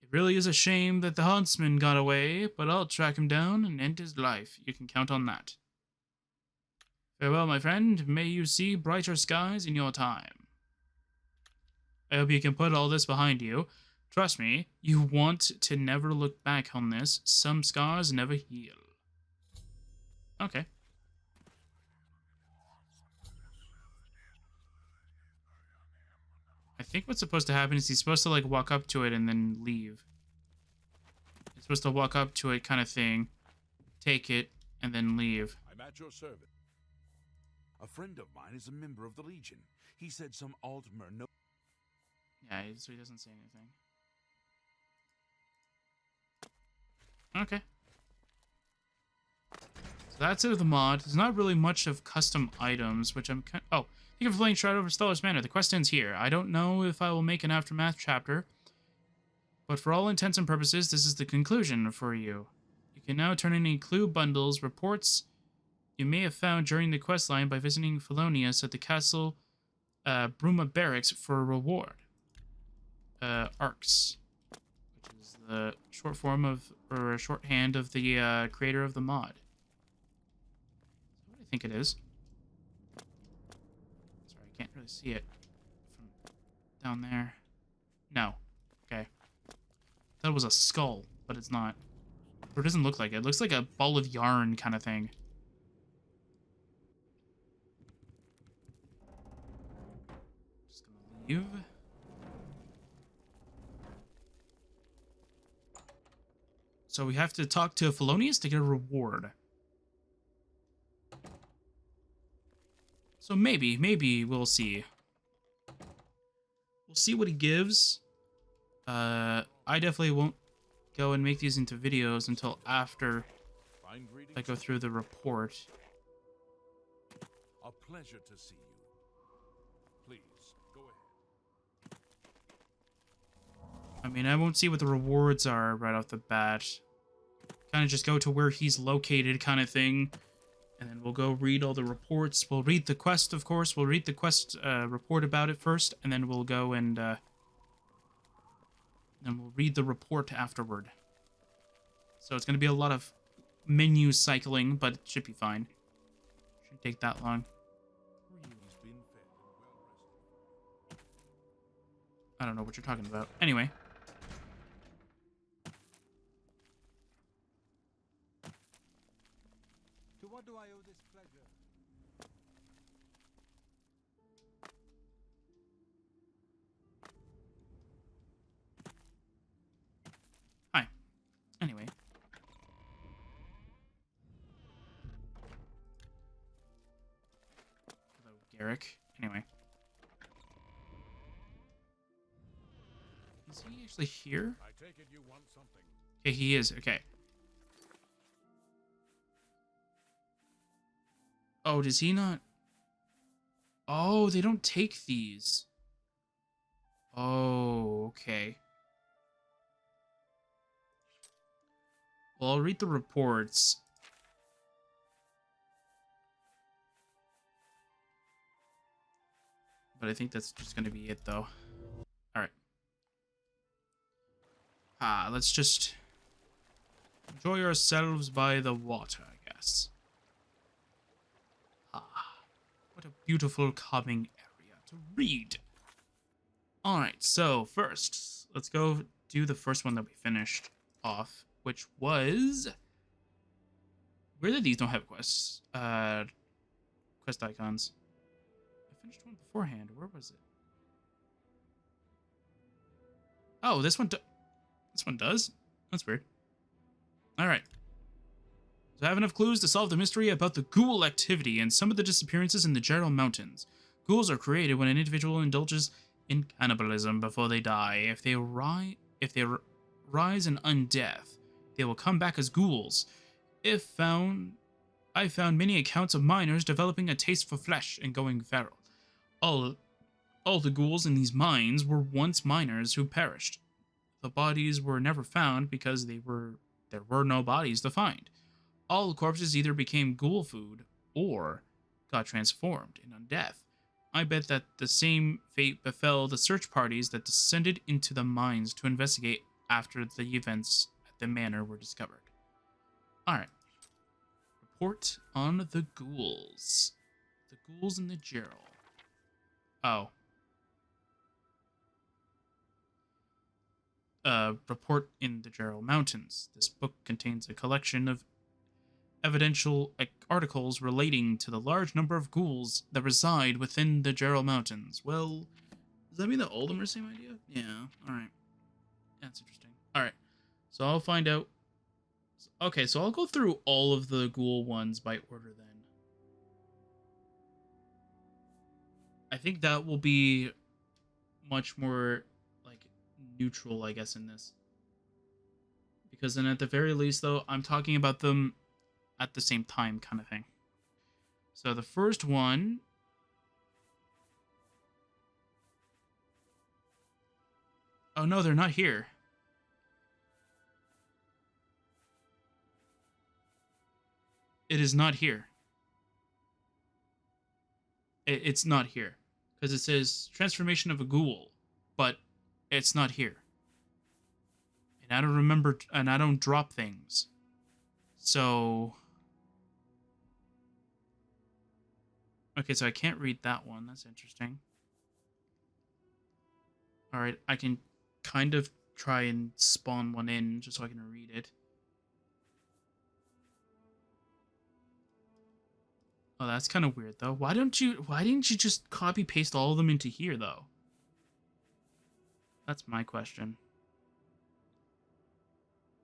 It really is a shame that the huntsman got away, but I'll track him down and end his life. You can count on that. Farewell, my friend. May you see brighter skies in your time. I hope you can put all this behind you. Trust me, you want to never look back on this. Some scars never heal. Okay. I think what's supposed to happen is he's supposed to like walk up to it and then leave. He's supposed to walk up to it kind of thing, take it, and then leave. I'm at your service. A friend of mine is a member of the Legion. He said some Altmer no. Yeah, so he doesn't say anything. Okay. So that's it of the mod. There's not really much of custom items, which I'm kind. Oh, thank you for playing Shroud over Stalrous Manor. The quest ends here. I don't know if I will make an aftermath chapter, but for all intents and purposes, this is the conclusion for you. You can now turn in any clue bundles, reports you may have found during the quest line by visiting Felonius at the castle Bruma Barracks for a reward. ARCS, which is the short form of, or a shorthand of the creator of the mod. What do I think it is? Sorry, I can't really see it from down there. No. Okay. That was a skull, but it's not. Or it doesn't look like it. It looks like a ball of yarn kind of thing. Just gonna leave. So we have to talk to Felonius to get a reward. So maybe we'll see. We'll see what he gives. I definitely won't go and make these into videos until after I go through the report. A pleasure to see you. Please, go ahead. I mean, I won't see what the rewards are right off the bat. Kind of just go to where he's located kind of thing. And then we'll go read all the reports. We'll read the quest, of course. We'll read the quest report about it first. And then we'll go and then we'll read the report afterward. So it's going to be a lot of menu cycling, but it should be fine. Shouldn't take that long. I don't know what you're talking about. Anyway. To what do I owe this pleasure? Hi. Anyway. Hello, Garrick. Anyway. Is he actually here? I take it you want something. Okay, he is. Okay. Oh, does he not? Oh, they don't take these. Oh, okay. Well, I'll read the reports. But I think that's just going to be it, though. Alright. Let's just enjoy ourselves by the water, I guess. What a beautiful, calming area to read. Alright, so first, let's go do the first one that we finished off, which was... Where these don't have quests? Quest icons. I finished one beforehand. Where was it? Oh, this one does? That's weird. Alright. So I have enough clues to solve the mystery about the ghoul activity and some of the disappearances in the Gerald Mountains. Ghouls are created when an individual indulges in cannibalism before they die. If they rise in undeath, they will come back as ghouls. I found many accounts of miners developing a taste for flesh and going feral. All the ghouls in these mines were once miners who perished. The bodies were never found because there were no bodies to find. All corpses either became ghoul food or got transformed in undeath. I bet that the same fate befell the search parties that descended into the mines to investigate after the events at the manor were discovered. Alright. Report on the ghouls. The ghouls in the Gerald. Oh. Report in the Gerald Mountains. This book contains a collection of evidential articles relating to the large number of ghouls that reside within the Gerald Mountains. Well, does that mean that all of them are the same idea? Yeah, alright. That's interesting. Alright, so I'll find out. Okay, so I'll go through all of the ghoul ones by order then. I think that will be much more, like, neutral, I guess, in this. Because then at the very least, though, I'm talking about them at the same time kind of thing. So the first one... Oh, no, they're not here. It is not here. It's not here. Because it says transformation of a ghoul, but it's not here. And I don't remember, and I don't drop things. So... Okay, so I can't read that one. That's interesting. Alright, I can kind of try and spawn one in just so I can read it. Oh, that's kind of weird, though. Why didn't you just copy paste all of them into here, though? That's my question.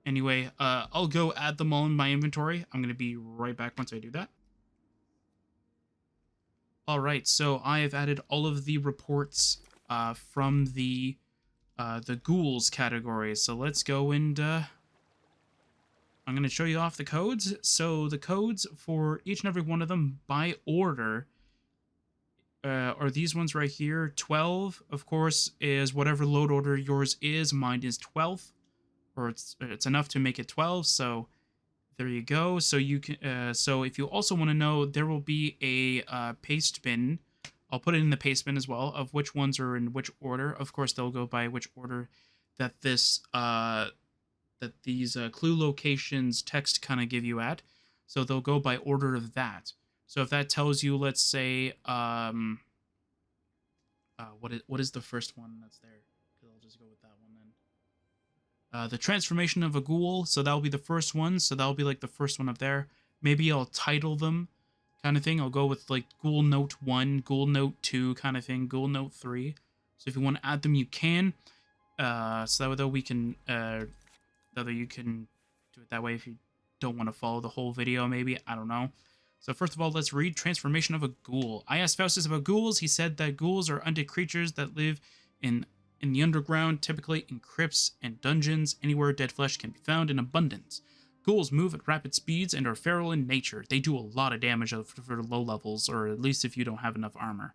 Anyway, I'll go add them all in my inventory. I'm going to be right back once I do that. All right, so I have added all of the reports from the ghouls category. So let's go and I'm going to show you off the codes. So the codes for each and every one of them by order are these ones right here. 12, of course, is whatever load order yours is. Mine is 12th, or it's enough to make it 12. So there you go. So you can. So if you also want to know, there will be a paste bin. I'll put it in the paste bin as well of which ones are in which order. Of course, they'll go by which order that these clue locations text kind of give you at. So they'll go by order of that. So if that tells you, let's say, what is the first one that's there? Because I'll just go with that one then. The transformation of a ghoul. So that'll be the first one. So that'll be like the first one up there. Maybe I'll title them, kind of thing. I'll go with like Ghoul Note 1, Ghoul Note 2 kind of thing, Ghoul Note 3. So if you want to add them, you can. So that way we can, whether you can do it that way if you don't want to follow the whole video, maybe. I don't know. So first of all, let's read Transformation of a Ghoul. I asked Faustus about ghouls. He said that ghouls are undead creatures that live in the underground, typically in crypts and dungeons. Anywhere dead flesh can be found in abundance. Ghouls move at rapid speeds and are feral in nature. They do a lot of damage for low levels, or at least if you don't have enough armor.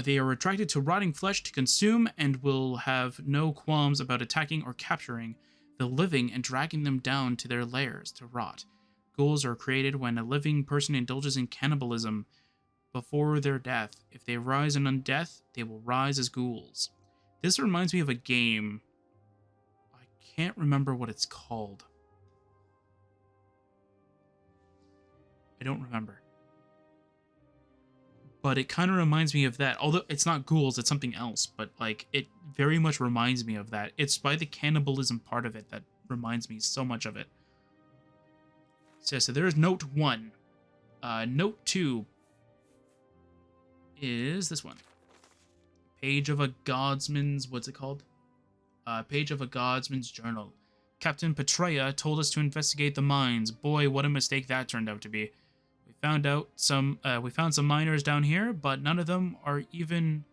They are attracted to rotting flesh to consume and will have no qualms about attacking or capturing the living and dragging them down to their lairs to rot. Ghouls are created when a living person indulges in cannibalism before their death. If they rise in undeath, they will rise as ghouls. This reminds me of a game. I can't remember what it's called. I don't remember. But it kind of reminds me of that. Although it's not ghouls, it's something else. But like, it very much reminds me of that. It's by the cannibalism part of it that reminds me so much of it. So there is Note 1. Note 2 is this one. Page of a Godsman's, what's it called? Page of a Godsman's journal. Captain Petrea told us to investigate the mines. Boy, what a mistake that turned out to be. We found some miners down here, but none of them are even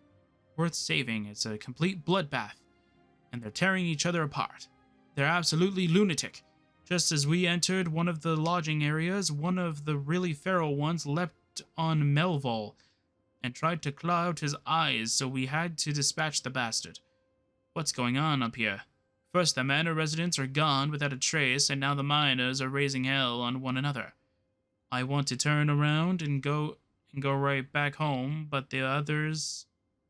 worth saving. It's a complete bloodbath, and they're tearing each other apart. They're absolutely lunatic. Just as we entered one of the lodging areas, one of the really feral ones leapt on Melvol and tried to claw out his eyes, so we had to dispatch the bastard. What's going on up here? First, the manor residents are gone without a trace, and now the miners are raising hell on one another. I want to turn around and go right back home, but the others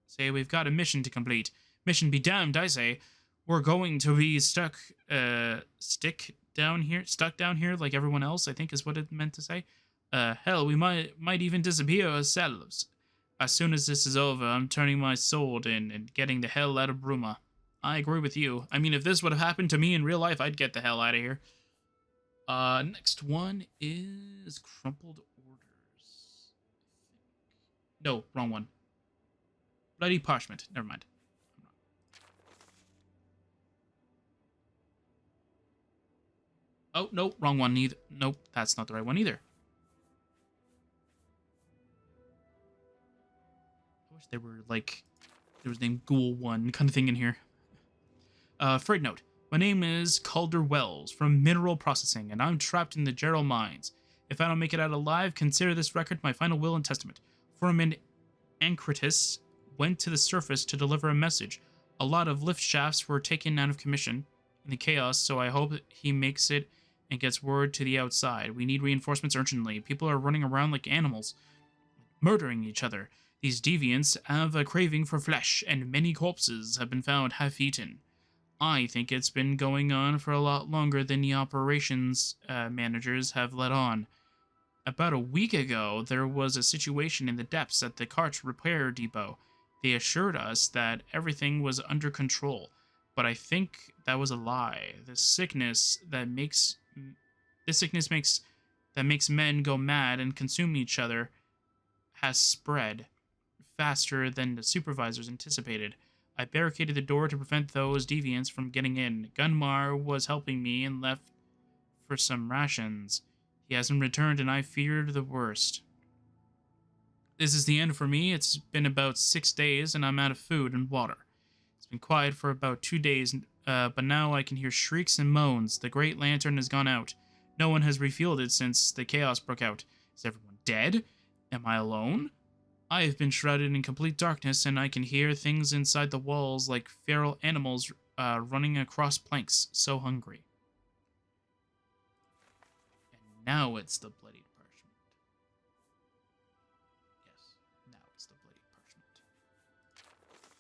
say we've got a mission to complete. Mission be damned, I say. We're going to be stuck down here like everyone else, I think is what it meant to say. Hell, we might even disappear ourselves. As soon as this is over, I'm turning my sword in and getting the hell out of Bruma. I agree with you. I mean, if this would have happened to me in real life, I'd get the hell out of here. Next one is Crumpled Orders. No, wrong one. Bloody Parchment. Never mind. Oh, no, wrong one either. Nope, that's not the right one either. I wish there were, like, there was named Ghoul 1 kind of thing in here. Freight note. My name is Calder Wells from Mineral Processing, and I'm trapped in the Gerald Mines. If I don't make it out alive, consider this record my final will and testament. Foreman Ancritus went to the surface to deliver a message. A lot of lift shafts were taken out of commission in the chaos, so I hope he makes it and gets word to the outside. We need reinforcements urgently. People are running around like animals, murdering each other. These deviants have a craving for flesh, and many corpses have been found half-eaten. I think it's been going on for a lot longer than the operations managers have let on. About a week ago, there was a situation in the depths at the cart repair depot. They assured us that everything was under control, but I think that was a lie. The sickness makes men go mad and consume each other has spread faster than the supervisors anticipated. I barricaded the door to prevent those deviants from getting in. Gunmar was helping me and left for some rations. He hasn't returned, and I feared the worst. This is the end for me. It's been about 6 days, and I'm out of food and water. It's been quiet for about 2 days, but now I can hear shrieks and moans. The Great Lantern has gone out. No one has refueled it since the chaos broke out. Is everyone dead? Am I alone? I have been shrouded in complete darkness, and I can hear things inside the walls like feral animals running across planks, so hungry. And now it's the bloodied parchment. Yes, now it's the bloodied parchment.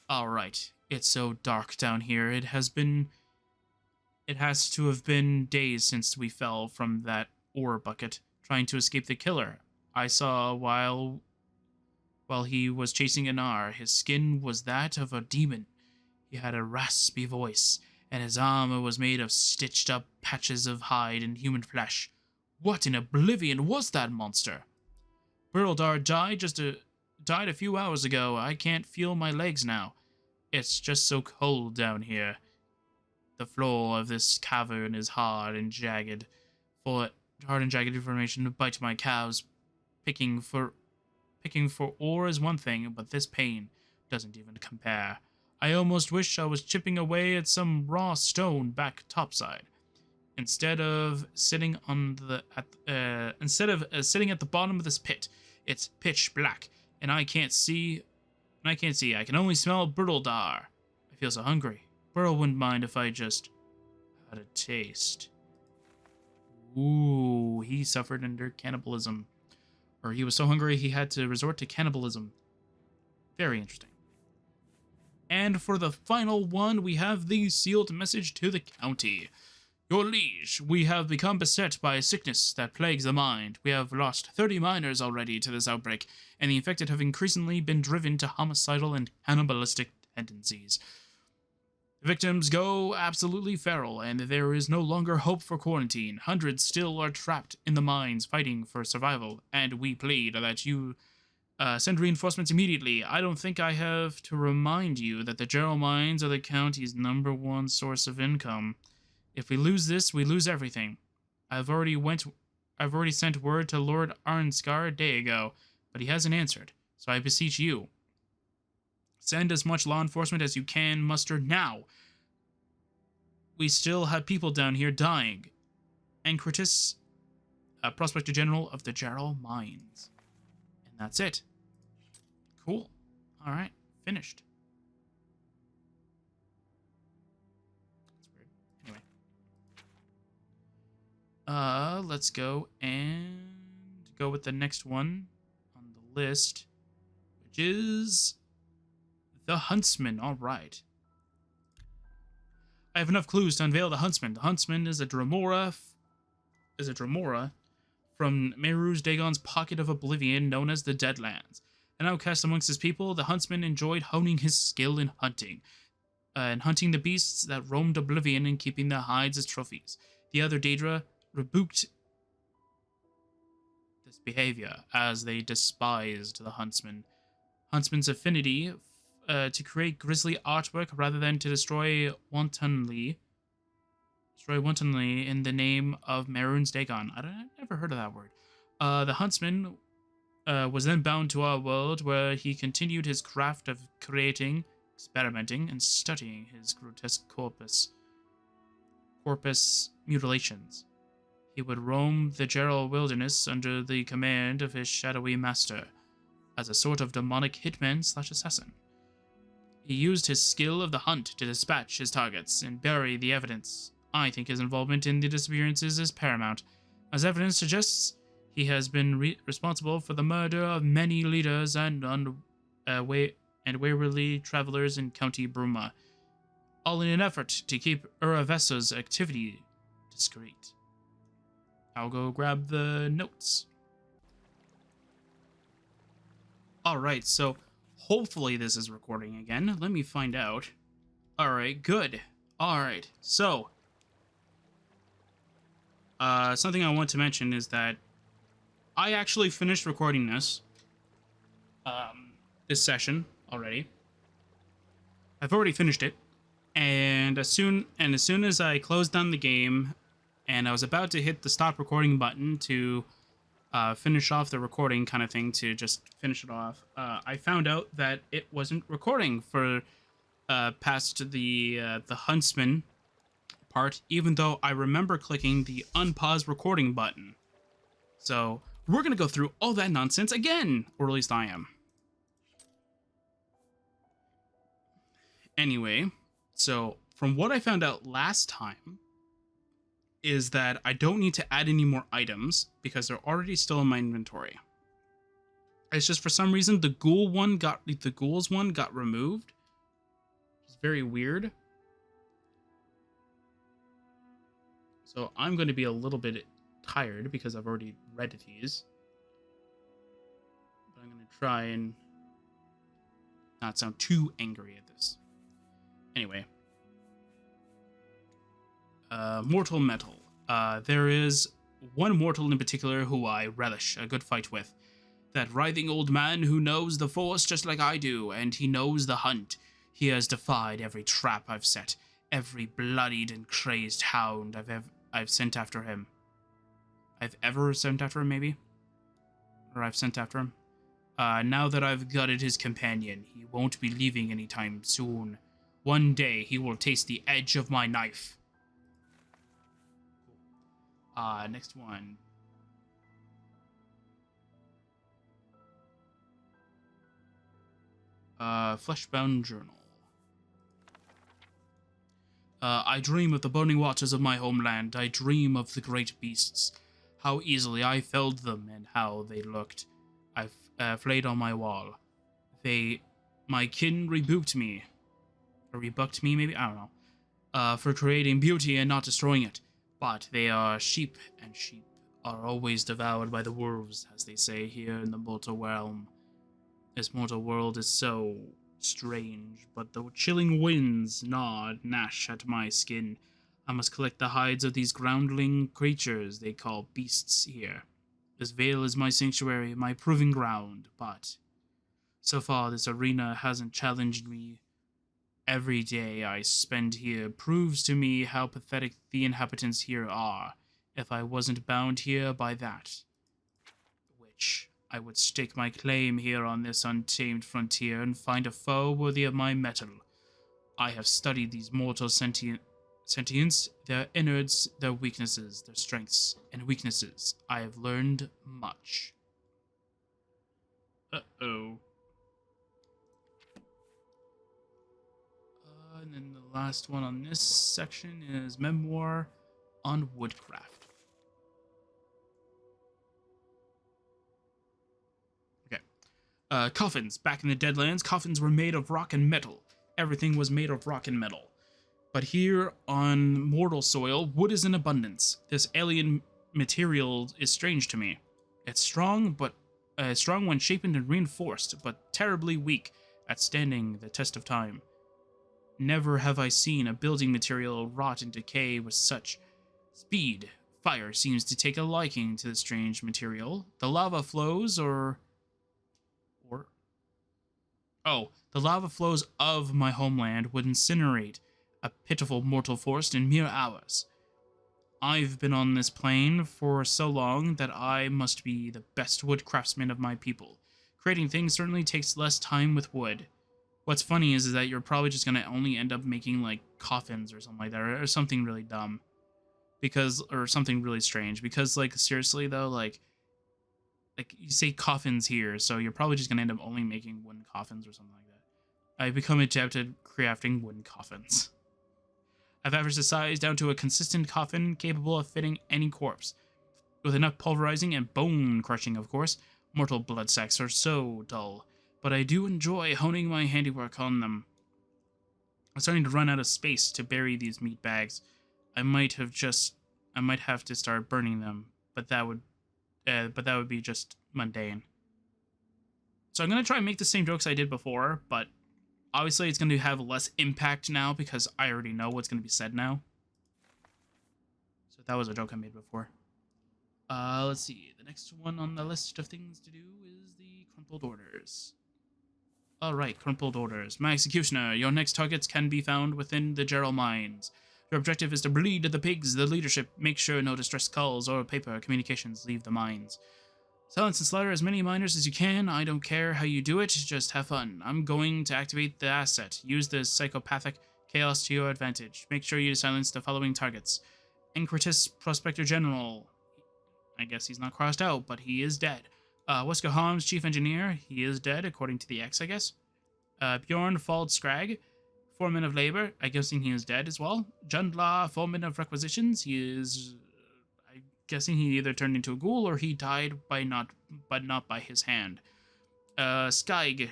Alright, it's so dark down here. It has to have been days since we fell from that ore bucket, trying to escape the killer I saw while he was chasing Anar. His skin was that of a demon. He had a raspy voice, and his armor was made of stitched up patches of hide and human flesh. What in Oblivion was that monster? Brittledar died a few hours ago. I can't feel my legs now. It's just so cold down here. The floor of this cavern is hard and jagged formation to bite my calves. Picking for ore is one thing, but this pain doesn't even compare. I almost wish I was chipping away at some raw stone back topside, instead of sitting sitting at the bottom of this pit. It's pitch black, and I can't see. I can only smell Brittledar. I feel so hungry. Burl wouldn't mind if I just had a taste. Ooh, he suffered under cannibalism. Or he was so hungry he had to resort to cannibalism. Very interesting. And for the final one, we have the sealed message to the county. Your liege, we have become beset by a sickness that plagues the mind. We have lost 30 miners already to this outbreak, and the infected have increasingly been driven to homicidal and cannibalistic tendencies. The victims go absolutely feral, and there is no longer hope for quarantine. Hundreds still are trapped in the mines fighting for survival, and we plead that you send reinforcements immediately. I don't think I have to remind you that the Gerald mines are the county's #1 source of income. If we lose this, we lose everything. I've already sent word to Lord Arnscar a day ago, but he hasn't answered, so I beseech you. Send as much law enforcement as you can muster now. We still have people down here dying. Ancritus, Prospector General of the Gerald Mines. And that's it. Cool. Alright, finished. That's weird. Anyway. Let's go and go with the next one on the list, which is the Huntsman. Alright. I have enough clues to unveil the Huntsman. The Huntsman is a Dremora from Meru's Dagon's pocket of Oblivion, known as the Deadlands. An outcast amongst his people, the Huntsman enjoyed honing his skill in hunting, the beasts that roamed Oblivion and keeping their hides as trophies. The other Daedra rebuked this behavior, as they despised the Huntsman. Huntsman's affinity to create grisly artwork rather than to destroy wantonly in the name of Meru's Dagon. I've never heard of that word. The Huntsman was then bound to our world, where he continued his craft of creating, experimenting, and studying his grotesque corpus mutilations. He would roam the Gerald wilderness under the command of his shadowy master, as a sort of demonic hitman/assassin. He used his skill of the hunt to dispatch his targets and bury the evidence. I think his involvement in the disappearances is paramount. As evidence suggests, he has been responsible for the murder of many leaders and waywardly travelers in County Bruma, all in an effort to keep Uravesa's activity discreet. I'll go grab the notes. Alright, so hopefully this is recording again. Let me find out. Alright, good. Alright, so something I want to mention is that I actually finished recording this session already. I've already finished it, and as soon as I closed down the game and I was about to hit the stop recording button to finish off the recording kind of thing to just finish it off, I found out that it wasn't recording for past the huntsman part, even though I remember clicking the unpause recording button. So we're gonna go through all that nonsense again, or at least I am. Anyway, so from what I found out last time is that I don't need to add any more items because they're already still in my inventory. It's just for some reason the ghouls one got removed. It's very weird. So I'm going to be a little bit tired because I've already read these. But I'm going to try and not sound too angry at this. Anyway. Mortal metal. There is one mortal in particular who I relish a good fight with. That writhing old man who knows the force just like I do, and he knows the hunt. He has defied every trap I've set, every bloodied and crazed hound I've sent after him. I've ever sent after him, maybe? Or I've sent after him? Now that I've gutted his companion, he won't be leaving anytime soon. One day he will taste the edge of my knife. Next one. Fleshbound Journal. I dream of the burning waters of my homeland. I dream of the great beasts. How easily I felled them and how they looked. I've flayed on my wall. My kin rebuked me. Or rebucked me, maybe? I don't know. For creating beauty and not destroying it. But they are sheep, and sheep are always devoured by the wolves, as they say here in the mortal realm. This mortal world is so strange, but the chilling winds gnash at my skin. I must collect the hides of these groundling creatures they call beasts here. This vale is my sanctuary, my proving ground, but so far this arena hasn't challenged me. Every day I spend here proves to me how pathetic the inhabitants here are. If I wasn't bound here by that, which I would stake my claim here on this untamed frontier and find a foe worthy of my mettle. I have studied these mortal sentients, their innards, their weaknesses, their strengths and weaknesses. I have learned much. Uh-oh. And then the last one on this section is Memoir on Woodcraft. Okay. Coffins. Back in the Deadlands, coffins were made of rock and metal. Everything was made of rock and metal. But here on mortal soil, wood is in abundance. This alien material is strange to me. It's strong, strong when shaped and reinforced, but terribly weak at standing the test of time. Never have I seen a building material rot and decay with such speed. Fire seems to take a liking to the strange material. The lava flows the lava flows of my homeland would incinerate a pitiful mortal forest in mere hours. I've been on this plane for so long that I must be the best wood craftsman of my people. Creating things certainly takes less time with wood. What's funny is that you're probably just going to only end up making, like, coffins or something like that, or something really dumb. Or something really strange. Because, like, seriously, though, like, you say coffins here, so you're probably just going to end up only making wooden coffins or something like that. I've become adept at crafting wooden coffins. I've averaged the size down to a consistent coffin capable of fitting any corpse. With enough pulverizing and bone crushing, of course, mortal blood sacks are so dull. But I do enjoy honing my handiwork on them. I'm starting to run out of space to bury these meat bags. I might have to start burning them, but that would be just mundane. So I'm gonna try and make the same jokes I did before, but obviously it's gonna have less impact now because I already know what's gonna be said now. So that was a joke I made before. Let's see. The next one on the list of things to do is the crumpled orders. Alright, crumpled orders. My executioner, your next targets can be found within the Gerald mines. Your objective is to bleed the pigs, the leadership. Make sure no distress calls or paper communications leave the mines. Silence and slaughter as many miners as you can. I don't care how you do it, just have fun. I'm going to activate the asset. Use the psychopathic chaos to your advantage. Make sure you silence the following targets. Encritus Prospector General. I guess he's not crossed out, but he is dead. Wesker Holmes, Chief Engineer. He is dead, according to the X, I guess. Bjorn Fald Scrag, Foreman of Labor. I'm guessing he is dead as well. Jundla, Foreman of Requisitions. He is... I'm guessing he either turned into a ghoul or he died by not by his hand. Skyg.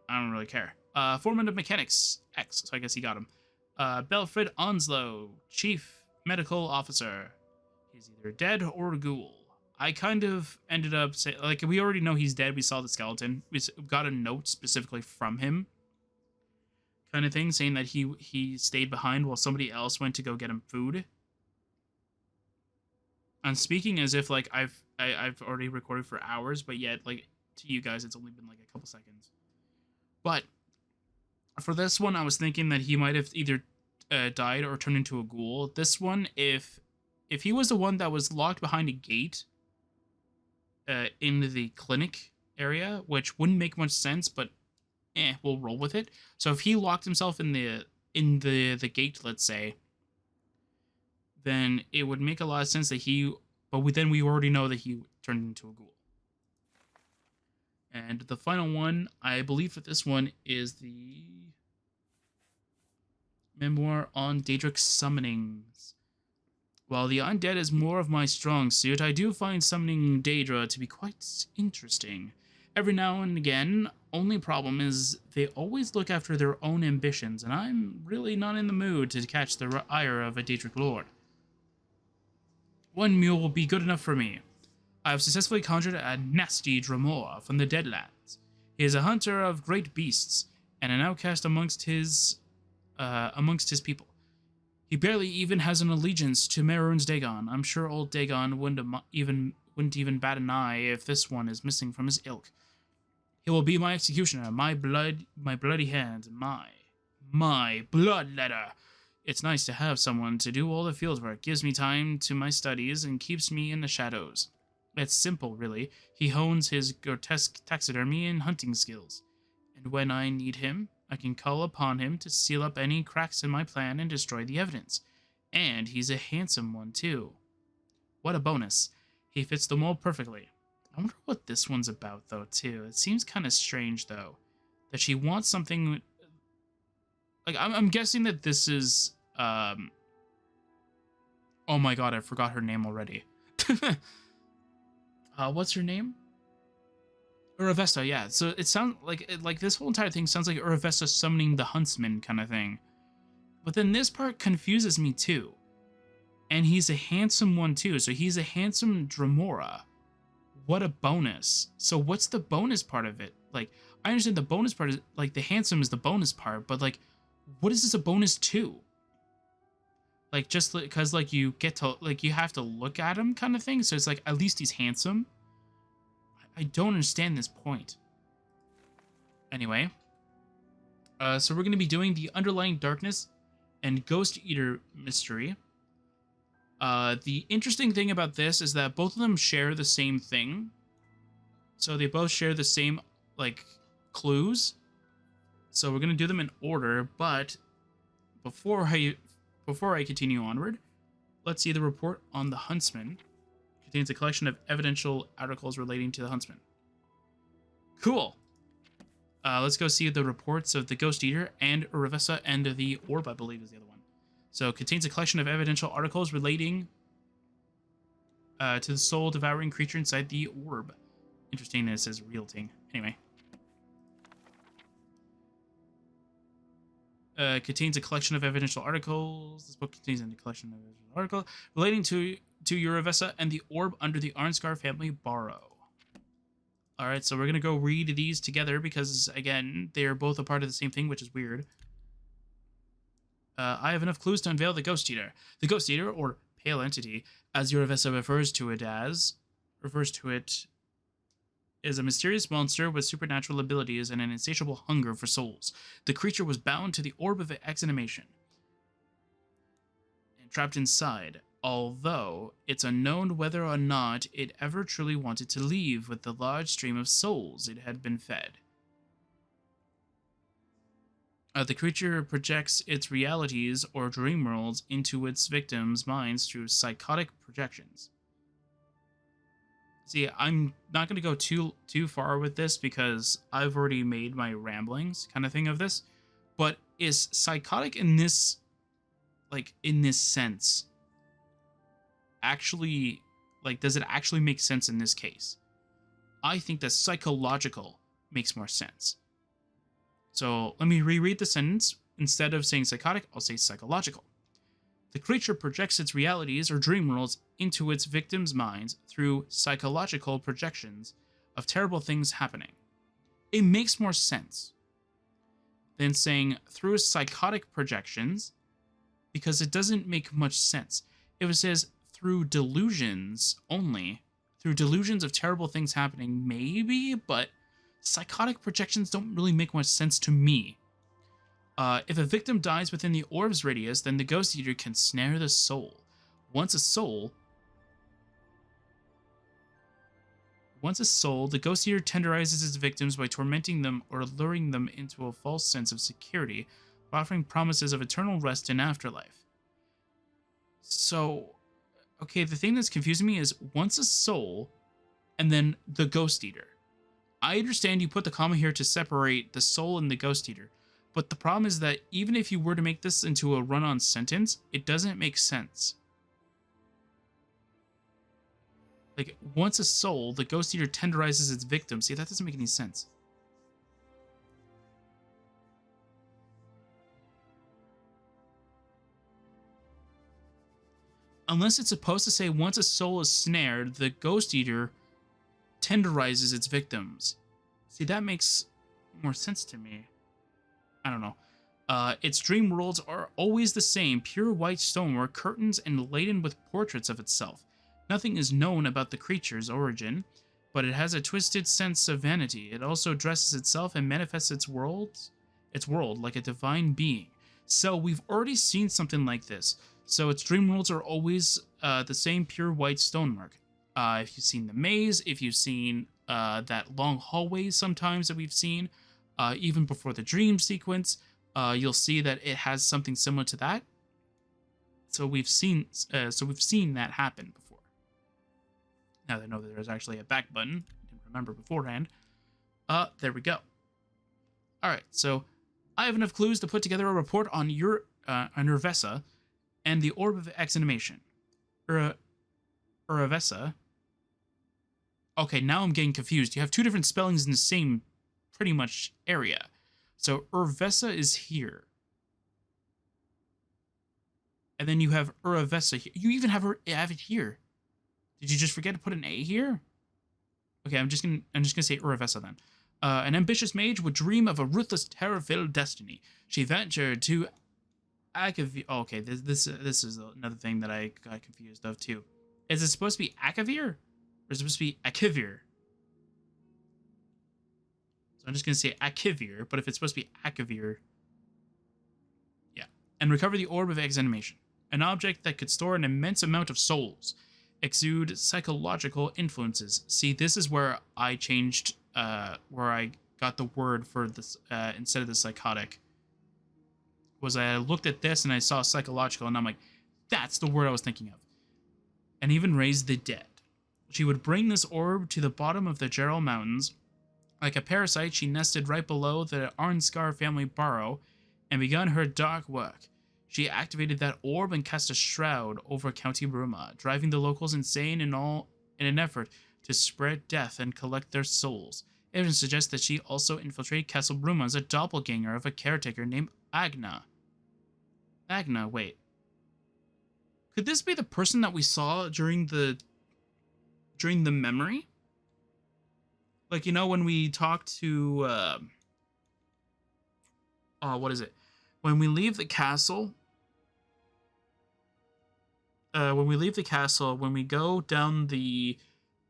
I don't really care. Foreman of Mechanics. X, so I guess he got him. Belfred Onslow, Chief Medical Officer. He's either dead or a ghoul. I kind of ended up saying, like, we already know he's dead. We saw the skeleton. We got a note specifically from him, kind of thing, saying that he stayed behind while somebody else went to go get him food. I'm speaking as if, like, I've already recorded for hours, but yet, like, to you guys, it's only been, like, a couple seconds. But for this one, I was thinking that he might have either died or turned into a ghoul. This one, if he was the one that was locked behind a gate in the clinic area, which wouldn't make much sense, but we'll roll with it. So if he locked himself in the gate, let's say, then it would make a lot of sense that then we already know that he turned into a ghoul. And the final one, I believe that this one is the memoir on Daedric summonings. While the undead is more of my strong suit, I do find summoning Daedra to be quite interesting. Every now and again, only problem is they always look after their own ambitions, and I'm really not in the mood to catch the ire of a Daedric lord. One mule will be good enough for me. I have successfully conjured a nasty Dramor from the Deadlands. He is a hunter of great beasts, and an outcast amongst his people. He barely even has an allegiance to Mehrunes Dagon. I'm sure old Dagon wouldn't even bat an eye if this one is missing from his ilk. He will be my executioner, my bloody hand, my bloodletter. It's nice to have someone to do all the field work, gives me time to my studies, and keeps me in the shadows. It's simple, really. He hones his grotesque taxidermy and hunting skills. And when I need him, I can call upon him to seal up any cracks in my plan and destroy the evidence. And he's a handsome one, too. What a bonus. He fits the mold perfectly. I wonder what this one's about, though, too. It seems kind of strange, though, that she wants something... Like, I'm guessing that this is... Oh my god, I forgot her name already. What's her name? Uravesta, yeah. So it sounds like this whole entire thing sounds like Uravesta summoning the huntsman kind of thing. But then this part confuses me too. And he's a handsome one too. So he's a handsome Dramora. What a bonus. So what's the bonus part of it? Like, I understand the bonus part is, like, the handsome is the bonus part, but, like, what is this a bonus to? Like, just because, like, you get to, like, you have to look at him kind of thing. So it's like, at least he's handsome. I don't understand this point. Anyway. So we're going to be doing the Underlying Darkness and Ghost Eater mystery. The interesting thing about this is that both of them share the same thing. So they both share the same, like, clues. So we're going to do them in order, but before I continue onward, let's see the report on the Huntsman. It contains a collection of evidential articles relating to the Huntsman. Cool. Let's go see the reports of the Ghost Eater and Uravesa and the Orb, I believe is the other one. So it contains a collection of evidential articles relating to the soul-devouring creature inside the Orb. Interesting that it says real-ting. Anyway. Contains a collection of evidential articles. This book contains a collection of evidential articles relating to Uravesa and the Orb under the Arnscar family Barrow. Alright, so we're going to go read these together because, again, they are both a part of the same thing, which is weird. I have enough clues to unveil the Ghost Eater. The Ghost Eater, or Pale Entity, as Uravesa refers to it, is a mysterious monster with supernatural abilities and an insatiable hunger for souls. The creature was bound to the Orb of Exanimation and trapped inside. although it's unknown whether or not it ever truly wanted to leave with the large stream of souls it had been fed. The creature projects its realities or dream worlds into its victims' minds through psychotic projections. See, I'm not going to go too far with this because I've already made my ramblings kind of thing of this. But is psychotic in this, like in this sense, actually, like, does it actually make sense in this case? I think that psychological makes more sense. So let me reread the sentence. Instead of saying psychotic, I'll say psychological. The creature projects its realities or dream worlds into its victims' minds through psychological projections of terrible things happening. It makes more sense than saying through psychotic projections, because it doesn't make much sense. If it says through delusions only, through delusions of terrible things happening, maybe, but psychotic projections don't really make much sense to me. If a victim dies within the orb's radius, then the Ghost Eater can snare the soul. Once a soul, the Ghost Eater tenderizes its victims by tormenting them or luring them into a false sense of security, offering promises of eternal rest in afterlife. So, okay, the thing that's confusing me is once a soul, and then the Ghost Eater. I understand you put the comma here to separate the soul and the Ghost Eater, but the problem is that even if you were to make this into a run-on sentence, it doesn't make sense. Like, once a soul, the Ghost Eater tenderizes its victim. See, that doesn't make any sense. Unless it's supposed to say once a soul is snared, the Ghost Eater tenderizes its victims. See, that makes more sense to me. I don't know. Its dream worlds are always the same, pure white stonework, curtains, and laden with portraits of itself. Nothing is known about the creature's origin, but it has a twisted sense of vanity. It also dresses itself and manifests its world like a divine being. So we've already seen something like this. So its dream worlds are always the same pure white stonework. If you've seen the maze, if you've seen that long hallway sometimes that we've seen, even before the dream sequence, you'll see that it has something similar to that. So we've seen that happen before. Now that I know that there's actually a back button, I didn't remember beforehand. There we go. All right, so I have enough clues to put together a report on Urvessa and the Orb of Exanimation. Urvessa. Okay, now I'm getting confused. You have two different spellings in the same pretty much area. So Urvessa is here. And then you have Urvessa here. You even have it here. Did you just forget to put an A here? Okay, I'm just gonna say Urvessa then. An ambitious mage would dream of a ruthless, terror-filled destiny. She ventured to Akavir. Oh, okay, this is another thing that I got confused of too. Is it supposed to be Akavir? Or is it supposed to be Akivir? So I'm just gonna say Akivir, but if it's supposed to be Akavir, yeah. And recover the Orb of Exanimation, an object that could store an immense amount of souls, exude psychological influences. See, this is where I changed, where I got the word for this instead of the psychotic. Was I looked at this and I saw psychological, and I'm like, that's the word I was thinking of. And even raise the dead. She would bring this orb to the bottom of the Gerald Mountains. Like a parasite, she nested right below the Arnscar family burrow and begun her dark work. She activated that orb and cast a shroud over County Bruma, driving the locals insane in an effort to spread death and collect their souls. It even suggests that she also infiltrated Castle Bruma as a doppelganger of a caretaker named Agna. Agna, wait. Could this be the person that we saw during the memory? Like, you know, when we talked to what is it? When we leave the castle, when we go down the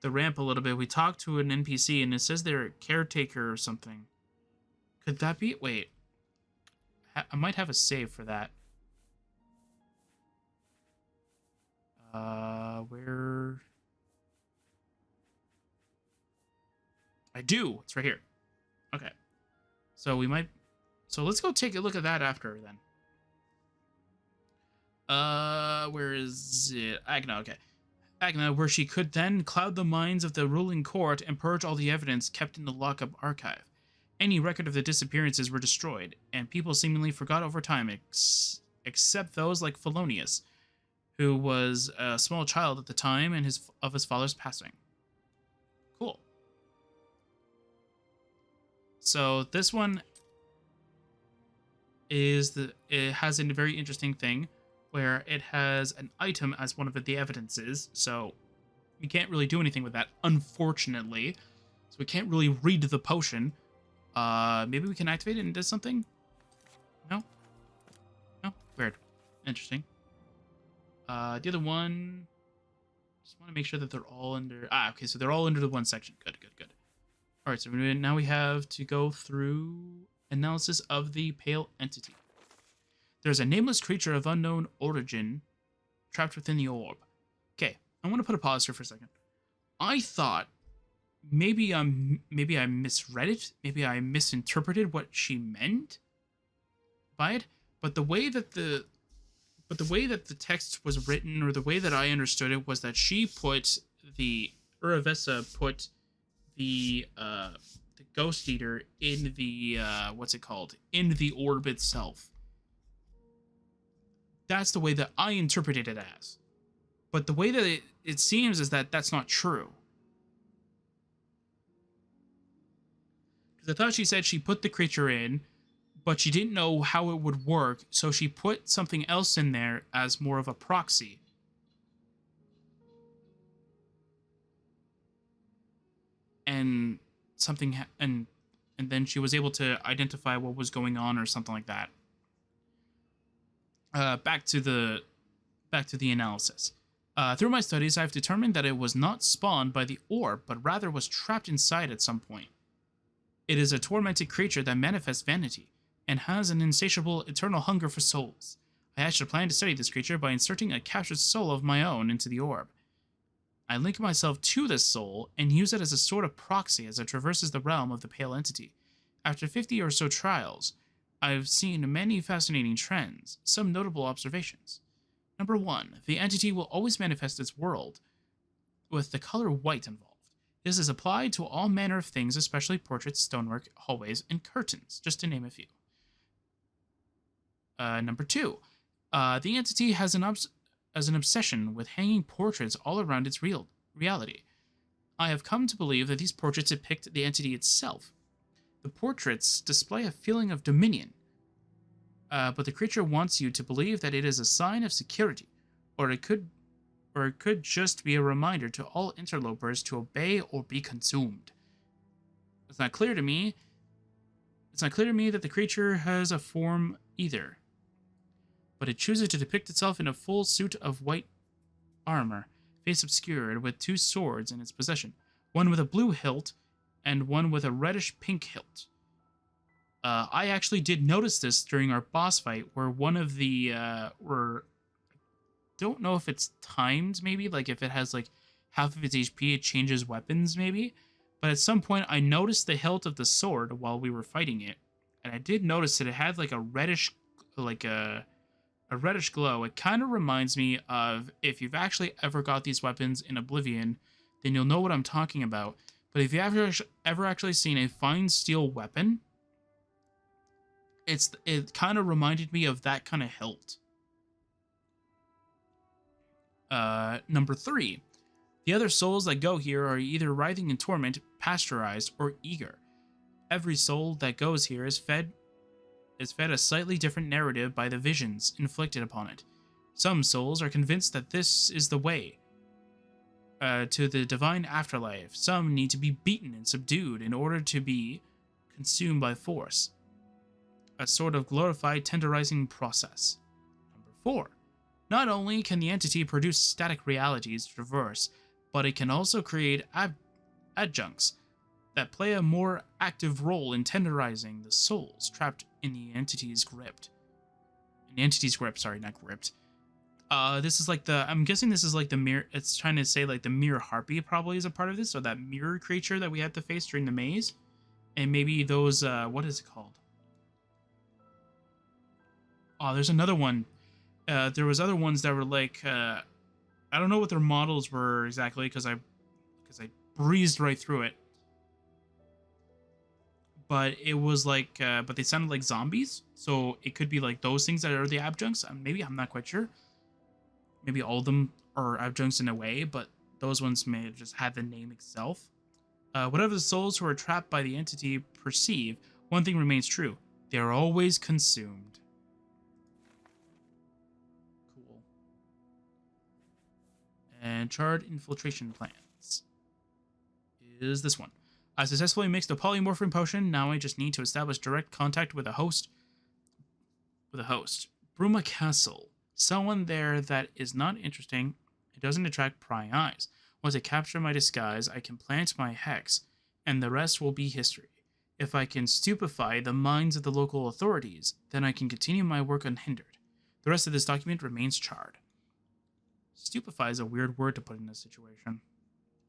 ramp a little bit, we talk to an NPC and it says they're a caretaker or something. Could that be? Wait. I might have a save for that. Where? I do. It's right here. Okay. So we might. So let's go take a look at that after then. Where is it? Agna. Okay. Agna, where she could then cloud the minds of the ruling court and purge all the evidence kept in the lockup archive. Any record of the disappearances were destroyed, and people seemingly forgot over time, except those like Felonius, who was a small child at the time and of his father's passing. Cool. So this one it has a very interesting thing where it has an item as one of the evidences, so we can't really do anything with that, unfortunately. So we can't really read the potion. Maybe we can activate it and do something? No? No? Weird. Interesting. The other one, just want to make sure that they're all under, okay, so they're all under the one section. Good, good, good. All right, so now we have to go through analysis of the pale entity. There's a nameless creature of unknown origin trapped within the orb. Okay, I want to put a pause here for a second. I thought maybe I misread it. Maybe I misinterpreted what she meant by it. But the way that the text was written, or the way that I understood it, was that she put Uravessa put the Ghost Eater in the in the orb itself. That's the way that I interpreted it as. But the way that it seems is that that's not true. Because I thought she said she put the creature in, but she didn't know how it would work, so she put something else in there as more of a proxy. And and then she was able to identify what was going on or something like that. Back to the analysis. Through my studies, I've determined that it was not spawned by the orb, but rather was trapped inside at some point. It is a tormented creature that manifests vanity, and has an insatiable eternal hunger for souls. I hatched a plan to study this creature by inserting a captured soul of my own into the orb. I link myself to this soul, and use it as a sort of proxy as it traverses the realm of the pale entity. After 50 or so trials, I've seen many fascinating trends, some notable observations. Number 1, the entity will always manifest its world with the color white involved. This is applied to all manner of things, especially portraits, stonework, hallways, and curtains, just to name a few. Number 2, the entity has an obsession with hanging portraits all around its reality. I have come to believe that these portraits depict the entity itself. The portraits display a feeling of dominion, but the creature wants you to believe that it is a sign of security, or it could just be a reminder to all interlopers to obey or be consumed. It's not clear to me that the creature has a form either, but it chooses to depict itself in a full suit of white armor, face obscured, with 2 swords in its possession, one with a blue hilt and one with a reddish-pink hilt. I actually did notice this during our boss fight, where one of the, don't know if it's timed, maybe, like if it has like half of its HP, it changes weapons, maybe. But at some point, I noticed the hilt of the sword while we were fighting it, and I did notice that it had like a reddish, a reddish glow. It kind of reminds me of, if you've actually ever got these weapons in Oblivion, then you'll know what I'm talking about. But if you've ever actually seen a fine steel weapon, it kind of reminded me of that kind of hilt. Number 3. The other souls that go here are either writhing in torment, pasteurized, or eager. Every soul that goes here is fed a slightly different narrative by the visions inflicted upon it. Some souls are convinced that this is the way to the divine afterlife. Some need to be beaten and subdued in order to be consumed by force. A sort of glorified tenderizing process. Number 4. Not only can the entity produce static realities to traverse, but it can also create adjuncts that play a more active role in tenderizing the souls trapped in the entity's grip. Not gripped. This is like I'm guessing this is like the mirror. It's trying to say like the mirror harpy probably is a part of this, or that mirror creature that we had to face during the maze, and maybe those what is it called? Oh, there's another one. There was other ones that were like I don't know what their models were exactly because I breezed right through it, but it was like but they sounded like zombies, so it could be like those things that are the adjuncts. Maybe I'm not quite sure. Maybe all of them are adjuncts in a way, but those ones may have just had the name itself. Whatever the souls who are trapped by the entity perceive, one thing remains true: they are always consumed. Cool. And charred infiltration plans is this one. I successfully mixed a polymorphine potion. Now I just need to establish direct contact with a host. Bruma Castle. Someone there that is not interesting. It doesn't attract prying eyes. Once I capture my disguise, I can plant my hex, and the rest will be history. If I can stupefy the minds of the local authorities, then I can continue my work unhindered. The rest of this document remains charred. Stupefy is a weird word to put in this situation.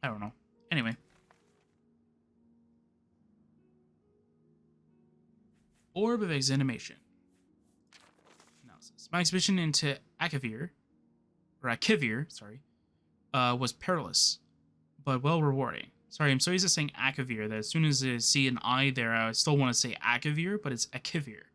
I don't know. Anyway. Orb of Exanimation. Analysis. My expedition into Akavir, was perilous, but well rewarding. Sorry, I'm so used to saying Akavir that as soon as I see an I there, I still want to say Akavir, but it's Akavir.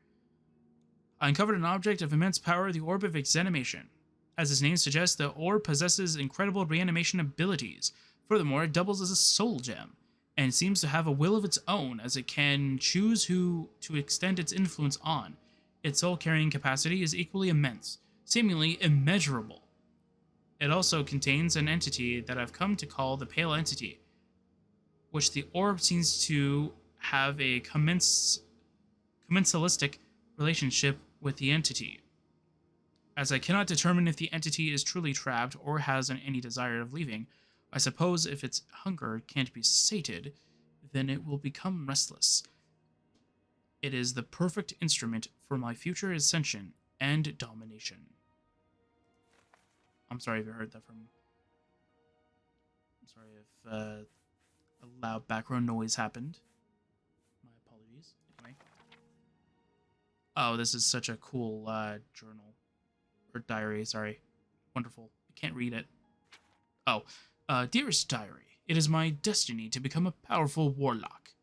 I uncovered an object of immense power, the Orb of Exanimation. As its name suggests, the orb possesses incredible reanimation abilities. Furthermore, it doubles as a soul gem, and seems to have a will of its own, as it can choose who to extend its influence on. Its soul-carrying capacity is equally immense, seemingly immeasurable. It also contains an entity that I've come to call the Pale Entity, which the orb seems to have a commensalistic relationship with the entity. As I cannot determine if the entity is truly trapped or has any desire of leaving, I suppose if its hunger can't be sated, then it will become restless. It is the perfect instrument for my future ascension and domination. I'm sorry if you heard that from... I'm sorry if a loud background noise happened. My apologies. Anyway. Oh, this is such a cool journal. Or diary, sorry. Wonderful. I can't read it. Oh. Dearest diary, it is my destiny to become a powerful warlock.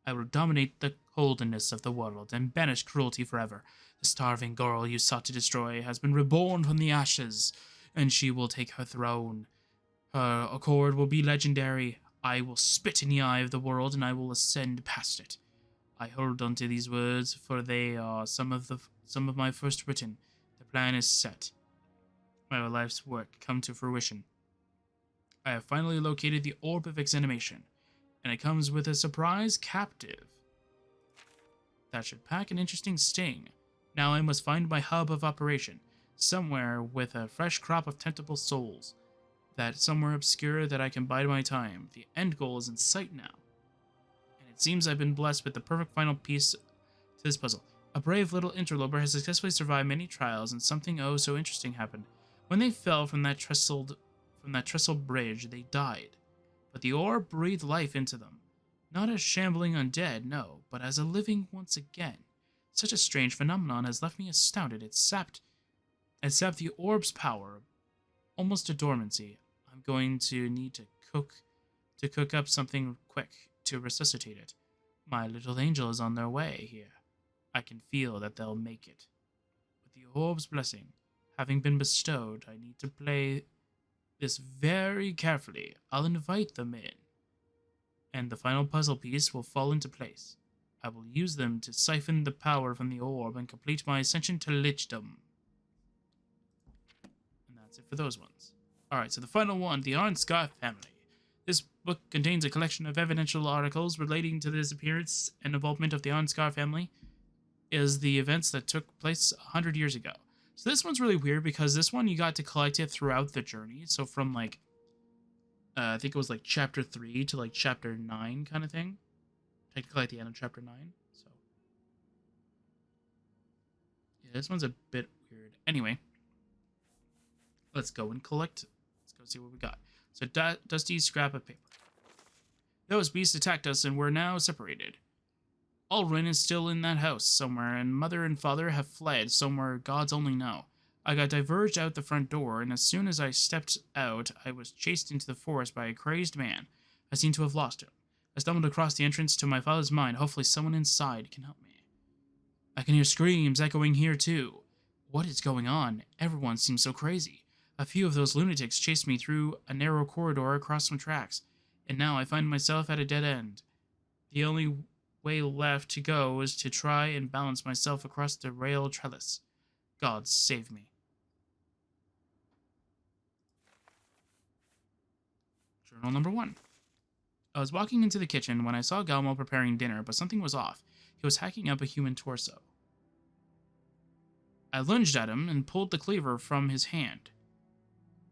I will dominate the coldness of the world and banish cruelty forever. The starving girl you sought to destroy has been reborn from the ashes, and she will take her throne. Her accord will be legendary. I will spit in the eye of the world, and I will ascend past it. I hold onto these words, for they are some of my first written. The plan is set. My life's work come to fruition. I have finally located the Orb of Exanimation, and it comes with a surprise captive. That should pack an interesting sting. Now I must find my hub of operation, somewhere with a fresh crop of tentable souls. That somewhere obscure that I can bide my time. The end goal is in sight now. And it seems I've been blessed with the perfect final piece to this puzzle. A brave little interloper has successfully survived many trials, and something oh so interesting happened. When they fell from that trestle bridge, they died. But the orb breathed life into them. Not as shambling undead, no, but as a living once again. Such a strange phenomenon has left me astounded. It sapped the orb's power, almost to dormancy. I'm going to need to cook up something quick to resuscitate it. My little angel is on their way here. I can feel that they'll make it. With the orb's blessing having been bestowed, I need to play this very carefully. I'll invite them in, and the final puzzle piece will fall into place. I will use them to siphon the power from the orb and complete my ascension to lichdom. And that's it for those ones. Alright, so the final one, the Arnscar family. This book contains a collection of evidential articles relating to the disappearance and involvement of the Arnscar family, is the events that took place 100 years ago. So this one's really weird because this one you got to collect it throughout the journey. So from like, I think it was like chapter 3 to like chapter 9 kind of thing. Technically at the end of chapter 9. So yeah, this one's a bit weird. Anyway, Let's go and collect. Let's go see what we got. So, dusty scrap of paper. Those beasts attacked us and we're now separated. Ulrin is still in that house somewhere, and mother and father have fled somewhere gods only know. I got diverged out the front door, and as soon as I stepped out, I was chased into the forest by a crazed man. I seem to have lost him. I stumbled across the entrance to my father's mine. Hopefully someone inside can help me. I can hear screams echoing here too. What is going on? Everyone seems so crazy. A few of those lunatics chased me through a narrow corridor across some tracks, and now I find myself at a dead end. The only way left to go is to try and balance myself across the rail trellis. God save me. Journal number 1. I was walking into the kitchen when I saw Galmo preparing dinner, but something was off. He was hacking up a human torso. I lunged at him and pulled the cleaver from his hand,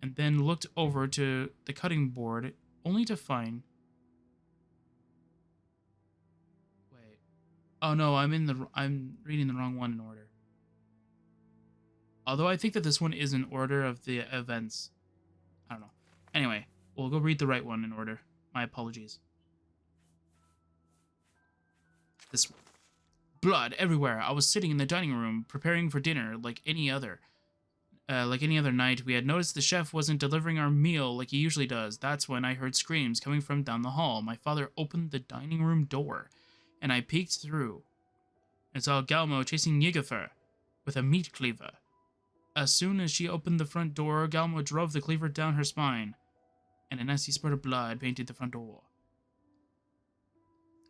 and then looked over to the cutting board, only to find... Wait. Oh no, I'm reading the wrong one in order. Although I think that this one is in order of the events. I don't know. Anyway, we'll go read the right one in order. My apologies. This one. Blood everywhere. I was sitting in the dining room preparing for dinner like any other night. We had noticed the chef wasn't delivering our meal like he usually does. That's when I heard screams coming from down the hall. My father opened the dining room door, and I peeked through and saw Galmo chasing Yennefer with a meat cleaver. As soon as she opened the front door, Galmo drove the cleaver down her spine, and a nasty spurt of blood painted the front door.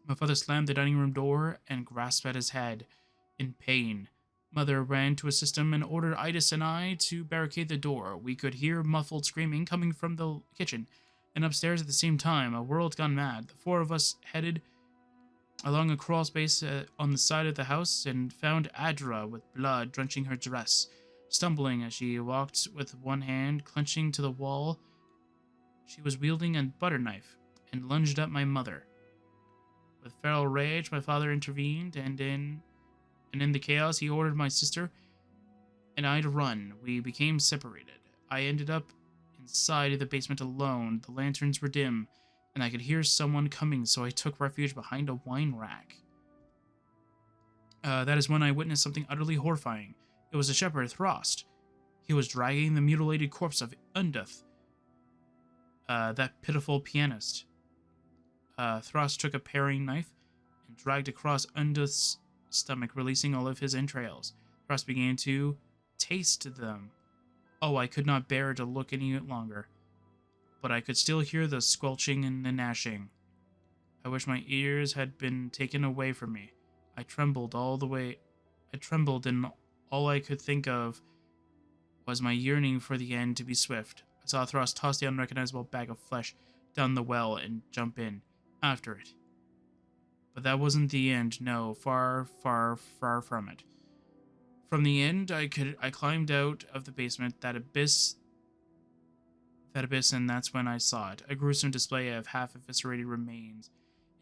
My father slammed the dining room door and grasped at his head in pain. Mother ran to assist him and ordered Idis and I to barricade the door. We could hear muffled screaming coming from the kitchen and upstairs at the same time. A world gone mad. The 4 of us headed along a crawl space on the side of the house and found Adra with blood drenching her dress. Stumbling as she walked with one hand clenching to the wall, she was wielding a butter knife and lunged at my mother. With feral rage, my father intervened, and in the chaos, he ordered my sister and I to run. We became separated. I ended up inside the basement alone. The lanterns were dim, and I could hear someone coming, so I took refuge behind a wine rack. That is when I witnessed something utterly horrifying. It was the shepherd, Throst. He was dragging the mutilated corpse of Unduth, that pitiful pianist. Throst took a paring knife and dragged across Unduth's stomach, releasing all of his entrails. Throst began to taste them. Oh, I could not bear to look any longer, but I could still hear the squelching and the gnashing. I wish my ears had been taken away from me. I trembled, and all I could think of was my yearning for the end to be swift. I saw Throst toss the unrecognizable bag of flesh down the well and jump in after it. But that wasn't the end, no, far, far, far from it. From the end, I climbed out of the basement, that abyss, and that's when I saw it. A gruesome display of half-eviscerated remains,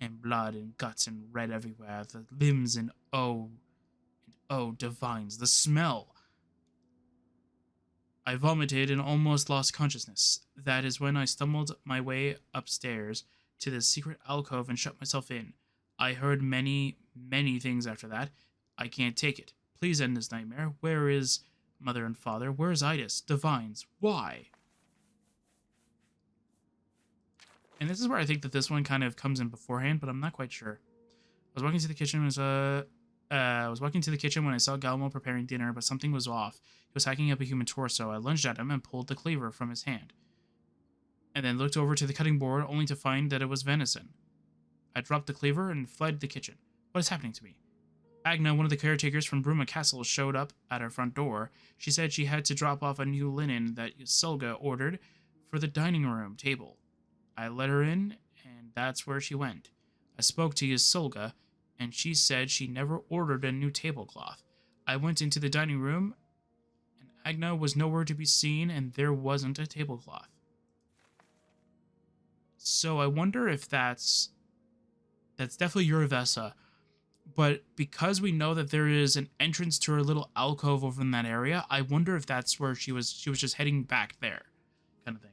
and blood, and guts, and red everywhere, the limbs, and oh, divines, the smell! I vomited and almost lost consciousness. That is when I stumbled my way upstairs to the secret alcove and shut myself in. I heard many, many things after that. I can't take it. Please end this nightmare. Where is mother and father? Where is Idis? Divines? Why? And this is where I think that this one kind of comes in beforehand, but I'm not quite sure. I was walking to the kitchen when I saw Galmo preparing dinner, but something was off. He was hacking up a human torso. I lunged at him and pulled the cleaver from his hand, and then looked over to the cutting board, only to find that it was venison. I dropped the cleaver and fled the kitchen. What is happening to me? Agna, one of the caretakers from Bruma Castle, showed up at our front door. She said she had to drop off a new linen that Ysulga ordered for the dining room table. I let her in, and that's where she went. I spoke to Ysulga, and she said she never ordered a new tablecloth. I went into the dining room, and Agna was nowhere to be seen, and there wasn't a tablecloth. So I wonder if that's definitely Urivessa, But because we know that there is an entrance to her little alcove over in that area, I wonder if that's where she was just heading back there, kind of thing.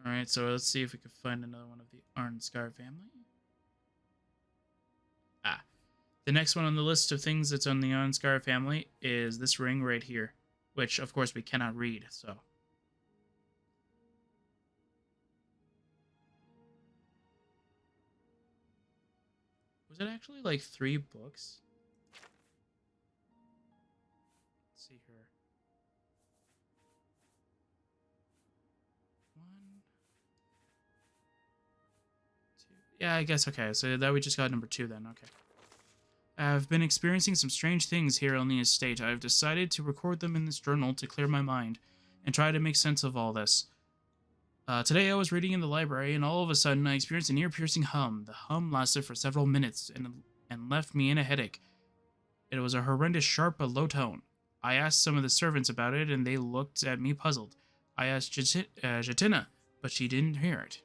All right, so let's see if we can find another one of the Arnscar family. The next one on the list of things that's on the Arnscar family is this ring right here, which of course we cannot read, so. Was it actually like 3 books? Let's see here. 1, 2. Yeah, I guess, okay. So that we just got number 2 then, okay. I've been experiencing some strange things here on the estate. I've decided to record them in this journal to clear my mind and try to make sense of all this. Today I was reading in the library, and all of a sudden I experienced an ear-piercing hum. The hum lasted for several minutes and left me in a headache. It was a horrendous sharp but low tone. I asked some of the servants about it, and they looked at me puzzled. I asked Jatina, but she didn't hear it.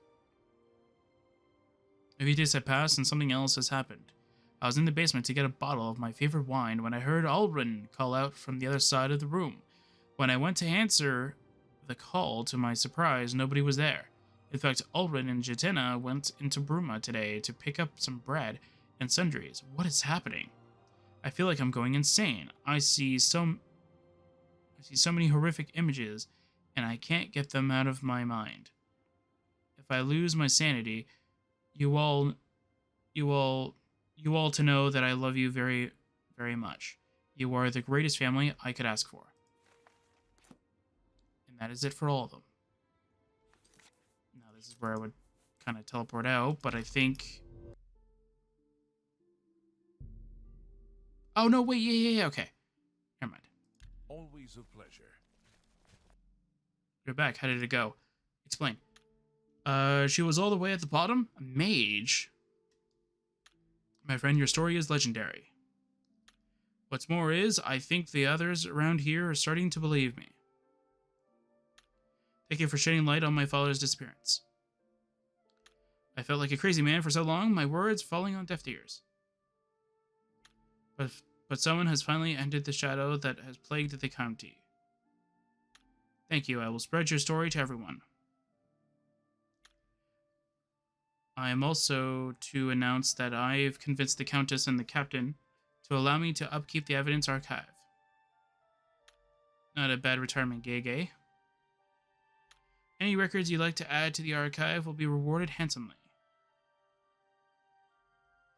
A few days had passed, and something else has happened. I was in the basement to get a bottle of my favorite wine when I heard Aldrin call out from the other side of the room. When I went to answer the call, to my surprise, nobody was there. In fact, Aldrin and Jatina went into Bruma today to pick up some bread and sundries. What is happening? I feel like I'm going insane. I see so many horrific images, and I can't get them out of my mind. If I lose my sanity, you all to know that I love you very, very much. You are the greatest family I could ask for. And that is it for all of them. Now, this is where I would kind of teleport out, but I think... Oh, no, wait, yeah, okay. Never mind. Always a pleasure. You're back. How did it go? Explain. She was all the way at the bottom? A mage? My friend, your story is legendary. What's more is, I think the others around here are starting to believe me. Thank you for shedding light on my father's disappearance. I felt like a crazy man for so long, my words falling on deaf ears. But someone has finally ended the shadow that has plagued the county. Thank you, I will spread your story to everyone. I am also to announce that I've convinced the Countess and the Captain to allow me to upkeep the evidence archive. Not a bad retirement gig, eh? Any records you'd like to add to the archive will be rewarded handsomely.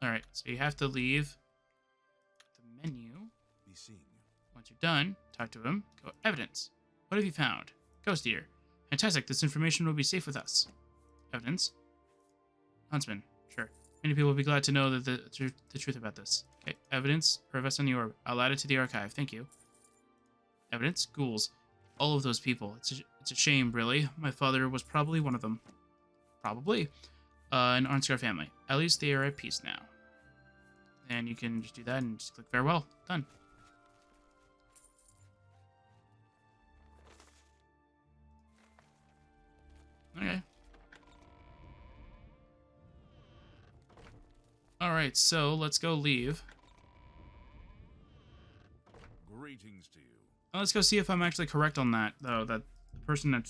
Alright, so you have to leave the menu. Be seeing you. Once you're done, talk to him. Go, evidence. What have you found? Ghost ear. Fantastic, this information will be safe with us. Evidence. Huntsman. Sure. Many people will be glad to know that the truth about this. Okay, evidence. Her on the orb. I'll add it to the archive. Thank you. Evidence. Ghouls. All of those people. It's a shame, really. My father was probably one of them. Probably. An Arnscar family. At least they are at peace now. And you can just do that and just click farewell. Done. Okay. Alright, so let's go leave. Greetings to you. Let's go see if I'm actually correct on that, though. That the person that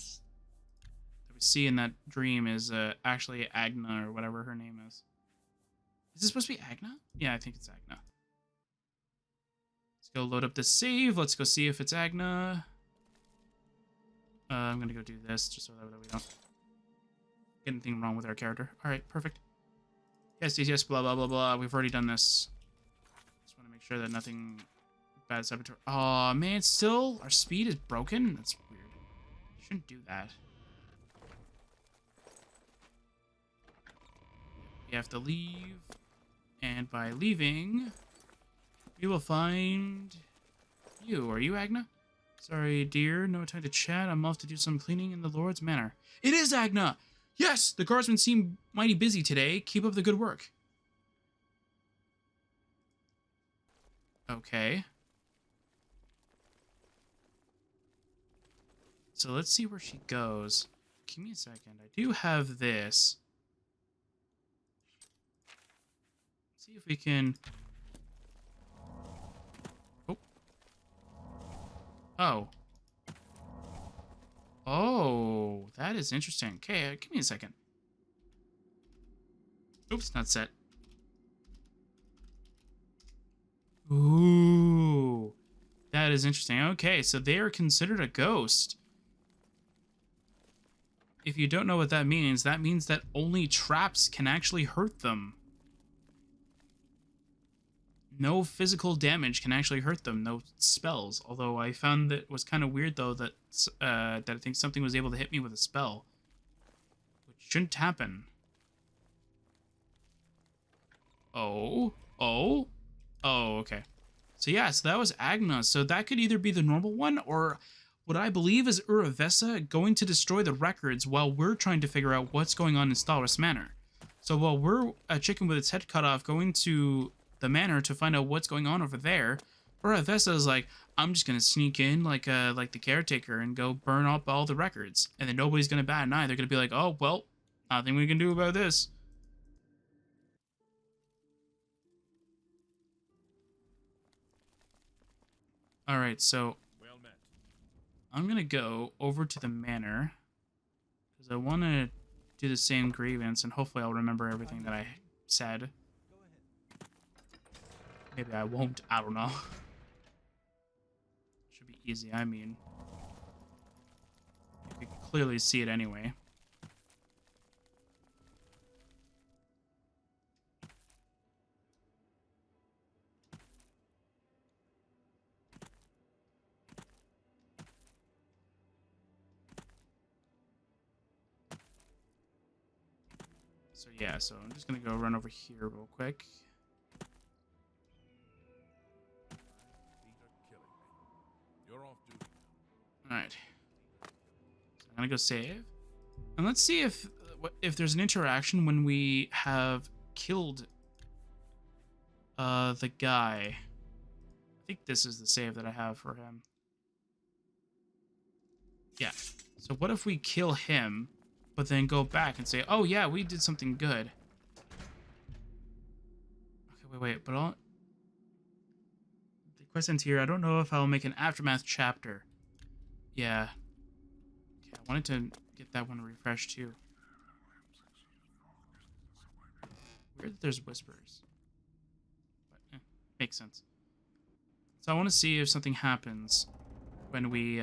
we see in that dream is actually Agna, or whatever her name is. Is this supposed to be Agna? Yeah, I think it's Agna. Let's go load up the save. Let's go see if it's Agna. I'm gonna go do this, just so that we don't get anything wrong with our character. Alright, perfect. Yes, blah, blah, blah, blah. We've already done this. Just want to make sure that nothing bad saboteur. Aw, man, still our speed is broken? That's weird. Shouldn't do that. We have to leave. And by leaving, we will find you. Are you Agna? Sorry, dear. No time to chat. I'm off to do some cleaning in the Lord's Manor. It is Agna! Yes! The guardsmen seem mighty busy today. Keep up the good work. Okay. So let's see where she goes. Give me a second. I do have this. Let's see if we can... Oh. Oh. Oh, that is interesting. Okay, give me a second. Oops, not set. Ooh, that is interesting. Okay, so they are considered a ghost. If you don't know what that means that only traps can actually hurt them. No physical damage can actually hurt them. No spells. Although I found that it was kind of weird though that that I think something was able to hit me with a spell, which shouldn't happen. Oh, okay. So yeah, so that was Agna. So that could either be the normal one or what I believe is Uravessa going to destroy the records while we're trying to figure out what's going on in Stalrous Manor. So while we're a chicken with its head cut off going to the manor to find out what's going on over there, Uravessa is like, I'm just gonna sneak in like the caretaker and go burn up all the records, and then nobody's gonna bat an eye. They're gonna be like, oh well, nothing we can do about this. All right, so Well met. I'm gonna go over to the manor because I want to do the same grievance, and hopefully I'll remember everything that I said. Maybe I won't. I don't know. Should be easy. I mean, you can clearly see it anyway. So yeah, so I'm just gonna go run over here real quick. You're off duty. Alright. So I'm gonna go save. And let's see if there's an interaction when we have killed the guy. I think this is the save that I have for him. Yeah. So what if we kill him, but then go back and say, oh yeah, we did something good. Okay, wait, but the quest ends here. I don't know if I'll make an aftermath chapter. Yeah. Okay, I wanted to get that one refreshed too. Weird that there's whispers. But, makes sense. So I want to see if something happens when we,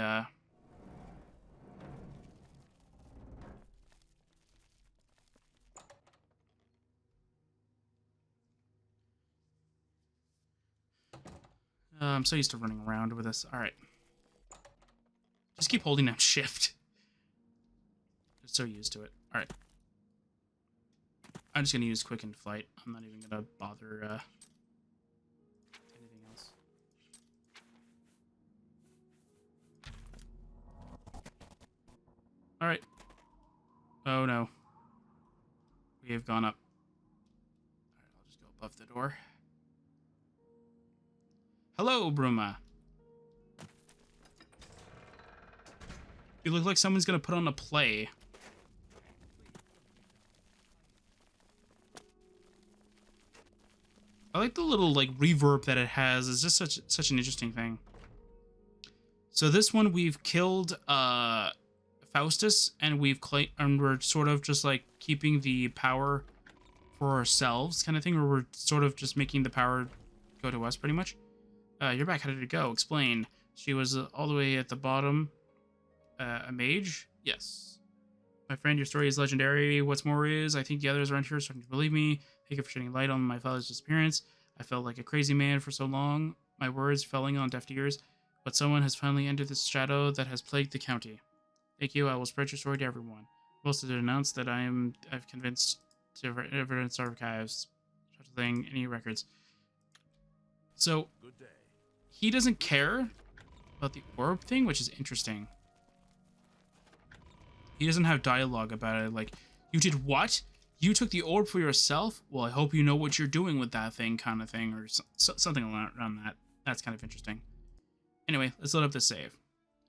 I'm so used to running around with this. All right. Just keep holding down shift. Just so used to it. All right. I'm just going to use quick in flight. I'm not even going to bother anything else. All right. Oh, no. We have gone up. All right, I'll just go above the door. Hello, Bruma. You look like someone's gonna put on a play. I like the little like reverb that it has. It's just such an interesting thing. So this one we've killed Faustus, and we're sort of just like keeping the power for ourselves, kind of thing, or we're sort of just making the power go to us, pretty much. You're back. How did it go? Explain. She was all the way at the bottom. A mage? Yes. My friend, your story is legendary. What's more is, I think the others around here are starting to believe me. Thank you for shedding light on my father's disappearance. I felt like a crazy man for so long, my words falling on deaf ears, but someone has finally entered this shadow that has plagued the county. Thank you. I will spread your story to everyone. Also to announce that I've convinced to evidence archives, such a thing, any records. So, Good day. he doesn't care about the orb thing, which is interesting. He doesn't have dialogue about it, like, you did what? You took the orb for yourself? Well, I hope you know what you're doing with that thing, kind of thing, or something around that. That's kind of interesting. Anyway, let's load up the save.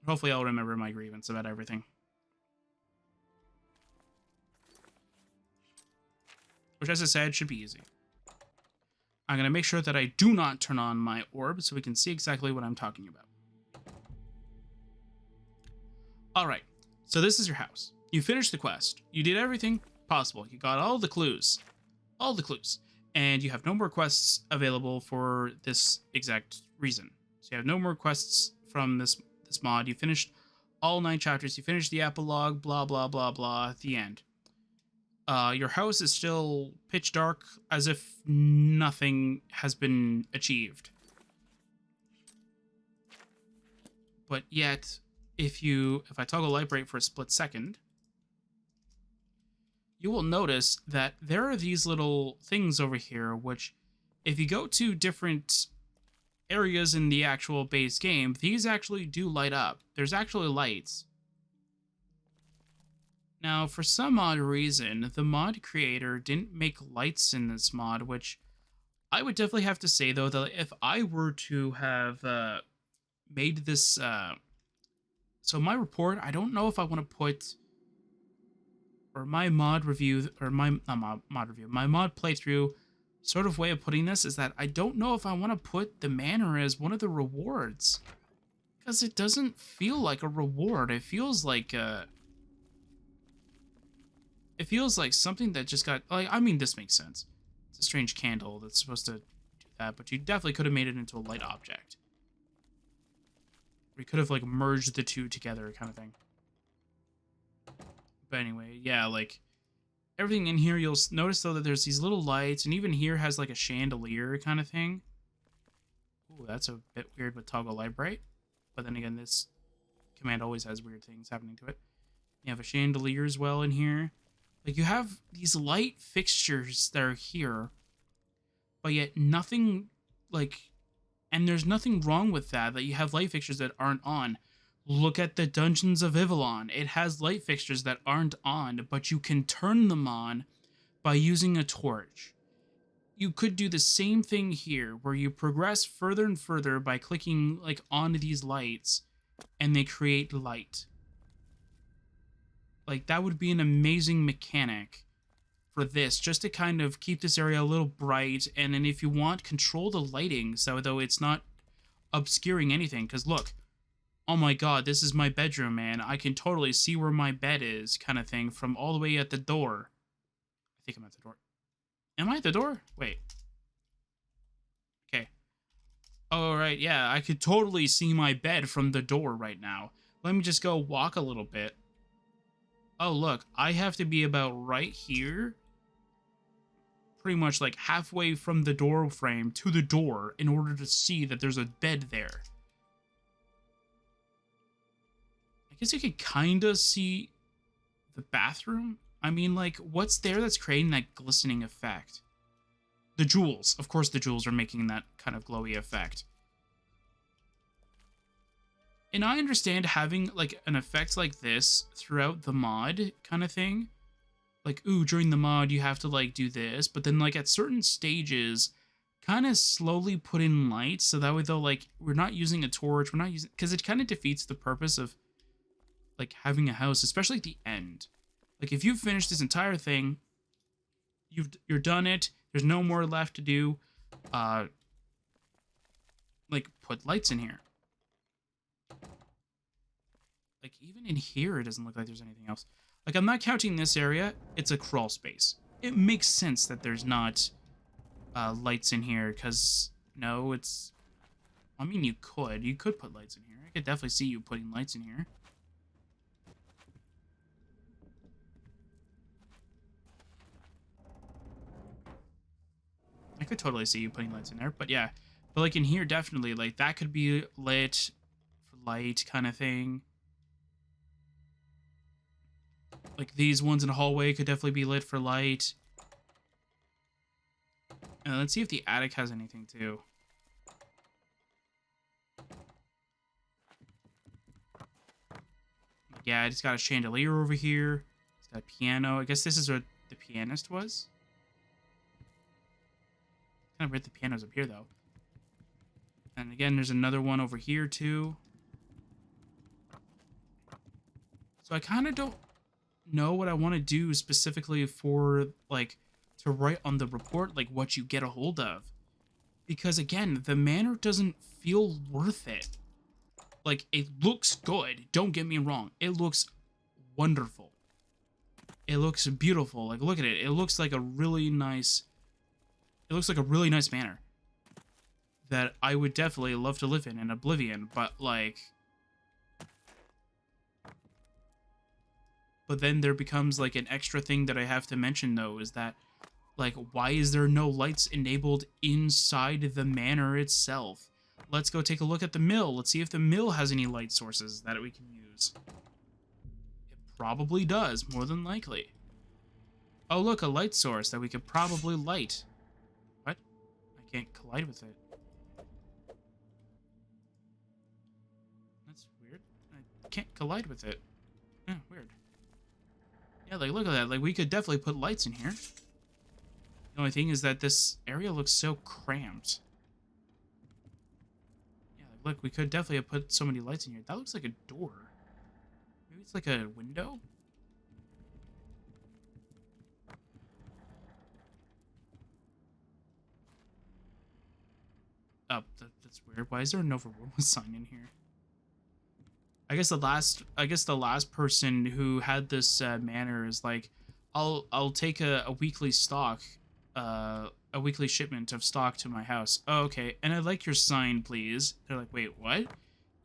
Hopefully I'll remember my grievance about everything. Which, as I said, should be easy. I'm going to make sure that I do not turn on my orb so we can see exactly what I'm talking about. Alright, so this is your house. You finished the quest. You did everything possible. You got all the clues. All the clues. And you have no more quests available for this exact reason. So you have no more quests from this mod. You finished all 9 chapters. You finished the epilogue, blah, blah, blah, blah, the end. Your house is still pitch dark, as if nothing has been achieved. But yet, if I toggle light bright for a split second, you will notice that there are these little things over here, which, if you go to different areas in the actual base game, these actually do light up. There's actually lights. Now, for some odd reason, the mod creator didn't make lights in this mod, which I would definitely have to say, though, that if I were to have made this... so my report, I don't know if I want to put... Or my mod review, or my... Not mod review, my mod playthrough sort of way of putting this is that I don't know if I want to put the Manor as one of the rewards. Because it doesn't feel like a reward. It feels like... It feels like something that just got... Like, I mean, this makes sense. It's a strange candle that's supposed to do that, but you definitely could have made it into a light object. We could have, like, merged the two together kind of thing. But anyway, yeah, like, everything in here, you'll notice, though, that there's these little lights, and even here has, like, a chandelier kind of thing. Ooh, that's a bit weird with toggle light bright. But then again, this command always has weird things happening to it. You have a chandelier as well in here. Like, you have these light fixtures that are here, but yet nothing, like, and there's nothing wrong with that you have light fixtures that aren't on. Look at the Dungeons of Ivillon. It has light fixtures that aren't on, but you can turn them on by using a torch. You could do the same thing here, where you progress further and further by clicking, like, on these lights, and they create light. Like, that would be an amazing mechanic for this, just to kind of keep this area a little bright, and then if you want, control the lighting, so though it's not obscuring anything, because look, oh my god, this is my bedroom, man. I can totally see where my bed is, kind of thing, from all the way at the door. I think I'm at the door. Am I at the door? Wait. Okay. Oh, right, yeah, I could totally see my bed from the door right now. Let me just go walk a little bit. Oh, look, I have to be about right here. Pretty much like halfway from the door frame to the door in order to see that there's a bed there. I guess you could kind of see the bathroom. I mean, like, what's there that's creating that glistening effect? The jewels. Of course the jewels are making that kind of glowy effect. And I understand having, like, an effect like this throughout the mod kind of thing. Like, ooh, during the mod, you have to, like, do this. But then, like, at certain stages, kind of slowly put in lights. So that way, though, like, we're not using a torch. We're not using... Because it kind of defeats the purpose of, like, having a house. Especially at the end. Like, if you've finished this entire thing, you're done it. There's no more left to do. Like, put lights in here. Like, even in here, it doesn't look like there's anything else. Like, I'm not counting this area. It's a crawl space. It makes sense that there's not lights in here, because, no, it's... I mean, you could. You could put lights in here. I could definitely see you putting lights in here. I could totally see you putting lights in there, but yeah. But, like, in here, definitely, like, that could be lit for light kind of thing. Like, these ones in the hallway could definitely be lit for light. And let's see if the attic has anything, too. Yeah, it's got a chandelier over here. It's got a piano. I guess this is where the pianist was. Kind of weird the piano's up here, though. And again, there's another one over here, too. So I kind of don't know what I want to do specifically for, like, to write on the report, like, what you get a hold of. Because, again, the manor doesn't feel worth it. Like, it looks good. Don't get me wrong. It looks wonderful. It looks beautiful. Like, look at it. It looks like a really nice... It looks like a really nice manor that I would definitely love to live in Oblivion, but, like... But then there becomes, like, an extra thing that I have to mention, though, is that, like, why is there no lights enabled inside the manor itself? Let's go take a look at the mill. Let's see if the mill has any light sources that we can use. It probably does, more than likely. Oh, look, a light source that we could probably light. What? I can't collide with it. That's weird. I can't collide with it. Yeah, weird. Yeah, like, look at that. Like, we could definitely put lights in here. The only thing is that this area looks so cramped. Yeah, like, look, we could definitely have put so many lights in here. That looks like a door. Maybe it's like a window? Oh, that's weird. Why is there a Nova Roma sign in here? I guess the last person who had this manor is like, I'll take a weekly stock, a weekly shipment of stock to my house. Oh, okay, and I'd like your sign, please. They're like, wait, what?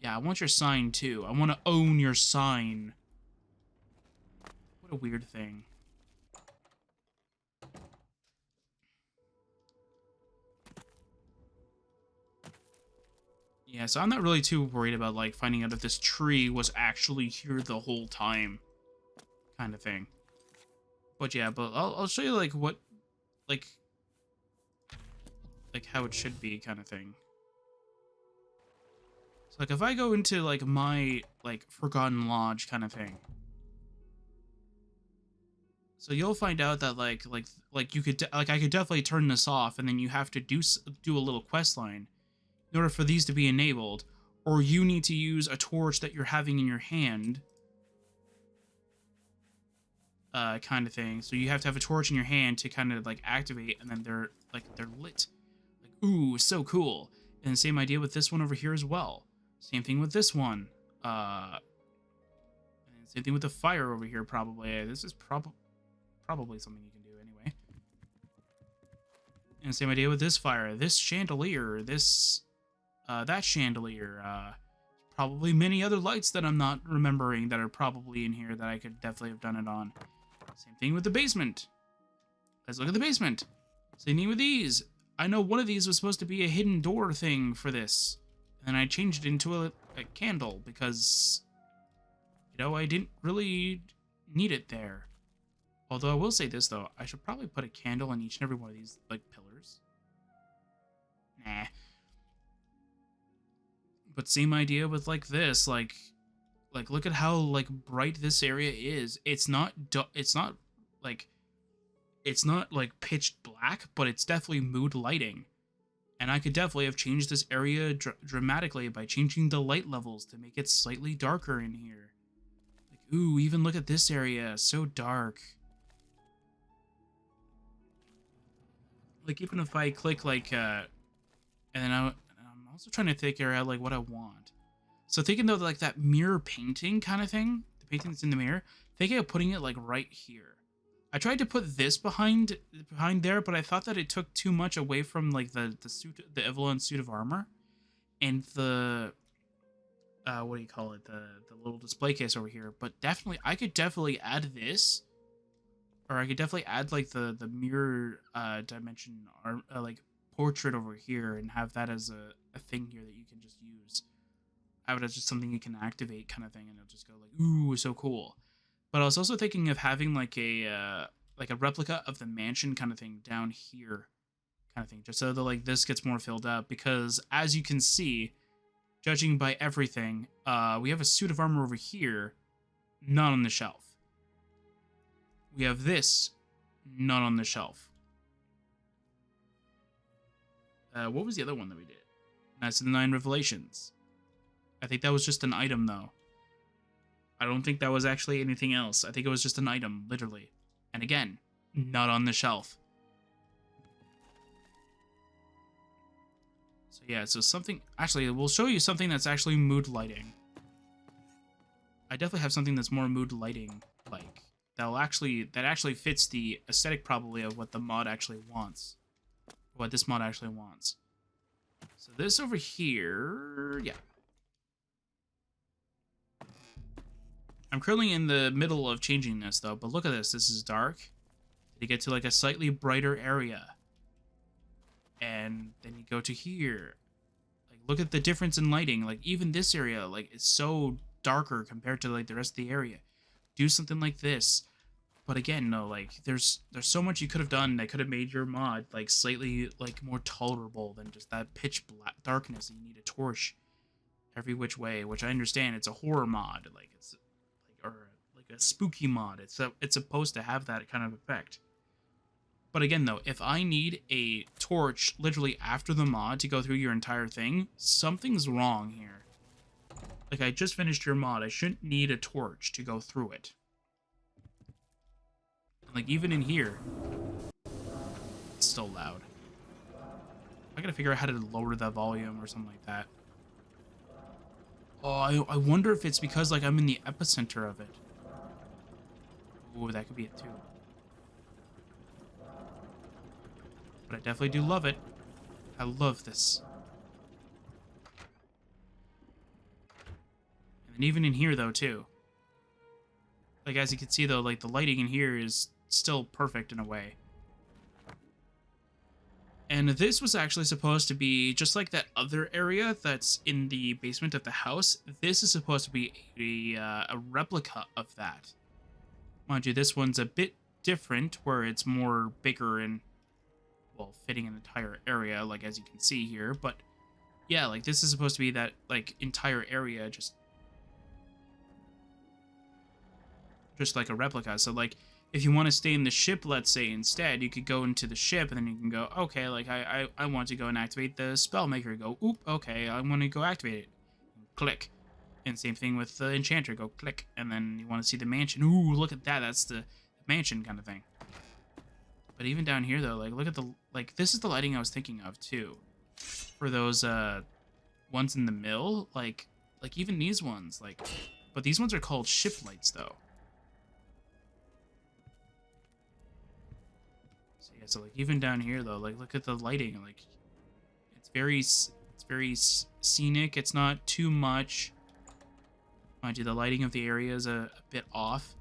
Yeah, I want your sign too. I want to own your sign. What a weird thing. Yeah, so I'm not really too worried about, like, finding out if this tree was actually here the whole time, kind of thing. But yeah, but I'll show you, like, what, like how it should be, kind of thing. So, like, if I go into, like, my, like, Forgotten Lodge kind of thing. So you'll find out that, like you could, like, I could definitely turn this off, and then you have to do a little quest line in order for these to be enabled, or you need to use a torch that you're having in your hand, kind of thing. So you have to have a torch in your hand to kind of, like, activate, and then they're lit. Like, ooh, so cool. And same idea with this one over here as well. Same thing with this one. And same thing with the fire over here, probably. This is probably something you can do anyway. And same idea with this fire. This chandelier, this, that chandelier, probably many other lights that I'm not remembering that are probably in here that I could definitely have done it on. Same thing with the basement. Let's look at the basement. Same thing with these. I know one of these was supposed to be a hidden door thing for this. And I changed it into a candle because, you know, I didn't really need it there. Although I will say this, though. I should probably put a candle on each and every one of these, like, pillars. Nah. But same idea with, like, this. Like, look at how, like, bright this area is. It's not, like, pitch black, but it's definitely mood lighting. And I could definitely have changed this area dramatically by changing the light levels to make it slightly darker in here. Like, ooh, even look at this area. So dark. Like, even if I click, like, and then I'm also trying to figure out, like, what I want. So thinking, though, like, that mirror painting kind of thing, the painting that's in the mirror, thinking of putting it, like, right here. I tried to put this behind there, but I thought that it took too much away from, like, the suit, the Evelyn suit of armor, and the, what do you call it, the little display case over here. But definitely, I could definitely add this, or I could definitely add, like, the mirror dimension, or like, portrait over here, and have that as a thing here that you can just use. Have it as just something you can activate, kind of thing, and it'll just go like, ooh, so cool. But I was also thinking of having, like, a replica of the mansion kind of thing down here, kind of thing, just so that, like, this gets more filled up. Because as you can see, judging by everything, we have a suit of armor over here, not on the shelf. We have this, not on the shelf. What was the other one that we did? Knights of the Nine Revelations. I think that was just an item, though. I don't think that was actually anything else. I think it was just an item, literally. And again, not on the shelf. So yeah, so something... Actually, we'll show you something that's actually mood lighting. I definitely have something that's more mood lighting, like, that actually fits the aesthetic probably of what the mod actually wants. What this mod actually wants. So this over here... Yeah. I'm currently in the middle of changing this, though, but look at this. This is dark. You get to, like, a slightly brighter area. And then you go to here. Like, look at the difference in lighting. Like, even this area, like, it's so darker compared to, like, the rest of the area. Do something like this. But again, no, like, there's so much you could have done that could have made your mod, like, slightly, like, more tolerable than just that pitch black darkness. You need a torch every which way, which I understand. It's a horror mod. Like, it's... or like a spooky mod. It's supposed to have that kind of effect. But again, though, if I need a torch literally after the mod to go through your entire thing, something's wrong here. Like, I just finished your mod. I shouldn't need a torch to go through it. Like, even in here, it's still loud. I gotta figure out how to lower the volume or something like that. Oh, I wonder if it's because, like, I'm in the epicenter of it. Ooh, that could be it, too. But I definitely do love it. I love this. And then even in here, though, too. Like, as you can see, though, like, the lighting in here is still perfect in a way. And this was actually supposed to be, just like that other area that's in the basement of the house, this is supposed to be a replica of that. Mind you, this one's a bit different, where it's more bigger and, well, fitting an entire area, like as you can see here. But, yeah, like, this is supposed to be that, like, entire area, just like a replica. So, like, if you want to stay in the ship, let's say, instead, you could go into the ship, and then you can go, okay, like, I want to go and activate the Spellmaker. Go, oop, okay, I want to go activate it. Click. And same thing with the Enchanter. Go, click. And then you want to see the mansion. Ooh, look at that. That's the mansion kind of thing. But even down here, though, like, look at the, like, this is the lighting I was thinking of, too. For those, ones in the mill. Like, even these ones, like, but these ones are called ship lights, though. So, like, even down here, though, like, look at the lighting. Like, it's very scenic. It's not too much. Mind you, the lighting of the area is a bit off.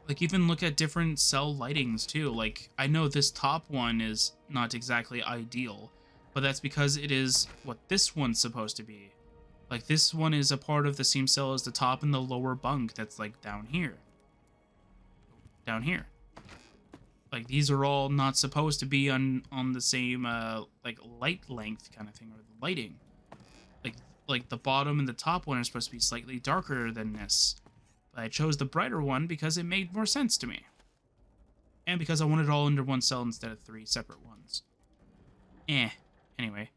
Like, even look at different cell lightings, too. Like, I know this top one is not exactly ideal, but that's because it is what this one's supposed to be. Like, this one is a part of the same cell as the top and the lower bunk that's, like, down here. Down here. Like, these are all not supposed to be on the same, like, light length kind of thing, or the lighting. Like, the bottom and the top one are supposed to be slightly darker than this. But I chose the brighter one because it made more sense to me. And because I wanted it all under one cell instead of 3 separate ones. Anyway.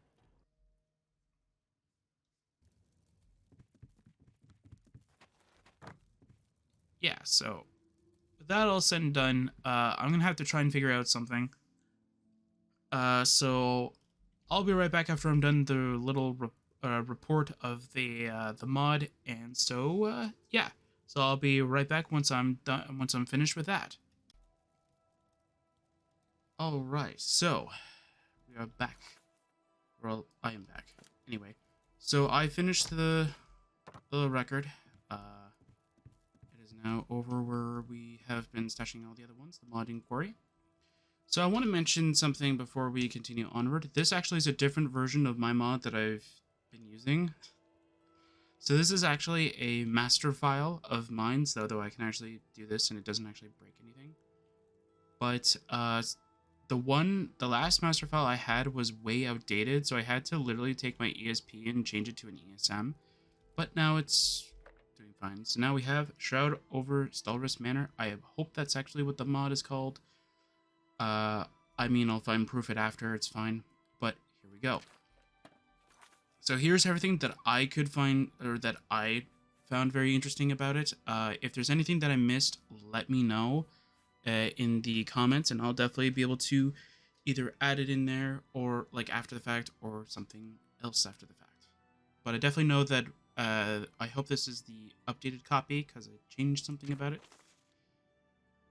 Yeah, so... with that all said and done, I'm gonna have to try and figure out something. So I'll be right back after I'm done the little report of the mod, and so yeah. So I'll be right back once I'm done. Once I'm finished with that. All right, so we are back. Well, I am back. Anyway, so I finished the record. Now over where we have been stashing all the other ones, the modding quarry. So I want to mention something before we continue onward. This actually is a different version of my mod that I've been using. So this is actually a master file of mine, though I can actually do this and it doesn't actually break anything. But the last master file I had was way outdated, so I had to literally take my ESP and change it to an ESM. But now it's doing fine. So now we have Shroud over Stalrous Manor. I hope that's actually what the mod is called. I mean, if I improve it after, it's fine. But here we go. So here's everything that I could find, or that I found very interesting about it. If there's anything that I missed, let me know in the comments, and I'll definitely be able to either add it in there or like after the fact or something else after the fact. But I definitely know that I hope this is the updated copy because I changed something about it.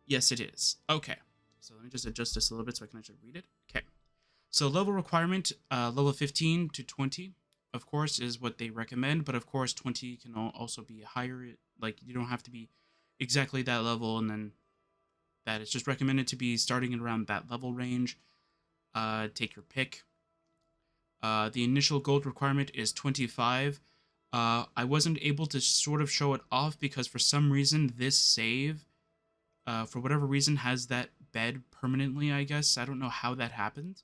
Yes, it is. Okay. So let me just adjust this a little bit so I can actually read it. Okay. So level requirement, level 15 to 20, of course, is what they recommend. But of course, 20 can also be higher. Like, you don't have to be exactly that level. And then that it's just recommended to be starting at around that level range. Take your pick. The initial gold requirement is 25. I wasn't able to sort of show it off because for some reason this save, for whatever reason, has that bed permanently, I guess. I don't know how that happened.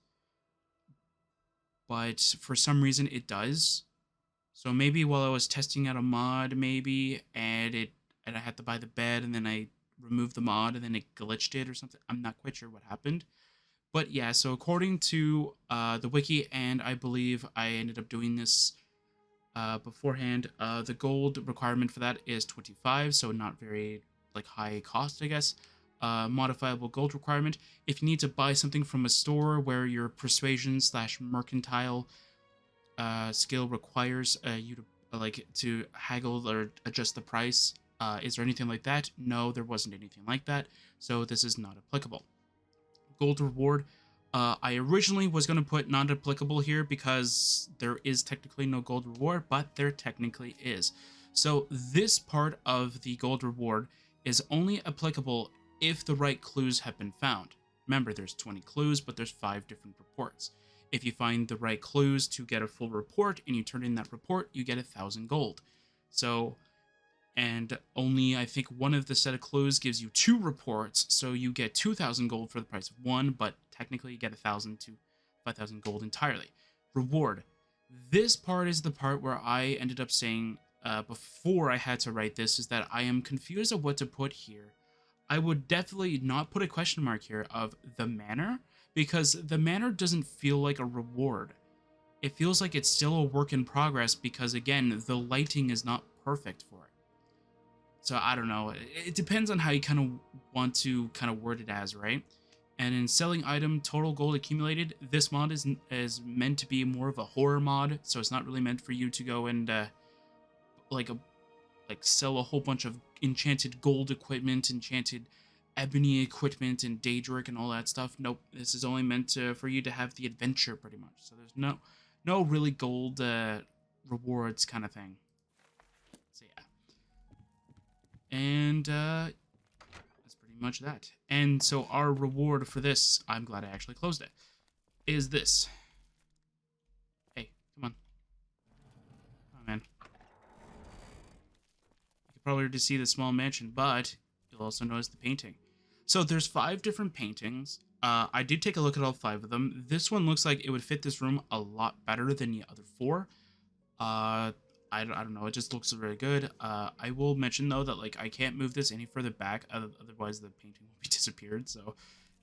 But for some reason it does. So maybe while I was testing out a mod, maybe, and I had to buy the bed, and then I removed the mod, and then it glitched it or something. I'm not quite sure what happened. But yeah, so according to the wiki, and I believe I ended up doing this beforehand, the gold requirement for that is 25, so not very like high cost, I guess. Modifiable gold requirement. If you need to buy something from a store where your persuasion / mercantile skill requires you to haggle or adjust the price, is there anything like that? No, there wasn't anything like that, so this is not applicable. Gold reward. I originally was going to put not applicable here because there is technically no gold reward, but there technically is. So this part of the gold reward is only applicable if the right clues have been found. Remember, there's 20 clues, but there's 5 different reports. If you find the right clues to get a full report and you turn in that report, you get 1,000 gold. So, and only I think one of the set of clues gives you 2 reports, so you get 2,000 gold for the price of 1, but technically you get 1,000 to 5,000 gold entirely. Reward. This part is the part where I ended up saying before I had to write this is that I am confused of what to put here. I would definitely not put a question mark here of the manor, because the manor doesn't feel like a reward. It feels like it's still a work in progress because, again, the lighting is not perfect for it. So I don't know. It depends on how you kind of want to kind of word it as, right? And in selling item total gold accumulated, this mod is meant to be more of a horror mod, so it's not really meant for you to go and sell a whole bunch of enchanted gold equipment, enchanted ebony equipment, and daedric and all that stuff. Nope, this is only meant for you to have the adventure, pretty much. So there's no really gold rewards kind of thing. So yeah, and that's pretty much that. And so our reward for this, I'm glad I actually closed it, is this. Hey, come on. Come on, man. Probably to see the small mansion, but you'll also notice the painting. So there's 5 different paintings. I did take a look at all 5 of them. This one looks like it would fit this room a lot better than the other 4. I don't know. It just looks really good. I will mention though that I can't move this any further back, otherwise the painting will be disappeared. So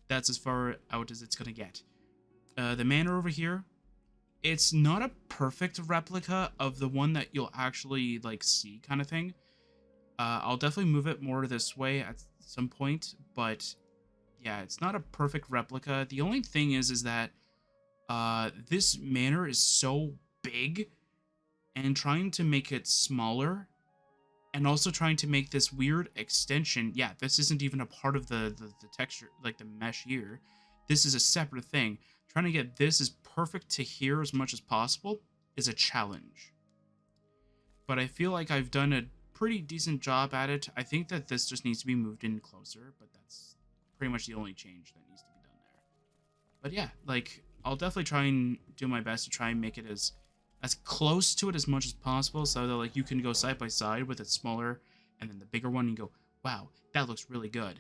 that's as far out as it's gonna get. The manor over here. It's not a perfect replica of the one that you'll actually see, kind of thing. I'll definitely move it more this way at some point, but yeah, it's not a perfect replica. The only thing is that this manor is so big, and trying to make it smaller, and also trying to make this weird extension. Yeah, this isn't even a part of the texture, like the mesh here. This is a separate thing. Trying to get this as perfect to here as much as possible is a challenge. But I feel like I've done a pretty decent job at it. I think that this just needs to be moved in closer, but that's pretty much the only change that needs to be done there. But yeah, I'll definitely try and do my best to try and make it as close to it as much as possible, so that you can go side by side with it smaller and then the bigger one and go, wow, that looks really good.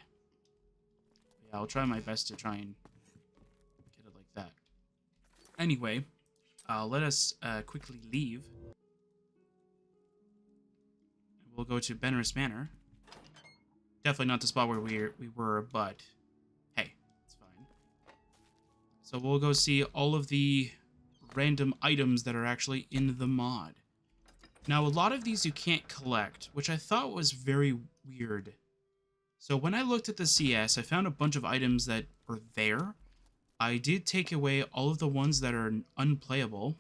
Yeah, I'll try my best to try and get it like that. Anyway, let us quickly leave. We'll go to Benner's Manor. Definitely not the spot where we were, but hey, it's fine. So we'll go see all of the random items that are actually in the mod. Now, a lot of these you can't collect, which I thought was very weird. So when I looked at the CS, I found a bunch of items that were there. I did take away all of the ones that are unplayable.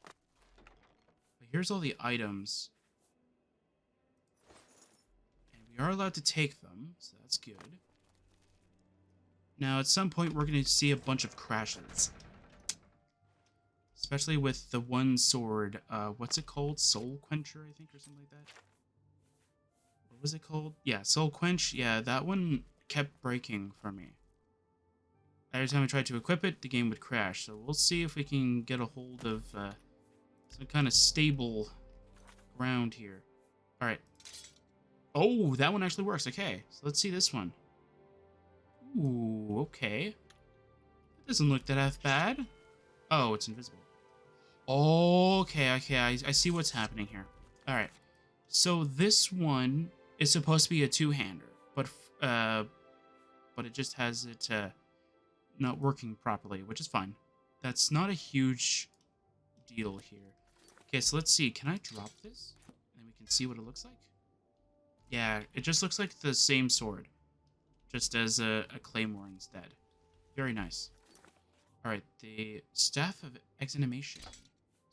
But here's all the items. And we are allowed to take them, so that's good. Now, at some point, we're going to see a bunch of crashes. Especially with the one sword. What's it called? Soul Quencher, I think, or something like that. What was it called? Yeah, Soul Quench. Yeah, that one kept breaking for me. Every time I tried to equip it, the game would crash. So we'll see if we can get a hold of some kind of stable ground here. Alright. Oh, that one actually works. Okay, so let's see this one. Ooh, okay. It doesn't look that half bad. Oh, it's invisible. Okay, I see what's happening here. Alright. So this one is supposed to be a two-hander, but it just has it not working properly, which is fine. That's not a huge deal here. Okay, so let's see. Can I drop this? And we can see what it looks like? Yeah, it just looks like the same sword, just as a claymore instead. Very nice. Alright, the Staff of Exanimation.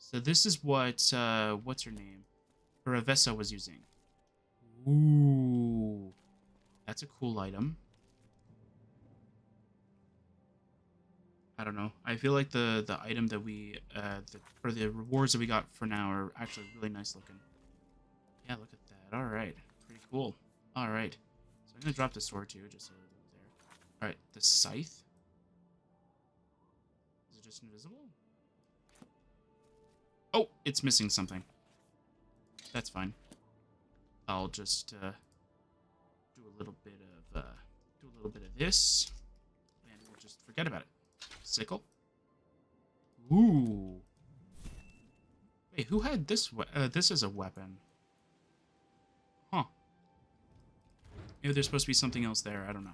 So this is what, what's her name? Ravessa was using. Ooh. That's a cool item. I don't know. I feel like the item that we, or the rewards that we got for now are actually really nice looking. Yeah, look at that. Alright. Pretty cool. Alright. So I'm gonna drop the sword too, just so it's there. Alright, the scythe. Is it just invisible? Oh, it's missing something. That's fine. I'll just do a little bit of this, and we'll just forget about it. Sickle. Ooh. Wait, who had this? This as a weapon? Huh. Maybe there's supposed to be something else there. I don't know.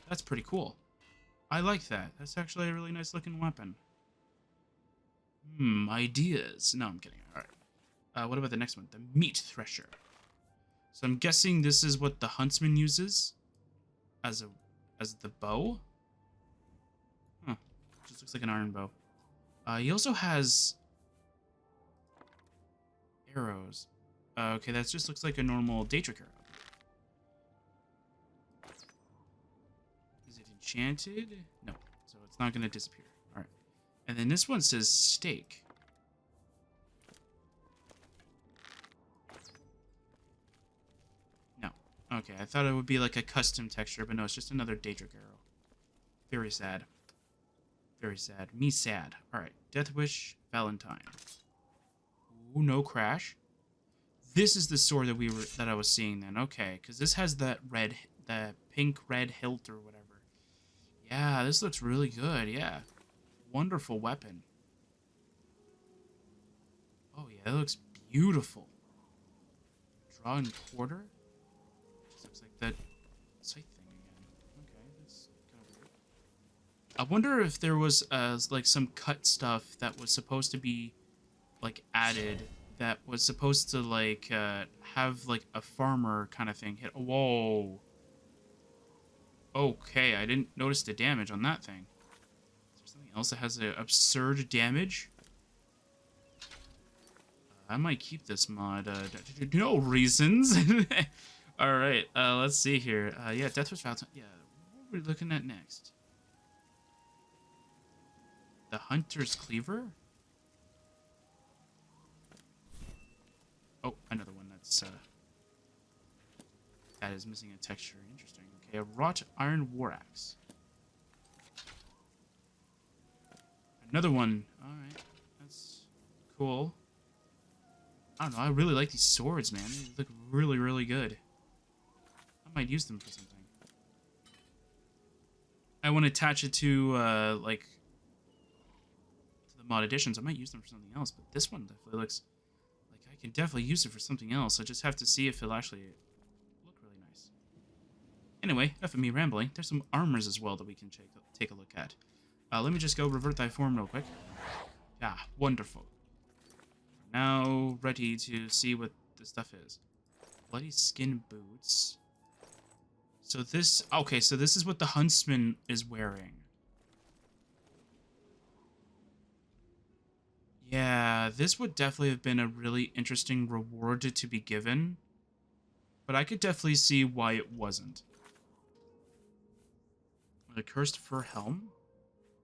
That's pretty cool. I like that. That's actually a really nice looking weapon. Ideas. No, I'm kidding. All right. What about the next one? The meat thresher. So I'm guessing this is what the huntsman uses as the bow. Huh. Just looks like an iron bow. He also has arrows. Okay, that just looks like a normal Daedric arrow. Is it enchanted? No. So it's not going to disappear. All right. And then this one says steak. No. Okay, I thought it would be like a custom texture, but no, it's just another Daedric arrow. Very sad. Very sad. Me sad. Alright, Death Wish, Valentine. Ooh, no crash. This is the sword that I was seeing then. Okay, because this has that pink red hilt or whatever. Yeah, this looks really good. Yeah. Wonderful weapon. Oh, yeah, that looks beautiful. Draw and quarter? Just looks like that scythe thing again. Okay, that's kind of weird. I wonder if there was, like, some cut stuff that was supposed to be, like, added that was supposed to, like, have, like, a farmer kind of thing hit. Whoa. Okay, I didn't notice the damage on that thing. Is there something else that has an absurd damage? I might keep this mod. No reasons. All right, let's see here. Yeah, Death Wish Valentine. Yeah, what are we looking at next? The Hunter's Cleaver? Oh, another one that's that is missing a texture. Interesting. Okay, a wrought iron war axe. Another one. All right, that's cool. I don't know. I really like these swords, man. They look really, really good. I might use them for something. I want to attach it to like to the mod editions. I might use them for something else, but this one definitely looks like I can definitely use it for something else. I just have to see if it'll actually look really nice. Anyway, enough of me rambling. There's some armors as well that we can take a look at. Let me just go revert thy form real quick. Yeah, wonderful. Now ready to see what the stuff is. Bloody skin boots. So this... Okay, so this is what the huntsman is wearing. Yeah, this would definitely have been a really interesting reward to be given. But I could definitely see why it wasn't. The cursed fur helm?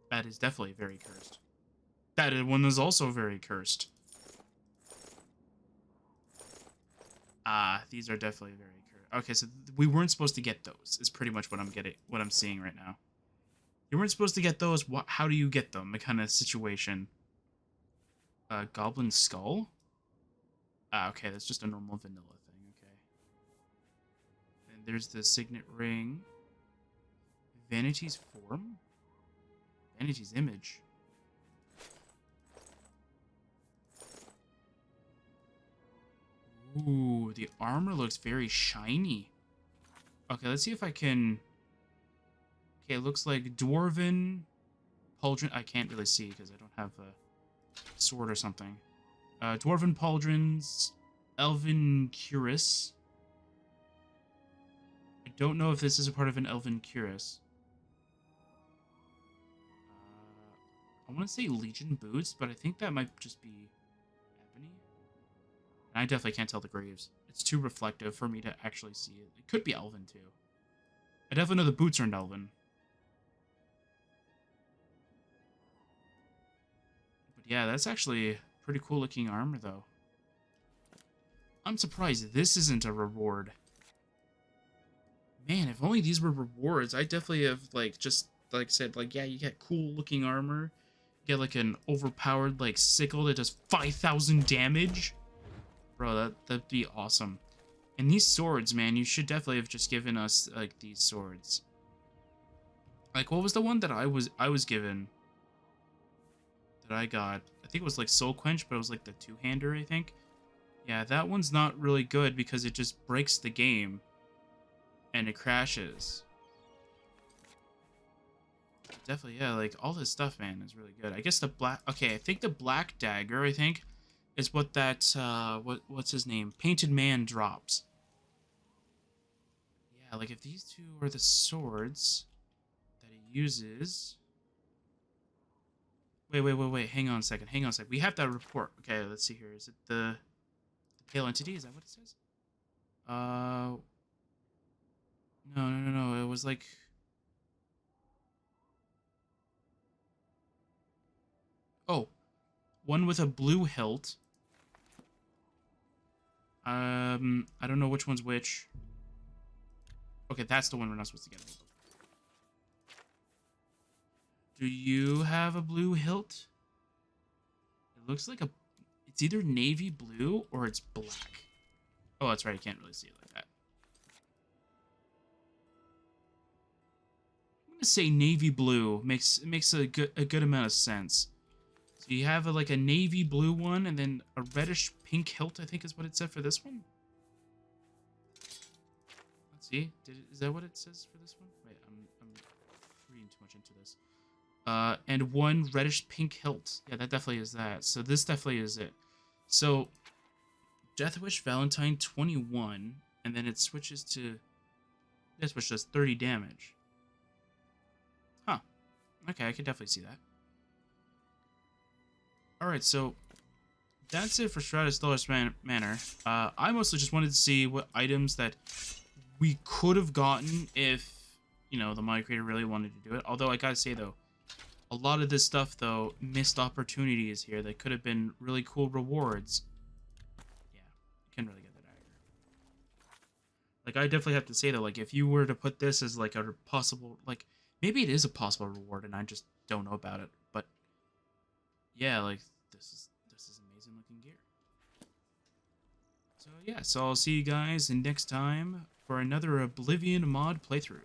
That is definitely very cursed. That one is also very cursed. Ah, these are definitely very cursed. Okay, so we weren't supposed to get those. Is pretty much what I'm seeing right now. You weren't supposed to get those. How do you get them? A kind of situation. Goblin skull? Ah, okay, that's just a normal vanilla thing, okay. And there's the signet ring. Vanity's form? Vanity's image. Ooh, the armor looks very shiny. Okay, let's see if I can... Okay, it looks like Dwarven Pauldron. I can't really see because I don't have a sword or something. Dwarven Pauldrons, Elven Cuirass. I don't know if this is a part of an Elven Cuirass. I want to say Legion Boots, but I think that might just be Ebony. And I definitely can't tell the graves. It's too reflective for me to actually see it. It could be Elven, too. I definitely know the boots aren't Elven. But yeah, that's actually pretty cool looking armor, though. I'm surprised this isn't a reward. Man, if only these were rewards, I definitely have, like, just, like I said, like, yeah, you get cool looking armor. You get, like, an overpowered, like, sickle that does 5,000 damage. Bro, that'd be awesome. And these swords, man, you should definitely have just given us, like, these swords. Like, what was the one that I was given? That I got? I think it was, like, Soul Quench, but it was, like, the two-hander, I think. Yeah, that one's not really good because it just breaks the game. And it crashes. Definitely, yeah, like, all this stuff, man, is really good. I guess the black... Okay, I think the black dagger, I think, is what that, what's his name? Painted Man drops. Yeah, like, if these two are the swords that he uses... Wait, hang on a second, We have that report. Okay, let's see here. Is it the Pale Entity? Is that what it says? No. It was like... Oh. One with a blue hilt. I don't know which one's which. Okay, that's the one we're not supposed to get. Do you have a blue hilt? It looks like a... It's either navy blue or it's black. Oh, that's right. I can't really see it like that. I'm gonna say navy blue. Makes a good amount of sense. So you have like a navy blue one and then a reddish pink hilt, I think is what it said for this one. Let's see. Is that what it says for this one? Wait, I'm reading too much into this. And one reddish pink hilt. Yeah, that definitely is that. So this definitely is it. So Deathwish Valentine 21, and then it switches to this, which does 30 damage. Huh. Okay, I can definitely see that. Alright, so that's it for Shroud of Stalrous Manor. I mostly just wanted to see what items that we could have gotten if, you know, the mod creator really wanted to do it. Although, I gotta say, though, a lot of this stuff, though, missed opportunities here that could have been really cool rewards. Yeah, you can't really get that either. Like, I definitely have to say, though, like, if you were to put this as, like, a possible, like, maybe it is a possible reward and I just don't know about it, but yeah, like, this is amazing looking gear. So yeah, so I'll see you guys next time for another Oblivion mod playthrough.